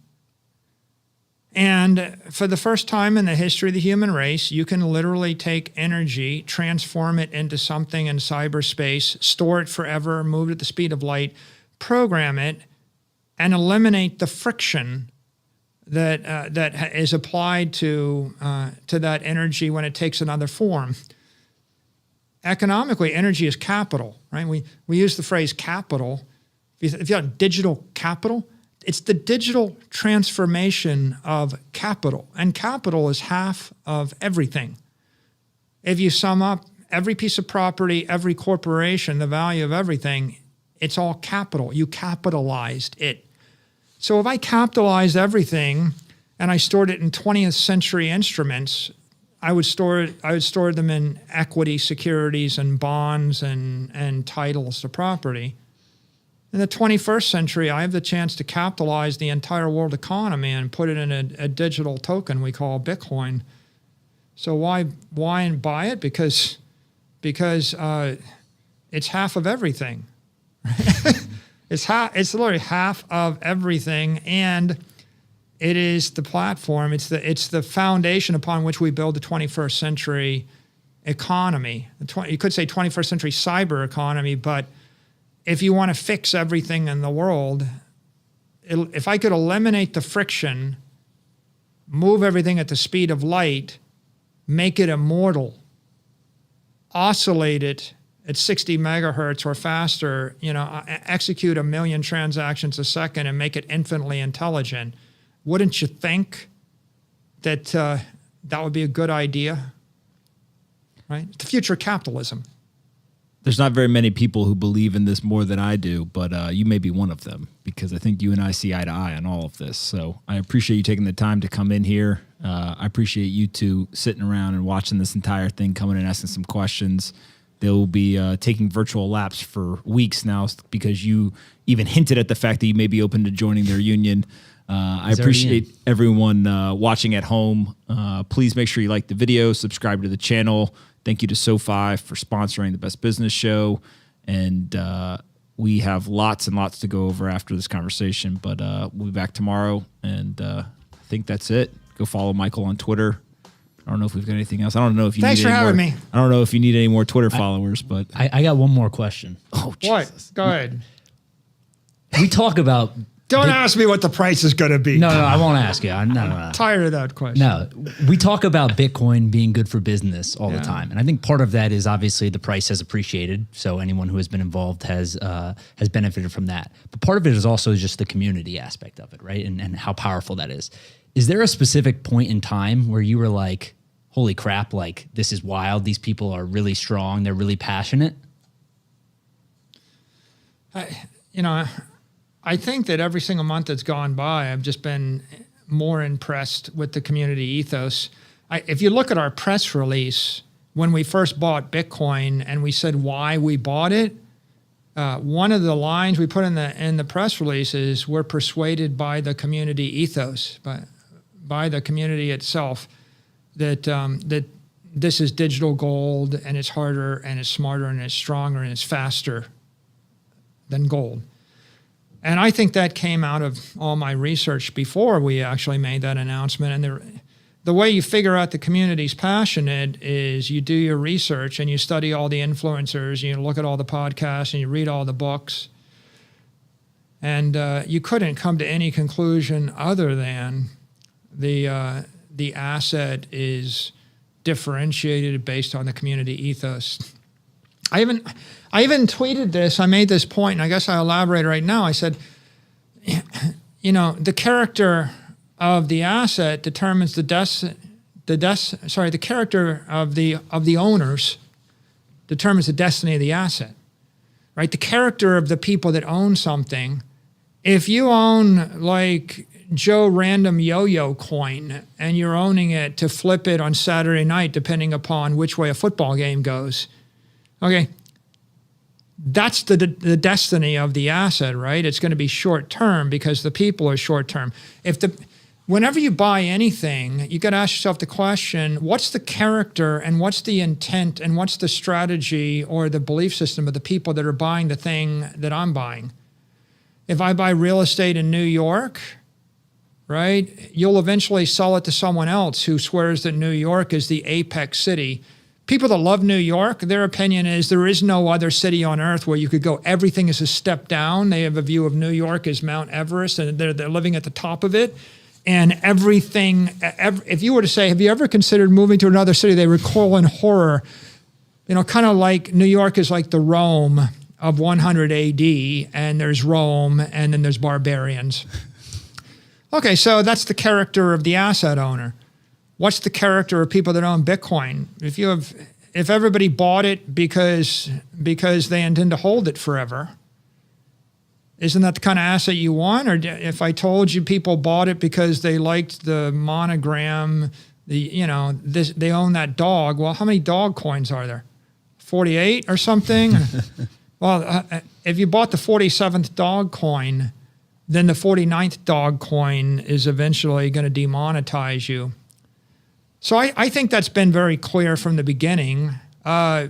[SPEAKER 1] And for the first time in the history of the human race, you can literally take energy, transform it into something in cyberspace, store it forever, move it at the speed of light, program it, and eliminate the friction that is applied to that energy when it takes another form. Economically, energy is capital, right? We use the phrase capital. If you have digital capital, it's the digital transformation of capital, and capital is half of everything. If you sum up every piece of property, every corporation, the value of everything, it's all capital. You capitalized it. So if I capitalized everything and I stored it in 20th century instruments, I would store them in equity securities and bonds and titles to property. In the 21st century, I have the chance to capitalize the entire world economy and put it in a digital token we call Bitcoin. So why buy it? Because it's half of everything. It's literally half of everything, and it is the platform. It's the foundation upon which we build the 21st century economy. You could say 21st century cyber economy, but if you want to fix everything in the world, if I could eliminate the friction, move everything at the speed of light, make it immortal, oscillate it at 60 megahertz or faster, execute 1 million transactions a second and make it infinitely intelligent, wouldn't you think that that would be a good idea? Right? It's the future of capitalism.
[SPEAKER 2] There's not very many people who believe in this more than I do, but you may be one of them, because I think you and I see eye to eye on all of this. So I appreciate you taking the time to come in here. I appreciate you two sitting around and watching this entire thing, coming and asking some questions. They'll be taking virtual laps for weeks now because you even hinted at the fact that you may be open to joining their union. I appreciate everyone watching at home. Please make sure you like the video, subscribe to the channel. Thank you to SoFi for sponsoring the Best Business Show. And we have lots and lots to go over after this conversation, but we'll be back tomorrow. And I think that's it. Go follow Michael on Twitter. I don't know if we've got anything else. I don't know if you
[SPEAKER 1] Thanks
[SPEAKER 2] need
[SPEAKER 1] for
[SPEAKER 2] any
[SPEAKER 1] having
[SPEAKER 2] more,
[SPEAKER 1] me.
[SPEAKER 2] I don't know if you need any more Twitter followers, but
[SPEAKER 3] I got one more question.
[SPEAKER 2] oh,
[SPEAKER 1] What?
[SPEAKER 2] Jesus.
[SPEAKER 1] Go ahead.
[SPEAKER 3] We talk about
[SPEAKER 1] Don't ask me what the price is going to be.
[SPEAKER 3] no, I won't ask you. No.
[SPEAKER 1] Tired of that question.
[SPEAKER 3] No, we talk about Bitcoin being good for business all
[SPEAKER 1] Yeah.
[SPEAKER 3] the time, and I think part of that is obviously the price has appreciated. So anyone who has been involved has benefited from that. But part of it is also just the community aspect of it, right? And how powerful that is. Is there a specific point in time where you were like, "Holy crap! Like this is wild. These people are really strong. They're really passionate."
[SPEAKER 1] I think that every single month that's gone by, I've just been more impressed with the community ethos. If you look at our press release, when we first bought Bitcoin and we said why we bought it, one of the lines we put in the press release is we're persuaded by the community ethos, by the community itself, that that this is digital gold and it's harder and it's smarter and it's stronger and it's faster than gold. And I think that came out of all my research before we actually made that announcement. And the way you figure out the community's passionate is you do your research and you study all the influencers, you look at all the podcasts and you read all the books. And you couldn't come to any conclusion other than the asset is differentiated based on the community ethos. I even tweeted this. I made this point, and I guess I elaborate right now. I said, the character of the asset determines the character of the owners determines the destiny of the asset, right? The character of the people that own something. If you own like Joe Random Yo-Yo coin and you're owning it to flip it on Saturday night, depending upon which way a football game goes, okay, that's the destiny of the asset, right? It's going to be short term because the people are short term. Whenever you buy anything, you got to ask yourself the question: what's the character and what's the intent and what's the strategy or the belief system of the people that are buying the thing that I'm buying? If I buy real estate in New York, right, you'll eventually sell it to someone else who swears that New York is the apex city. People that love New York, their opinion is there is no other city on earth where you could go. Everything is a step down. They have a view of New York as Mount Everest, and they're living at the top of it. And everything, if you were to say, have you ever considered moving to another city, they recoil in horror. Kind of like New York is like the Rome of 100 AD, and there's Rome, and then there's barbarians. Okay, so that's the character of the asset owner. What's the character of people that own Bitcoin? If everybody bought it because they intend to hold it forever, isn't that the kind of asset you want? Or if I told you people bought it because they liked the monogram, they own that dog. Well, how many dog coins are there? 48 or something? Well, if you bought the 47th dog coin, then the 49th dog coin is eventually going to demonetize you. So I think that's been very clear from the beginning. Bitcoin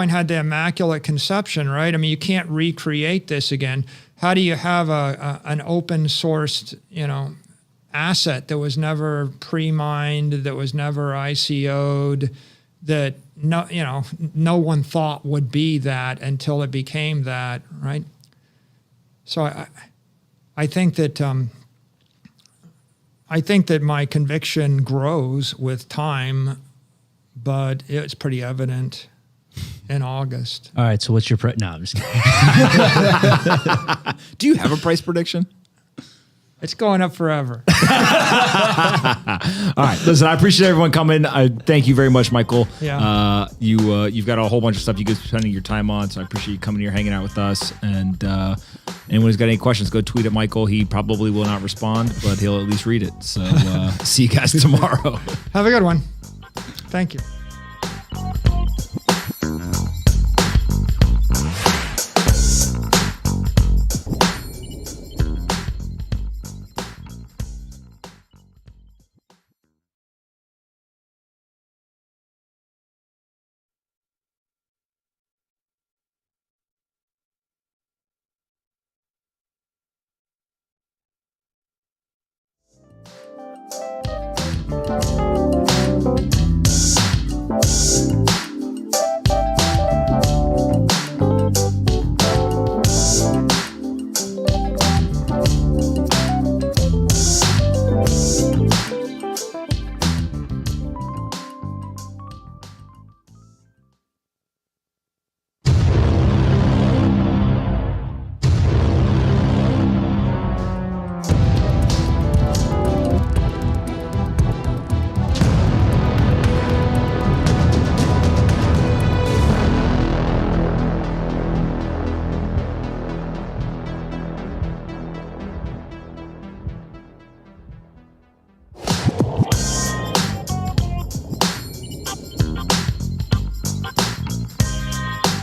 [SPEAKER 1] had the immaculate conception, right? I mean, you can't recreate this again. How do you have an open sourced, asset that was never pre-mined, that was never ICO'd, that no one thought would be that until it became that, right? So I think that my conviction grows with time, but it's pretty evident in August.
[SPEAKER 3] All right, so what's your no? I'm just kidding.
[SPEAKER 2] Do you have a price prediction?
[SPEAKER 1] It's going up forever.
[SPEAKER 2] All right, listen, I appreciate everyone coming. I thank you very much, Michael.
[SPEAKER 1] Yeah.
[SPEAKER 2] You've got a whole bunch of stuff you guys are spending your time on, so I appreciate you coming here, hanging out with us. And anyone who's got any questions, go tweet at Michael. He probably will not respond, but he'll at least read it. So see you guys tomorrow.
[SPEAKER 1] Have a good one. Thank you.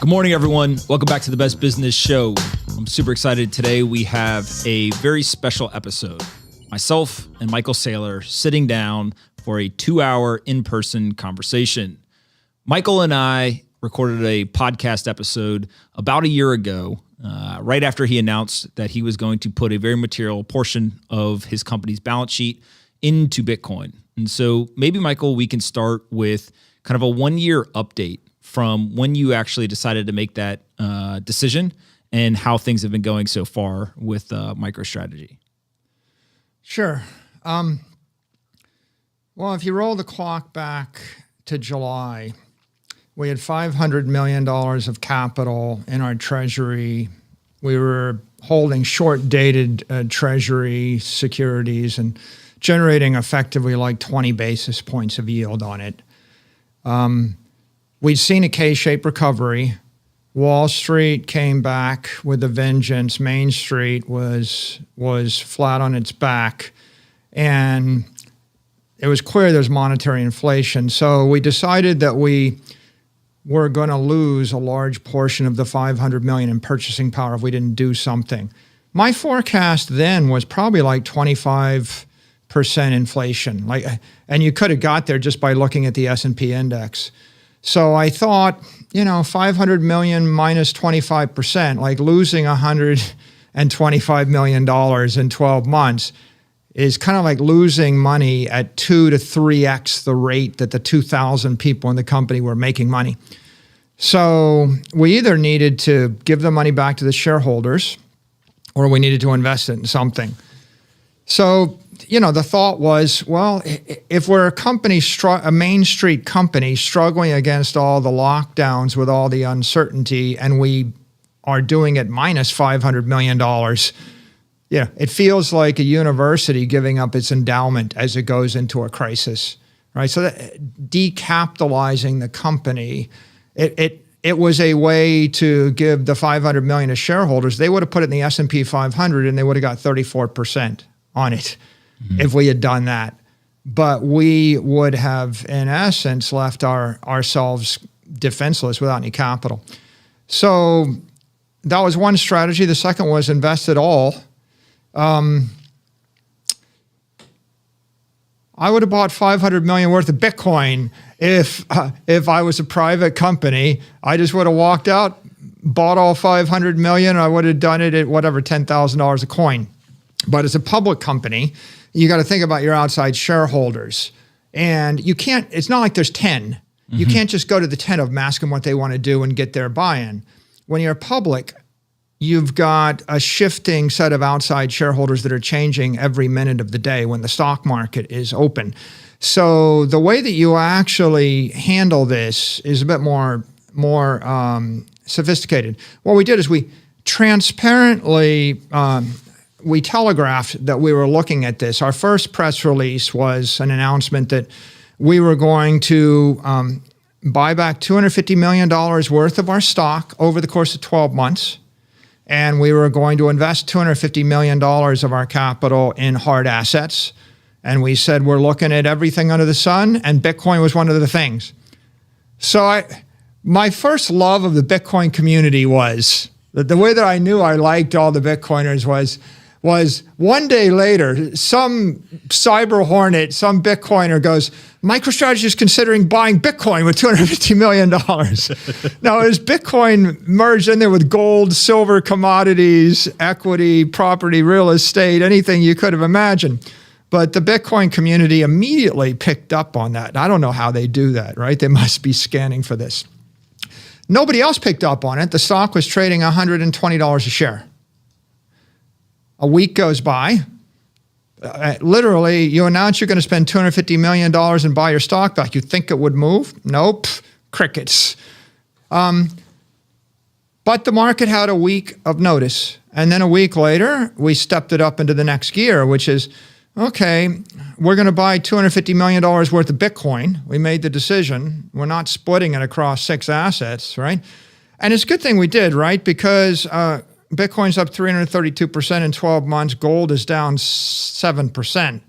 [SPEAKER 2] Good morning, everyone. Welcome back to the Best Business Show. I'm super excited. Today we have a very special episode. Myself and Michael Saylor sitting down for a 2-hour in-person conversation. Michael and I recorded a podcast episode about a year ago, right after he announced that he was going to put a very material portion of his company's balance sheet into Bitcoin. And so maybe, Michael, we can start with kind of a 1-year update from when you actually decided to make that decision and how things have been going so far with MicroStrategy.
[SPEAKER 1] Sure. Well, if you roll the clock back to July, we had $500 million of capital in our treasury. We were holding short-dated treasury securities and generating effectively like 20 basis points of yield on it. We'd seen a K-shaped recovery. Wall Street came back with a vengeance. Main Street was flat on its back. And it was clear there's monetary inflation. So we decided that we were going to lose a large portion of the $500 million in purchasing power if we didn't do something. My forecast then was probably like 25% inflation. And you could have got there just by looking at the S&P index. So I thought, $500 million minus 25%, like losing $125 million in 12 months is kind of like losing money at 2 to 3x the rate that the 2,000 people in the company were making money. So we either needed to give the money back to the shareholders or we needed to invest it in something. So the thought was, well, if we're a Main Street company struggling against all the lockdowns with all the uncertainty, and we are doing it minus $500 million, it feels like a university giving up its endowment as it goes into a crisis, right? So that decapitalizing the company, it was a way to give the $500 million to shareholders. They would have put it in the S&P 500 and they would have got 34% on it. If we had done that. But we would have, in essence, left ourselves defenseless without any capital. So that was one strategy. The second was invest it all. I would have bought $500 million worth of Bitcoin if I was a private company. I just would have walked out, bought all $500 million. I would have done it at whatever, $10,000 a coin. But as a public company, you got to think about your outside shareholders. And you can't, it's not like there's 10. You can't just go to the 10 of them, ask them what they want to do and get their buy-in. When you're public, you've got a shifting set of outside shareholders that are changing every minute of the day when the stock market is open. So the way that you actually handle this is a bit more sophisticated. What we did is we transparently we telegraphed that we were looking at this. Our first press release was an announcement that we were going to buy back $250 million worth of our stock over the course of 12 months. And we were going to invest $250 million of our capital in hard assets. And we said, we're looking at everything under the sun, and Bitcoin was one of the things. So my first love of the Bitcoin community was, the way that I knew I liked all the Bitcoiners was one day later, some cyber hornet, some Bitcoiner goes, MicroStrategy is considering buying Bitcoin with $250 million. Now, as Bitcoin merged in there with gold, silver, commodities, equity, property, real estate, anything you could have imagined. But the Bitcoin community immediately picked up on that. I don't know how they do that, right? They must be scanning for this. Nobody else picked up on it. The stock was trading $120 a share. A week goes by. Literally, you announce you're going to spend $250 million and buy your stock back. You think it would move? Nope. Crickets. But the market had a week of notice. And then a week later, we stepped it up into the next gear, which is, okay, we're going to buy $250 million worth of Bitcoin. We made the decision. We're not splitting it across 6 assets, right? And it's a good thing we did, right? Because Bitcoin's up 332% in 12 months. Gold is down 7%.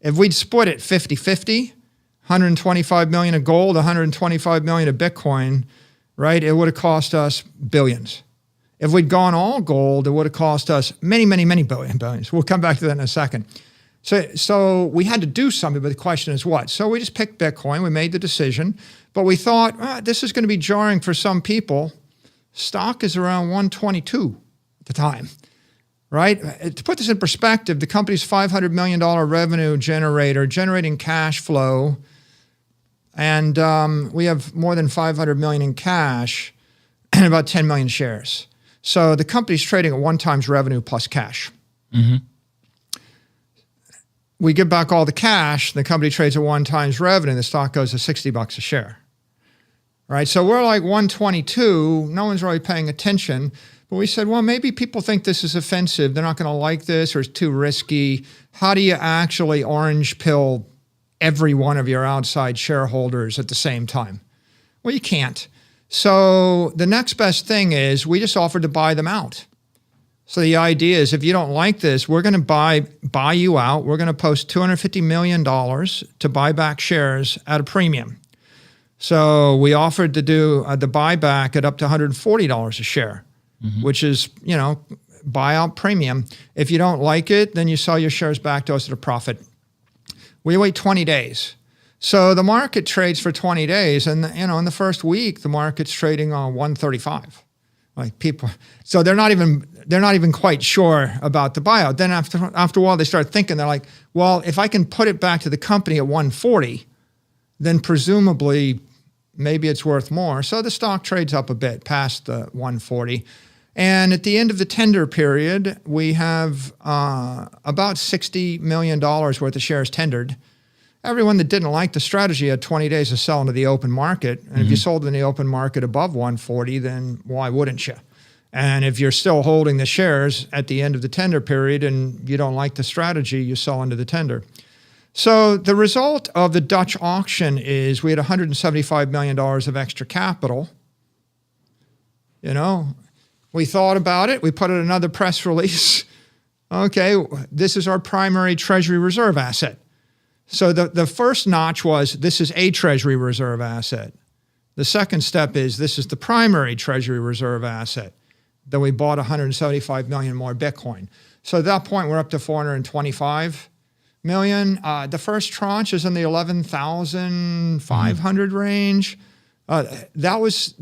[SPEAKER 1] If we'd split it 50-50, 125 million of gold, 125 million of Bitcoin, right, it would have cost us billions. If we'd gone all gold, it would have cost us many, many, many billions. We'll come back to that in a second. So we had to do something, but the question is what? So we just picked Bitcoin. We made the decision, but we thought, this is going to be jarring for some people. Stock is around 122 at the time, right? To put this in perspective, the company's $500 million revenue generator, generating cash flow, and we have more than 500 million in cash and about 10 million shares. So the company's trading at 1 times revenue plus cash.
[SPEAKER 2] Mm-hmm.
[SPEAKER 1] We give back all the cash, the company trades at 1 times revenue, the stock goes to $60 a share. Right? So we're like 122, no one's really paying attention. But we said, well, maybe people think this is offensive. They're not going to like this or it's too risky. How do you actually orange pill every one of your outside shareholders at the same time? Well, you can't. So the next best thing is we just offered to buy them out. So the idea is if you don't like this, we're going to buy you out. We're going to post $250 million to buy back shares at a premium. So we offered to do the buyback at up to $140 a share, which is, buyout premium. If you don't like it, then you sell your shares back to us at a profit. We wait 20 days. So the market trades for 20 days, and in the first week, the market's trading on 135. Like people, so they're not even quite sure about the buyout. Then after a while, they start thinking, they're like, well, if I can put it back to the company at 140, then presumably maybe it's worth more. So the stock trades up a bit past the 140. And at the end of the tender period, we have about $60 million worth of shares tendered. Everyone that didn't like the strategy had 20 days to sell into the open market. And if you sold in the open market above 140, then why wouldn't you? And if you're still holding the shares at the end of the tender period and you don't like the strategy, you sell into the tender. So the result of the Dutch auction is we had $175 million of extra capital. We thought about it. We put out another press release. Okay, this is our primary treasury reserve asset. So the first notch was this is a treasury reserve asset. The second step is this is the primary treasury reserve asset. Then we bought 175 million more Bitcoin. So at that point, we're up to 425 million. The first tranche is in the 11,500 range. That was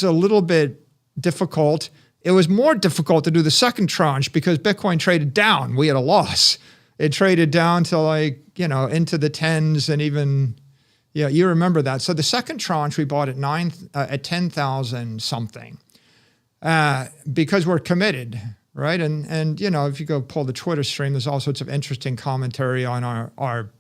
[SPEAKER 1] a little bit difficult. It was more difficult to do the second tranche because Bitcoin traded down. We had a loss. It traded down to into the tens and even, you remember that. So the second tranche we bought at 10,000 something because we're committed, right? And if you go pull the Twitter stream, there's all sorts of interesting commentary on our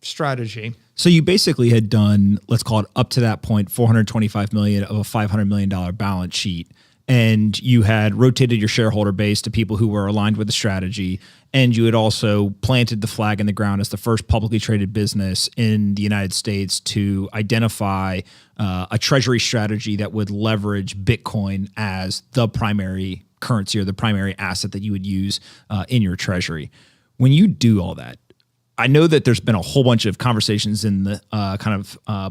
[SPEAKER 1] strategy.
[SPEAKER 2] So you basically had done, let's call it up to that point, 425 million of a $500 million balance sheet. And you had rotated your shareholder base to people who were aligned with the strategy. And you had also planted the flag in the ground as the first publicly traded business in the United States to identify a treasury strategy that would leverage Bitcoin as the primary currency or the primary asset that you would use in your treasury. When you do all that, I know that there's been a whole bunch of conversations in the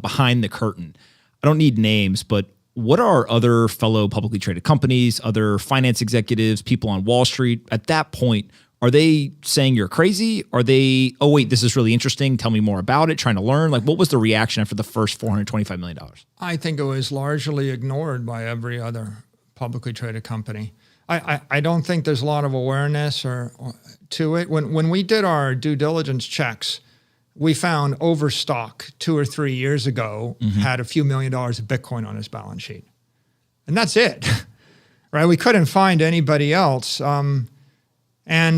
[SPEAKER 2] behind the curtain. I don't need names, but what are other fellow publicly traded companies, other finance executives, people on Wall Street at that point? Are they saying you're crazy? Are they, oh, wait, this is really interesting. Tell me more about it, trying to learn? Like, what was the reaction after the first $425 million?
[SPEAKER 1] I think it was largely ignored by every other publicly traded company. I don't think there's a lot of awareness or to it. When we did our due diligence checks, we found Overstock 2 or 3 years ago had a few $1 million of Bitcoin on his balance sheet. And that's it, right? We couldn't find anybody else. And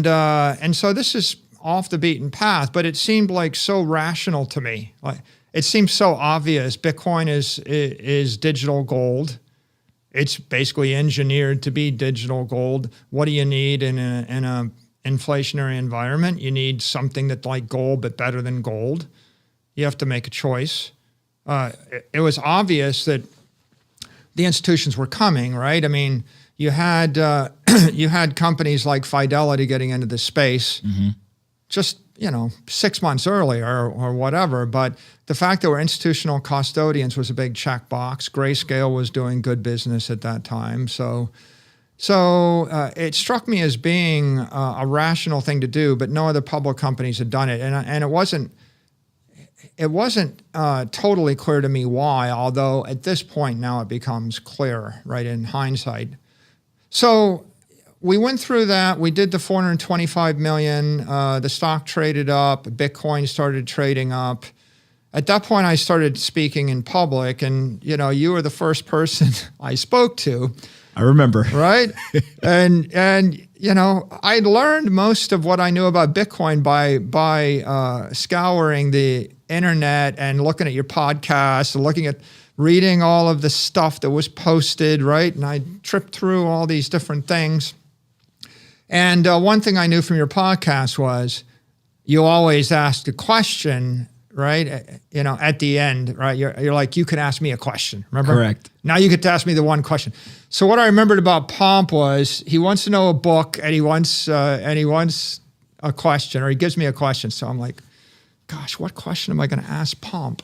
[SPEAKER 1] so this is off the beaten path, but it seemed like so rational to me. Like it seems so obvious. Bitcoin is digital gold. It's basically engineered to be digital gold. What do you need in a inflationary environment? You need something that's like gold, but better than gold. You have to make a choice. It was obvious that the institutions were coming, right? I mean, you had companies like Fidelity getting into this space. just, 6 months earlier or whatever. But the fact that we're institutional custodians was a big checkbox. Grayscale was doing good business at that time. So it struck me as being a rational thing to do, but no other public companies had done it. And it wasn't totally clear to me why, although at this point now it becomes clear, right, in hindsight. So we went through that. We did the 425 million. The stock traded up. Bitcoin started trading up. At that point, I started speaking in public, and you were the first person I spoke to.
[SPEAKER 2] I remember.
[SPEAKER 1] Right? and I learned most of what I knew about Bitcoin by scouring the internet and looking at your podcast and reading all of the stuff that was posted, right? And I tripped through all these different things. And one thing I knew from your podcast was you always ask a question, right? At the end, right? You're like, you can ask me a question, remember?
[SPEAKER 2] Correct.
[SPEAKER 1] Now you get to ask me the one question. So what I remembered about Pomp was he wants to know a book and he wants a question, or he gives me a question. So I'm like, gosh, what question am I going to ask Pomp?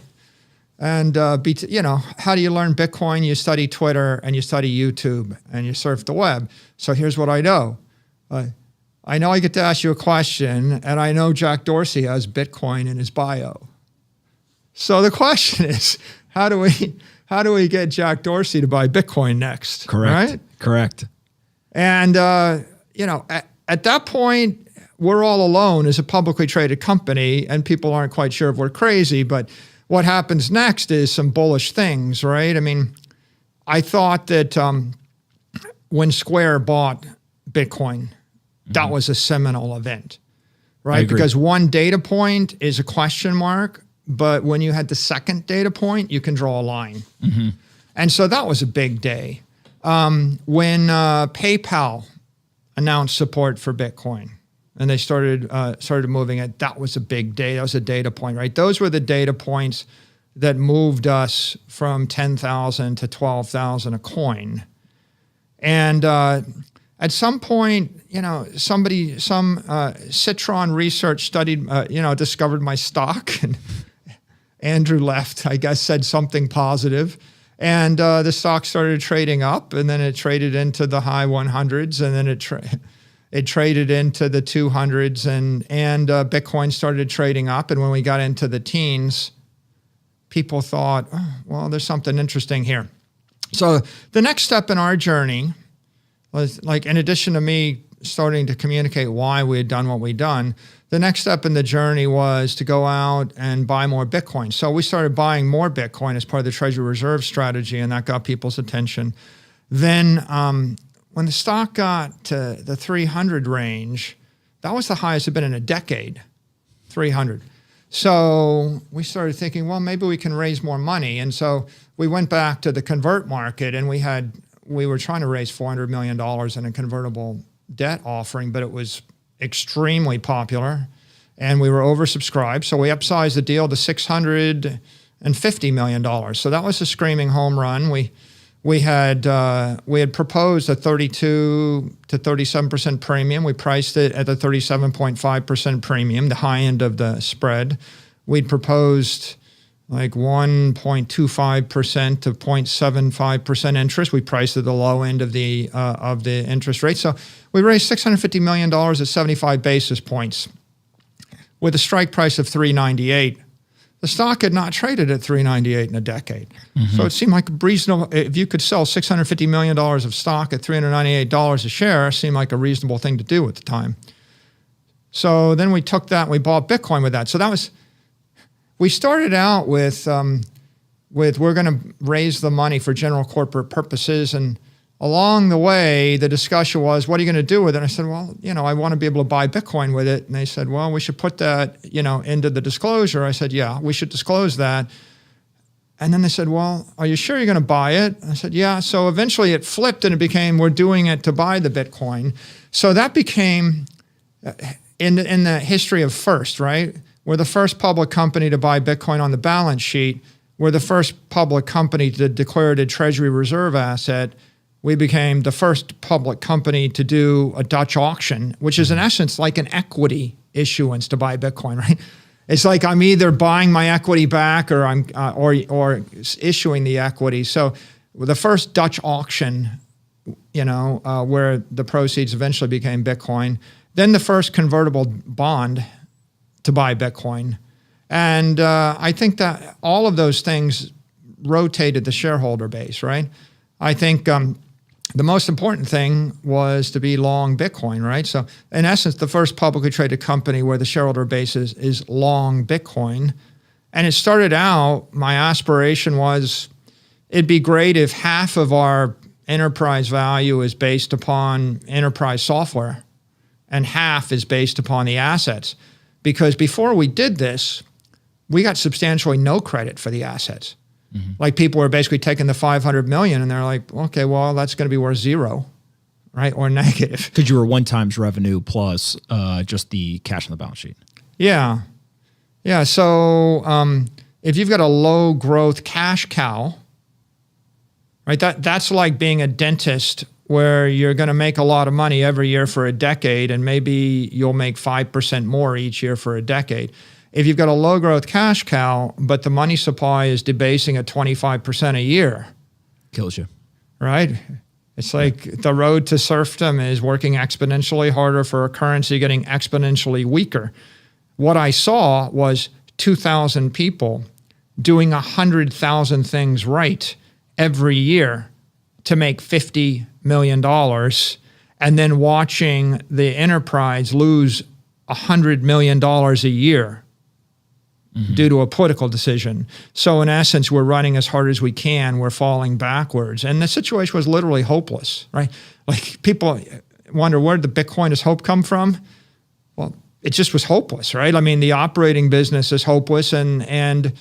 [SPEAKER 1] And how do you learn Bitcoin? You study Twitter and you study YouTube and you surf the web. So here's what I know. I know I get to ask you a question, and I know Jack Dorsey has Bitcoin in his bio. So the question is, how do we get Jack Dorsey to buy Bitcoin next?
[SPEAKER 2] Correct.
[SPEAKER 1] Right?
[SPEAKER 2] Correct.
[SPEAKER 1] And at that point, we're all alone as a publicly traded company, and people aren't quite sure if we're crazy. But what happens next is some bullish things, right? I mean, I thought that when Square bought Bitcoin, that was a seminal event, right? Because one data point is a question mark, but when you had the second data point, you can draw a line. Mm-hmm. And so that was a big day. When PayPal announced support for Bitcoin and they started moving it, that was a big day. That was a data point, right? Those were the data points that moved us from 10,000 to 12,000 a coin. And at some point, some Citron research discovered my stock, and Andrew left, I guess, said something positive, and the stock started trading up, and then it traded into the high 100s, and then it traded into the 200s, and Bitcoin started trading up, and when we got into the teens, people thought, oh, well, there's something interesting here. So the next step in our journey was, like, in addition to me starting to communicate why we had done what we'd done, the next step in the journey was to go out and buy more Bitcoin. So we started buying more Bitcoin as part of the Treasury Reserve strategy, and that got people's attention. Then when the stock got to the 300 range, that was the highest it's been in a decade, 300. So we started thinking, well, maybe we can raise more money. And so we went back to the convert market, and we were trying to raise $400 million in a convertible debt offering, but it was extremely popular and we were oversubscribed. So we upsized the deal to $650 million. So that was a screaming home run. We had proposed a 32 to 37% premium. We priced it at the 37.5% premium, the high end of the spread. We'd proposed like 1.25% to 0.75% interest. We priced at the low end of the interest rate. So we raised $650 million at 75 basis points with a strike price of $398. The stock had not traded at $398 in a decade. Mm-hmm. So it seemed like reasonable. If you could sell $650 million of stock at $398 a share, it seemed like a reasonable thing to do at the time. So then we took that and we bought Bitcoin with that. So that was, we started out with we're going to raise the money for general corporate purposes, and along the way, the discussion was, what are you going to do with it? And I said, well, I want to be able to buy Bitcoin with it. And they said, well, we should put that, into the disclosure. I said, yeah, we should disclose that. And then they said, well, are you sure you're going to buy it? I said, yeah. So eventually it flipped and it became, we're doing it to buy the Bitcoin. So that became, in the history of first, right? We're the first public company to buy Bitcoin on the balance sheet. We're the first public company to declare it a Treasury Reserve asset. We became the first public company to do a Dutch auction, which is in essence like an equity issuance to buy Bitcoin, right? It's like I'm either buying my equity back or I'm or issuing the equity. So the first Dutch auction, where the proceeds eventually became Bitcoin, then the first convertible bond to buy Bitcoin. And I think that all of those things rotated the shareholder base, right? I think the most important thing was to be long Bitcoin, right? So in essence, the first publicly traded company where the shareholder base is long Bitcoin. And it started out, my aspiration was, it'd be great if half of our enterprise value is based upon enterprise software and half is based upon the assets. Because before we did this, we got substantially no credit for the assets. Mm-hmm. Like people were basically taking the 500 million and they're like, okay, well, that's going to be worth zero, right? Or negative.
[SPEAKER 2] Because you were 1 times revenue plus just the cash on the balance sheet.
[SPEAKER 1] Yeah. Yeah. So if you've got a low growth cash cow, right, that's like being a dentist where you're going to make a lot of money every year for a decade and maybe you'll make 5% more each year for a decade. If you've got a low growth cash cow, but the money supply is debasing at 25% a year.
[SPEAKER 2] Kills you.
[SPEAKER 1] Right? It's like the road to serfdom is working exponentially harder for a currency getting exponentially weaker. What I saw was 2,000 people doing 100,000 things right every year to make $50 million and then watching the enterprise lose $100 million a year. Mm-hmm. Due to a political decision. So in essence, we're running as hard as we can. We're falling backwards. And the situation was literally hopeless, right? Like people wonder, where did the Bitcoiners' hope come from? Well, it just was hopeless, right? I mean, the operating business is hopeless and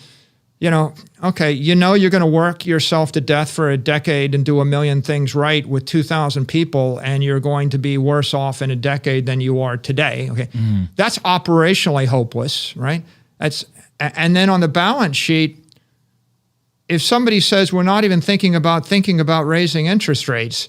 [SPEAKER 1] okay, you're going to work yourself to death for a decade and do a million things right with 2,000 people and you're going to be worse off in a decade than you are today. Okay, mm-hmm. That's operationally hopeless, right? And then on the balance sheet, if somebody says we're not even thinking about raising interest rates,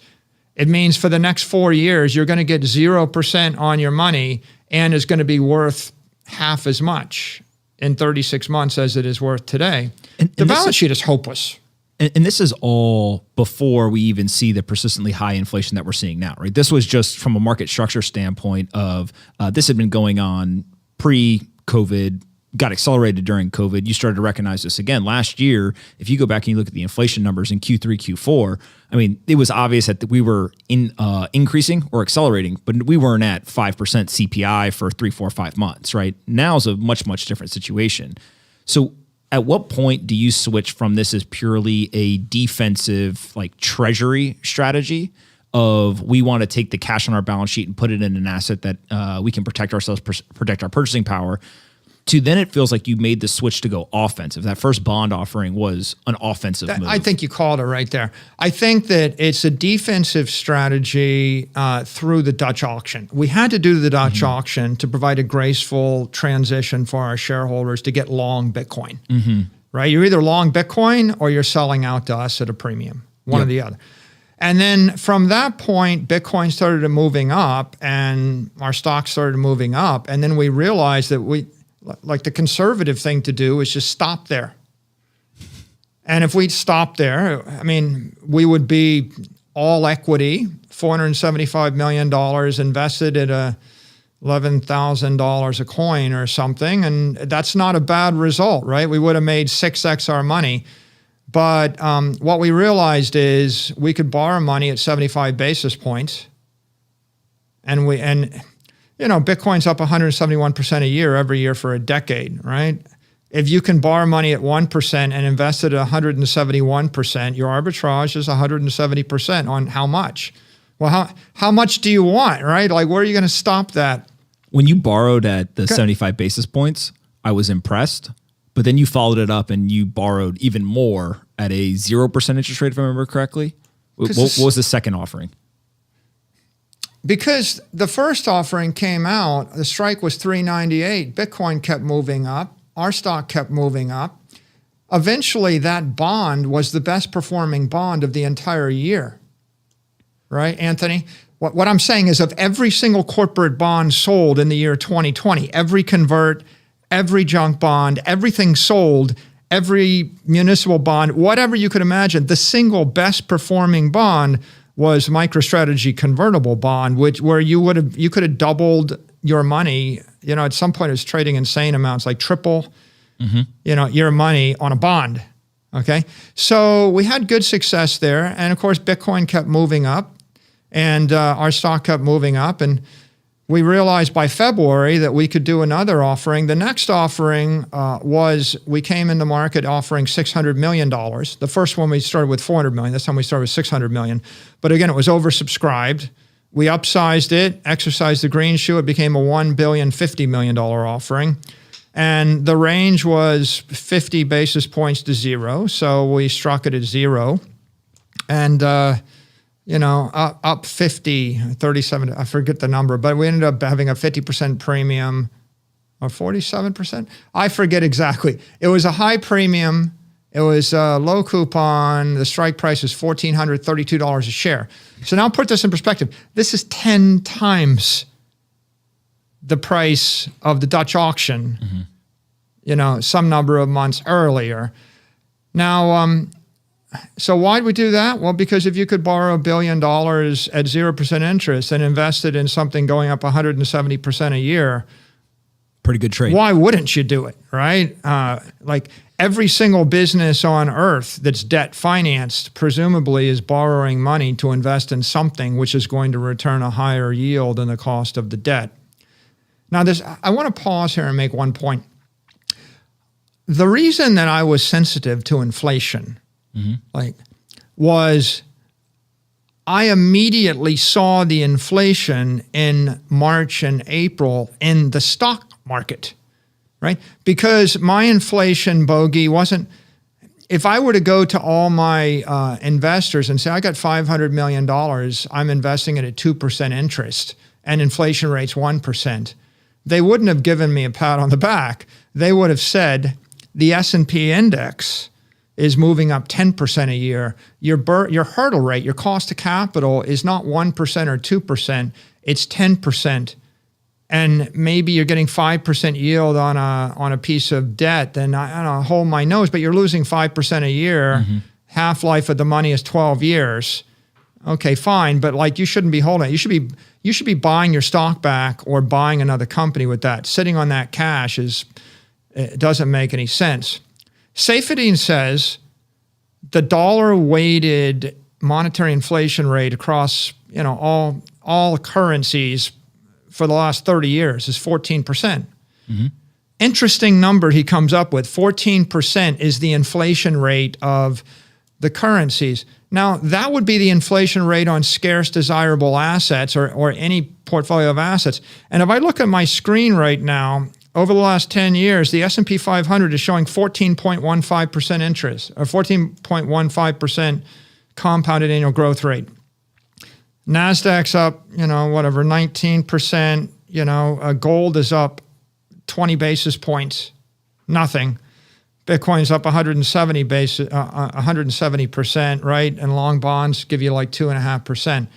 [SPEAKER 1] it means for the next 4 years, you're going to get 0% on your money and is going to be worth half as much in 36 months as it is worth today. And the balance sheet is hopeless.
[SPEAKER 2] And this is all before we even see the persistently high inflation that we're seeing now, right? This was just from a market structure standpoint of this had been going on pre-COVID, got accelerated during COVID. You started to recognize this again last year. If you go back and you look at the inflation numbers in Q3, Q4, I mean, it was obvious that we were increasing or accelerating, but we weren't at 5% CPI for 3, 4, 5 months, right? Now is a much, much different situation. So at what point do you switch from this as purely a defensive like treasury strategy of we want to take the cash on our balance sheet and put it in an asset that we can protect ourselves, protect our purchasing power, to then it feels like you made the switch to go offensive. That first bond offering was an offensive move.
[SPEAKER 1] I think you called it right there. I think that it's a defensive strategy through the Dutch auction. We had to do the Dutch auction to provide a graceful transition for our shareholders to get long Bitcoin, right? You're either long Bitcoin or you're selling out to us at a premium, one or the other. And then from that point, Bitcoin started moving up and our stocks started moving up. And then we realized that like the conservative thing to do is just stop there. And if we'd stop there, I mean, we would be all equity, $475 million invested at $11,000 a coin or something. And that's not a bad result, right? We would have made 6x our money. But what we realized is we could borrow money at 75 basis points. And Bitcoin's up 171% a year every year for a decade, right? If you can borrow money at 1% and invest it at 171%, your arbitrage is 170% on how much? Well, how much do you want, right? Like, where are you going to stop that?
[SPEAKER 2] When you borrowed at the 75 basis points, I was impressed. But then you followed it up and you borrowed even more at a 0% interest rate, if I remember correctly. What was the second offering?
[SPEAKER 1] Because the first offering came out, the strike was 398. Bitcoin kept moving up. Our stock kept moving up. Eventually, that bond was the best performing bond of the entire year. Right, Anthony? what I'm saying is of every single corporate bond sold in the year 2020, every convert, every junk bond, everything sold, every municipal bond, whatever you could imagine, the single best performing bond was MicroStrategy convertible bond, where you could have doubled your money. You know, at some point it was trading insane amounts, like triple, you know, your money on a bond. Okay, so we had good success there, and of course Bitcoin kept moving up, and our stock kept moving up, and we realized by February that we could do another offering. The next offering was we came in the market offering $600 million. The first one we started with $400 million. This time we started with $600 million. But again, it was oversubscribed. We upsized it, exercised the green shoe. It became a $1,050 million offering. And the range was 50 basis points to zero. So we struck it at zero. And you know, up 50, 37, I forget the number, but we ended up having a 50% premium or 47%. I forget exactly. It was a high premium. It was a low coupon. The strike price is $1,432 a share. So now put this in perspective. This is 10 times the price of the Dutch auction, you know, some number of months earlier. Now, so why'd we do that? Well, because if you could borrow $1 billion at 0% interest and invest it in something going up 170% a year,
[SPEAKER 2] pretty good trade.
[SPEAKER 1] Why wouldn't you do it, right? Like every single business on earth that's debt financed presumably is borrowing money to invest in something which is going to return a higher yield than the cost of the debt. Now, I want to pause here and make one point. The reason that I was sensitive to inflation was I immediately saw the inflation in March and April in the stock market, right? Because my inflation bogey wasn't, if I were to go to all my investors and say, I got $500 million, I'm investing it at 2% interest and inflation rate's 1%, they wouldn't have given me a pat on the back. They would have said the S&P index is moving up 10% a year. Your hurdle rate, your cost of capital is not 1% or 2%, it's 10%. And maybe you're getting 5% yield on a piece of debt, then I don't hold my nose, but you're losing 5% a year. Half-life of the money is 12 years. Okay, fine, but like you shouldn't be holding it. You should be buying your stock back or buying another company with that. Sitting on that cash it doesn't make any sense. Saifedean says the dollar-weighted monetary inflation rate across, you know, all currencies for the last 30 years is 14%. Interesting number he comes up with. 14% is the inflation rate of the currencies. Now, that would be the inflation rate on scarce desirable assets or any portfolio of assets. And if I look at my screen right now, over the last 10 years, the S&P 500 is showing 14.15% interest, or 14.15% compounded annual growth rate. NASDAQ's up, you know, whatever, 19%. You know, gold is up 20 basis points, nothing. Bitcoin's up 170%, right? And long bonds give you like 2.5%.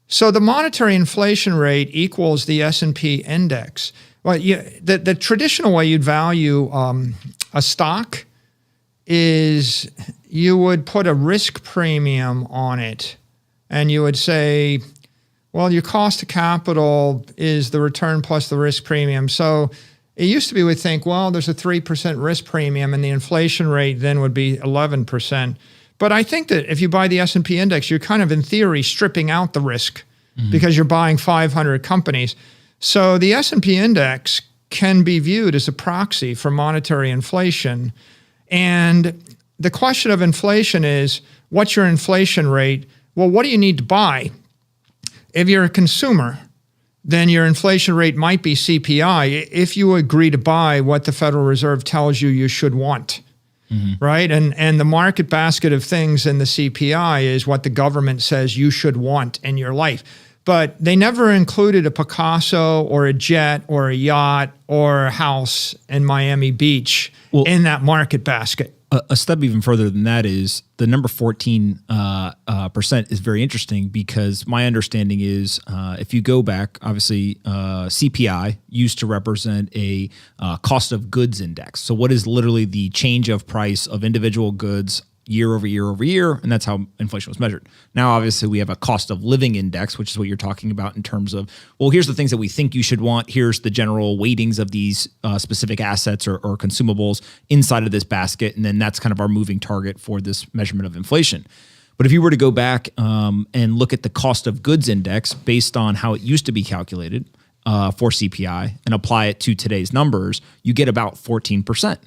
[SPEAKER 1] So the monetary inflation rate equals the S&P index. Well, the traditional way you'd value a stock is you would put a risk premium on it, and you would say, well, your cost of capital is the return plus the risk premium. So it used to be we'd think, well, there's a 3% risk premium, and the inflation rate then would be 11%. But I think that if you buy the S&P index, you're kind of in theory stripping out the risk because you're buying 500 companies. So the S&P index can be viewed as a proxy for monetary inflation. And the question of inflation is, what's your inflation rate? Well, what do you need to buy? If you're a consumer, then your inflation rate might be CPI if you agree to buy what the Federal Reserve tells you should want, right? And the market basket of things in the CPI is what the government says you should want in your life. But they never included a Picasso or a jet or a yacht or a house in Miami Beach in that market basket.
[SPEAKER 2] a step even further than that is the number 14% is very interesting, because my understanding is if you go back, obviously CPI used to represent a cost of goods index. So what is literally the change of price of individual goods year over year over year, and that's how inflation was measured. Now, obviously, we have a cost of living index, which is what you're talking about in terms of, well, here's the things that we think you should want. Here's the general weightings of these specific assets or consumables inside of this basket, and then that's kind of our moving target for this measurement of inflation. But if you were to go back and look at the cost of goods index based on how it used to be calculated for CPI and apply it to today's numbers, you get about 14%.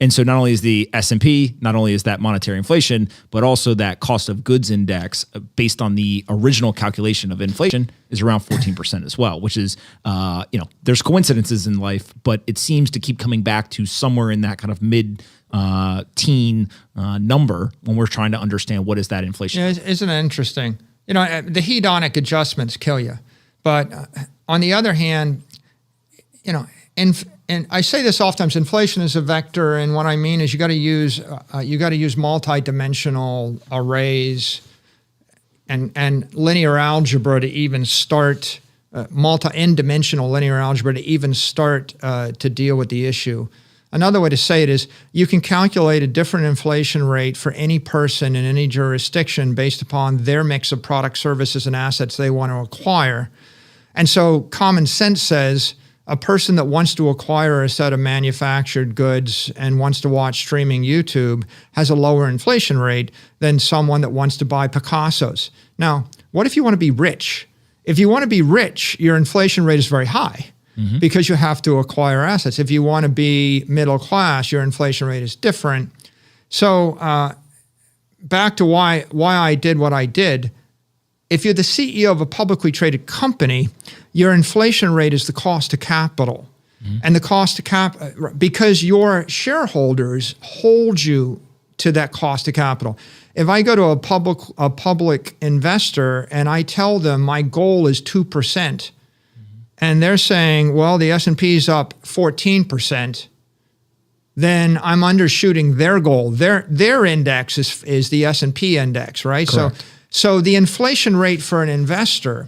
[SPEAKER 2] And so not only is the S&P, not only is that monetary inflation, but also that cost of goods index based on the original calculation of inflation is around 14% as well, which is, there's coincidences in life, but it seems to keep coming back to somewhere in that kind of mid-teen number when we're trying to understand what is that inflation.
[SPEAKER 1] Yeah, isn't it interesting? The hedonic adjustments kill you. But on the other hand, and I say this oftentimes, inflation is a vector, and what I mean is you got to use multi-dimensional arrays and linear algebra to even start n-dimensional linear algebra to even start to deal with the issue. Another way to say it is you can calculate a different inflation rate for any person in any jurisdiction based upon their mix of products, services, and assets they want to acquire. And so common sense says a person that wants to acquire a set of manufactured goods and wants to watch streaming YouTube has a lower inflation rate than someone that wants to buy Picassos. Now, what if you want to be rich? If you want to be rich, your inflation rate is very high because you have to acquire assets. If you want to be middle class, your inflation rate is different. So back to why I did what I did. If you're the CEO of a publicly traded company, your inflation rate is the cost of capital. And the cost of because your shareholders hold you to that cost of capital. If I go to a public investor and I tell them my goal is 2%, and they're saying, well, the S&P is up 14%, then I'm undershooting their goal. Their index is the S&P index, right?
[SPEAKER 2] Correct.
[SPEAKER 1] So the inflation rate for an investor